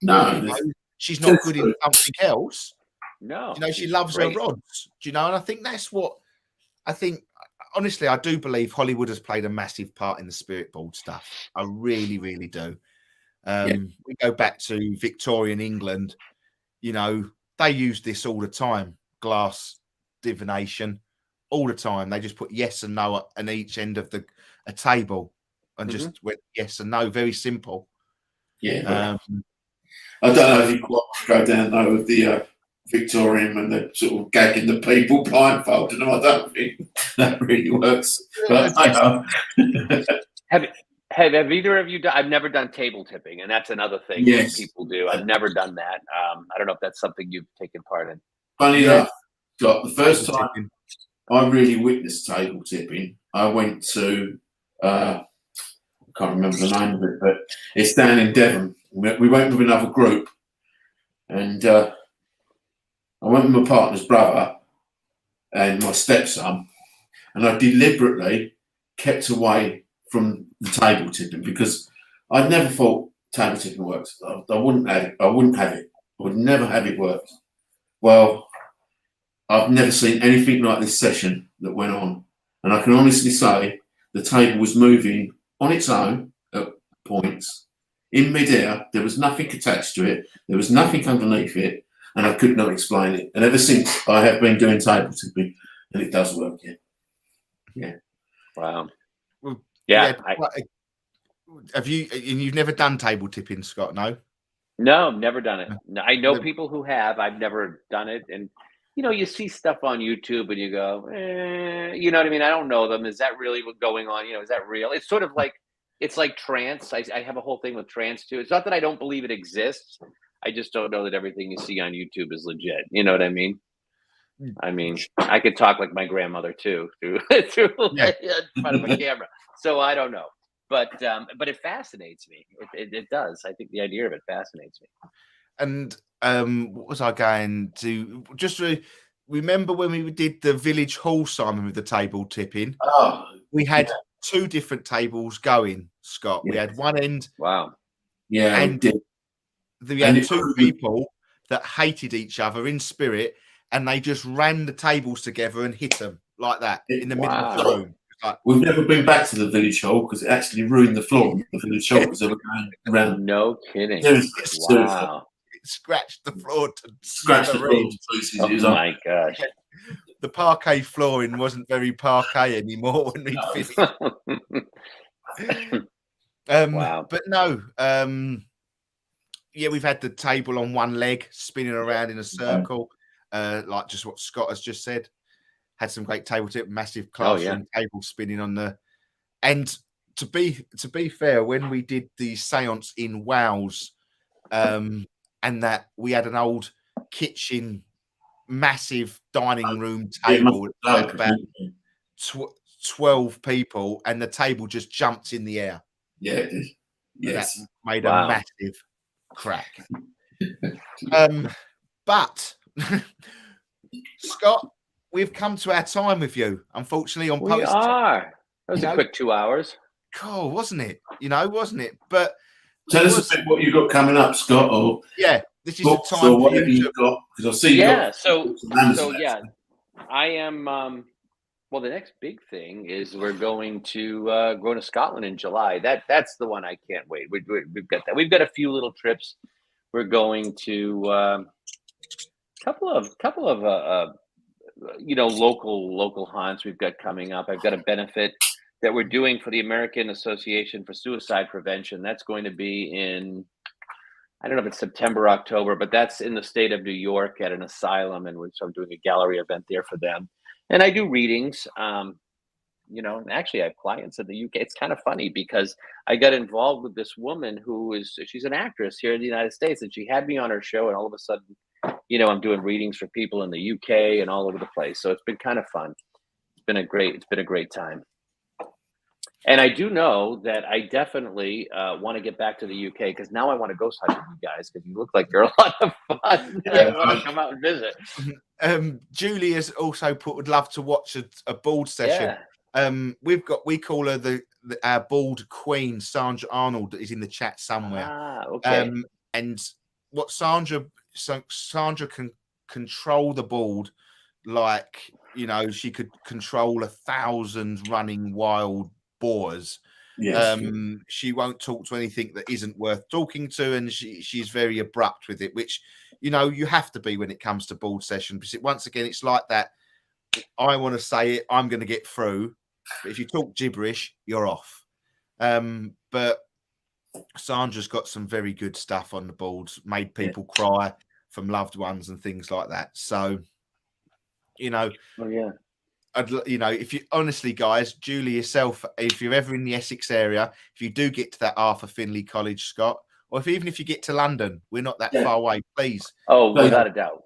you know, she's not good in something else. No, you know, she loves her rods. Do you know? And I think that's what I think. Honestly, I do believe Hollywood has played a massive part in the spirit board stuff. I really, really do. We go back to Victorian England. You know, they used this all the time. Glass divination, all the time. They just put yes and no on each end of a table. And just went yes and no, very simple. Yeah. I don't know if you quite go down though with the Victorian and the sort of gagging the people blindfolded them. I don't think that really works. But I know. Have either of you done? I've never done table tipping, and that's another thing that people do. I've never done that. I don't know if that's something you've taken part in. Funny enough, Scott, the first time I really witnessed table tipping, I went to I can't remember the name of it, but it's down in Devon. We went with another group, and I went with my partner's brother and my stepson, and I deliberately kept away from the table tipping because I'd never thought table tipping works. I wouldn't have it. I would never have it work. Well, I've never seen anything like this session that went on, and I can honestly say the table was moving on its own at points in midair. There was nothing attached to it. There was nothing underneath it, and I could not explain it. And ever since, I have been doing table tipping, and it does work. Yeah. Wow. Well, yeah. Have you? You've never done table tipping, Scott? No. No, never done it. No, I know people who have. I've never done it, and you know, you see stuff on YouTube and you go, you know what I mean? I don't know them. Is that really what's going on? You know, is that real? It's sort of like, it's like trance. I have a whole thing with trance too. It's not that I don't believe it exists. I just don't know that everything you see on YouTube is legit. You know what I mean? I mean, I could talk like my grandmother too, through in front of a camera. So I don't know. But it fascinates me. It does. I think the idea of it fascinates me. And what was I going to just remember when we did the village hall, Simon, with the table tipping? Oh, we had 2 different tables going, Scott. We had one end, Wow. Yeah, and we did. we had 2 people that hated each other in spirit, and they just ran the tables together and hit them like that in the middle of the room. Like, we've never been back to the village hall because it actually ruined the floor. The village hall because they were going around. No kidding. Seriously. Wow. it scratched the floor to Scratch the floor smithereens. to pieces. Oh It was my gosh. The parquet flooring wasn't very parquet anymore when we finished. Wow. But no, yeah, we've had the table on one leg spinning around in a circle, like just what Scott has just said. Had some great table tip, massive classroom table spinning on the. And to be fair, when we did the seance in Wales, and that we had an old kitchen, massive dining room table, like about 12 people, and the table just jumped in the air. Yeah, it did. Yes. That made a massive crack. But Scott, we've come to our time with you, unfortunately, on We are. That was a quick 2 hours. Cool, wasn't it? Wasn't it? But tell us a bit what you got coming up, Scott. Or this is the time for you got, because I see you got so I am. Well, the next big thing is we're going to go to Scotland in July. That's the one I can't wait. We've got that. We've got a few little trips. We're going to couple of local haunts we've got coming up. I've got a benefit that we're doing for the American Association for Suicide Prevention. That's going to be in, I don't know if it's September, October, but that's in the state of New York at an asylum, and so I'm doing a gallery event there for them. And I do readings. And actually I have clients in the UK. It's kind of funny because I got involved with this woman she's an actress here in the United States, and she had me on her show, and all of a sudden, I'm doing readings for people in the UK and all over the place. So it's been kind of fun. It's been a great time. And I do know that I definitely want to get back to the UK because now I want to ghost hunt with you guys because you look like you're a lot of fun. I want to come out and visit. Julie has also would love to watch a bald session. We call her our bald queen, Sandra Arnold, that is in the chat somewhere. Okay. And what Sandra can control the bald like she could control 1,000 running wild boars. Yes. She won't talk to anything that isn't worth talking to, and she's very abrupt with it, which you have to be when it comes to bald session, because once again it's like that. I want to say it, I'm going to get through, but if you talk gibberish, you're off. But Sandra's got some very good stuff on the boards, made people cry from loved ones and things like that. So if you honestly, guys, Julie yourself, if you're ever in the Essex area, if you do get to that Arthur Findlay College, Scott, or even if you get to London, we're not that far away, please. Oh, without a doubt.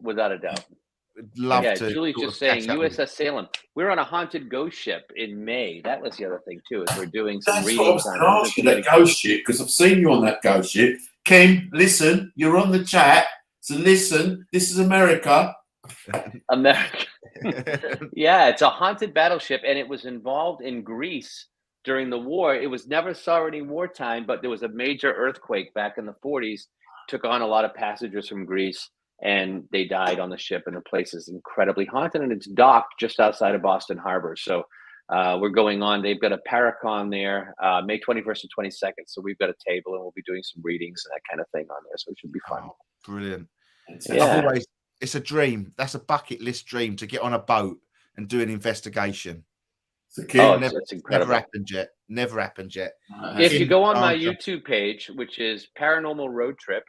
Love to. Julie's just saying USS Salem. We're on a haunted ghost ship in May. That was the other thing too, is we're doing some readings on that ghost ship, because I've seen you on that ghost ship. Kim, listen, you're on the chat, so listen, this is America. Yeah, it's a haunted battleship, and it was involved in Greece during the war. It was never saw any wartime, but there was a major earthquake back in the 40s, took on a lot of passengers from Greece, and they died on the ship, and the place is incredibly haunted, and it's docked just outside of Boston Harbor. So we're going on. They've got a Paracon there, May 21st and 22nd. So we've got a table, and we'll be doing some readings and that kind of thing on there. So it should be fun. Oh, brilliant. Yeah. It's a dream. That's a bucket list dream, to get on a boat and do an investigation. It's incredible. Never happened yet. If you go on my YouTube page, which is Paranormal Road Trip,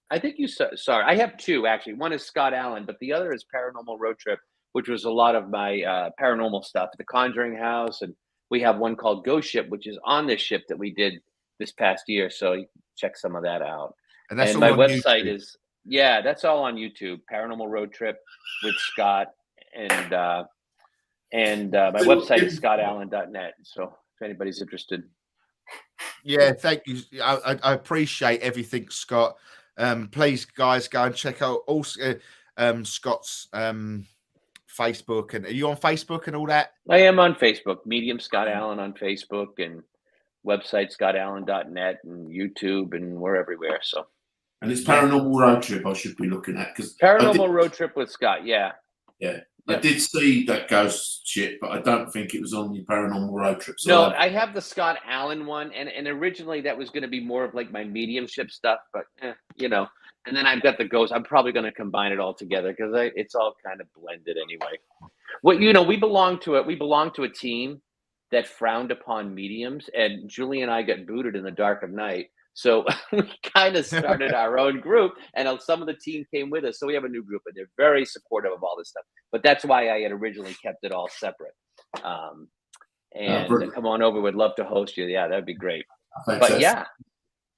I think sorry, I have two actually. One is Scott Allan, but the other is Paranormal Road Trip, which was a lot of my paranormal stuff, the Conjuring House, and we have one called Ghost Ship, which is on this ship that we did this past year. So you can check some of that out. And my website is that's all on YouTube. Paranormal Road Trip with Scott, and my website is scottallan.net. So if anybody's interested. Yeah, thank you. I appreciate everything, Scott. Please, guys, go and check out also Scott's Facebook, and are you on Facebook and all that? I am on Facebook, Medium Scott Allan on Facebook, and website scottallan.net, and YouTube, and we're everywhere. So, And it's Paranormal Road Trip I should be looking at, because Paranormal Road Trip with Scott. Yeah. I did see that ghost shit, but I don't think it was on the Paranormal Road Trip. So No, I have the Scott Allan one, and originally that was going to be more of like my mediumship stuff, but you know. And then I've got the ghost. I'm probably going to combine it all together because it's all kind of blended anyway. Well, you know, we belong to a team that frowned upon mediums, and Julie and I got booted in the dark of night. So we kind of started our own group, and some of the team came with us. So we have a new group, and they're very supportive of all this stuff. But that's why I had originally kept it all separate. And come on over. We'd love to host you. Yeah, that'd be great. But yeah,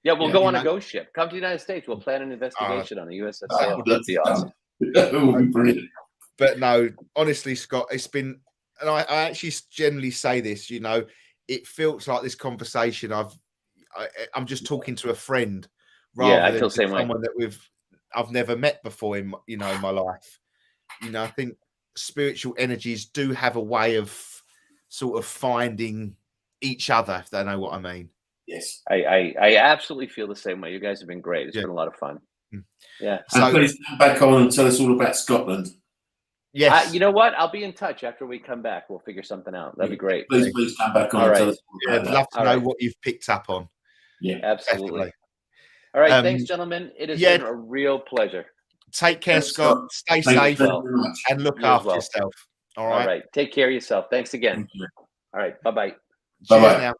we'll go on a ghost ship. Come to the United States. We'll plan an investigation on the USS. That'd be awesome. That would be brilliant. But no, honestly, Scott, it's been, and I actually generally say this, you know, it feels like this conversation I'm just talking to a friend rather than someone that I've never met before in my life. You know, I think spiritual energies do have a way of sort of finding each other, if they know what I mean. Yes, I absolutely feel the same way. You guys have been great. It's been a lot of fun. Yeah. So please come back on and tell us all about Scotland. Yes. You know what? I'll be in touch after we come back. We'll figure something out. That'd be great. Please come back on and tell us all about I'd love to know what you've picked up on. Yeah, absolutely. Definitely. All right. Thanks, gentlemen. It has been a real pleasure. Take care, Scott. Stay safe and look after yourself. All right. Take care of yourself. Thanks again. All right. Bye-bye. Bye-bye.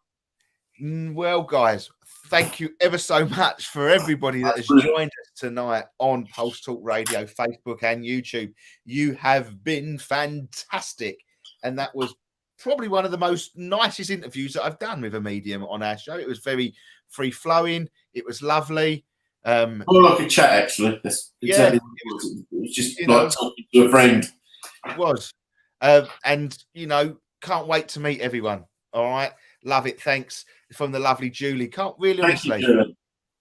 Well, guys, thank you ever so much for everybody that has joined us tonight on Pulse Talk Radio, Facebook and YouTube. You have been fantastic. And that was probably one of the most nicest interviews that I've done with a medium on our show. It was very free-flowing. It was lovely. More like a chat, actually. That's exactly what it was just like talking to a friend. It was. And, you know, can't wait to meet everyone. All right. Love it. Thanks from the lovely Julie. Can't really, honestly,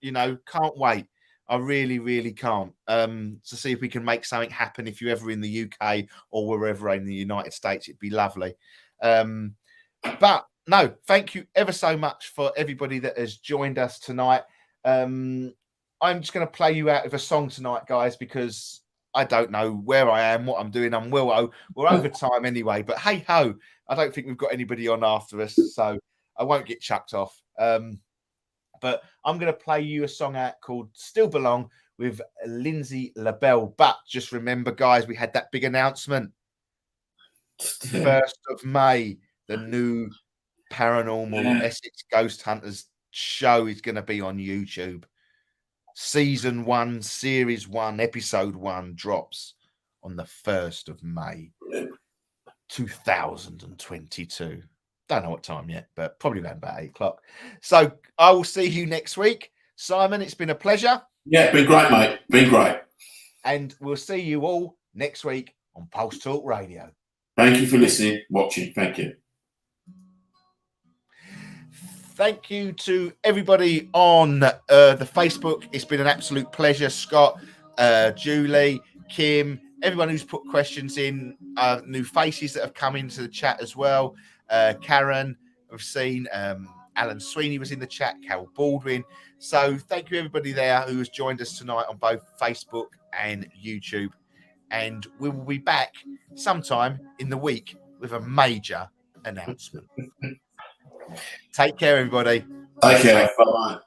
you know, can't wait. I really, really can't. To see if we can make something happen. If you're ever in the UK or wherever in the United States, it'd be lovely. But no, thank you ever so much for everybody that has joined us tonight. I'm just going to play you out with a song tonight, guys, because I don't know where I am, what I'm doing. We're over time anyway, but hey ho, I don't think we've got anybody on after us, so I won't get chucked off. But I'm going to play you a song out called Still Belong with Lindsay LaBelle. But just remember, guys, we had that big announcement. 1st of May, the new Paranormal Essex Ghost Hunters show is going to be on YouTube. Season 1, Series 1, Episode 1 drops on the 1st of May, 2022. Don't know what time yet, but probably around about 8 o'clock. So I will see you next week. Simon, it's been a pleasure. Yeah, been great, mate. Been great. And we'll see you all next week on Pulse Talk Radio. Thank you for listening, watching. Thank you. Thank you to everybody on the Facebook. It's been an absolute pleasure. Scott, Julie, Kim, everyone who's put questions in, new faces that have come into the chat as well. Karen, I've seen Alan Sweeney was in the chat, Carol Baldwin. So thank you everybody there who has joined us tonight on both Facebook and YouTube. And we will be back sometime in the week with a major announcement. Take care, everybody. Take care. Bye-bye.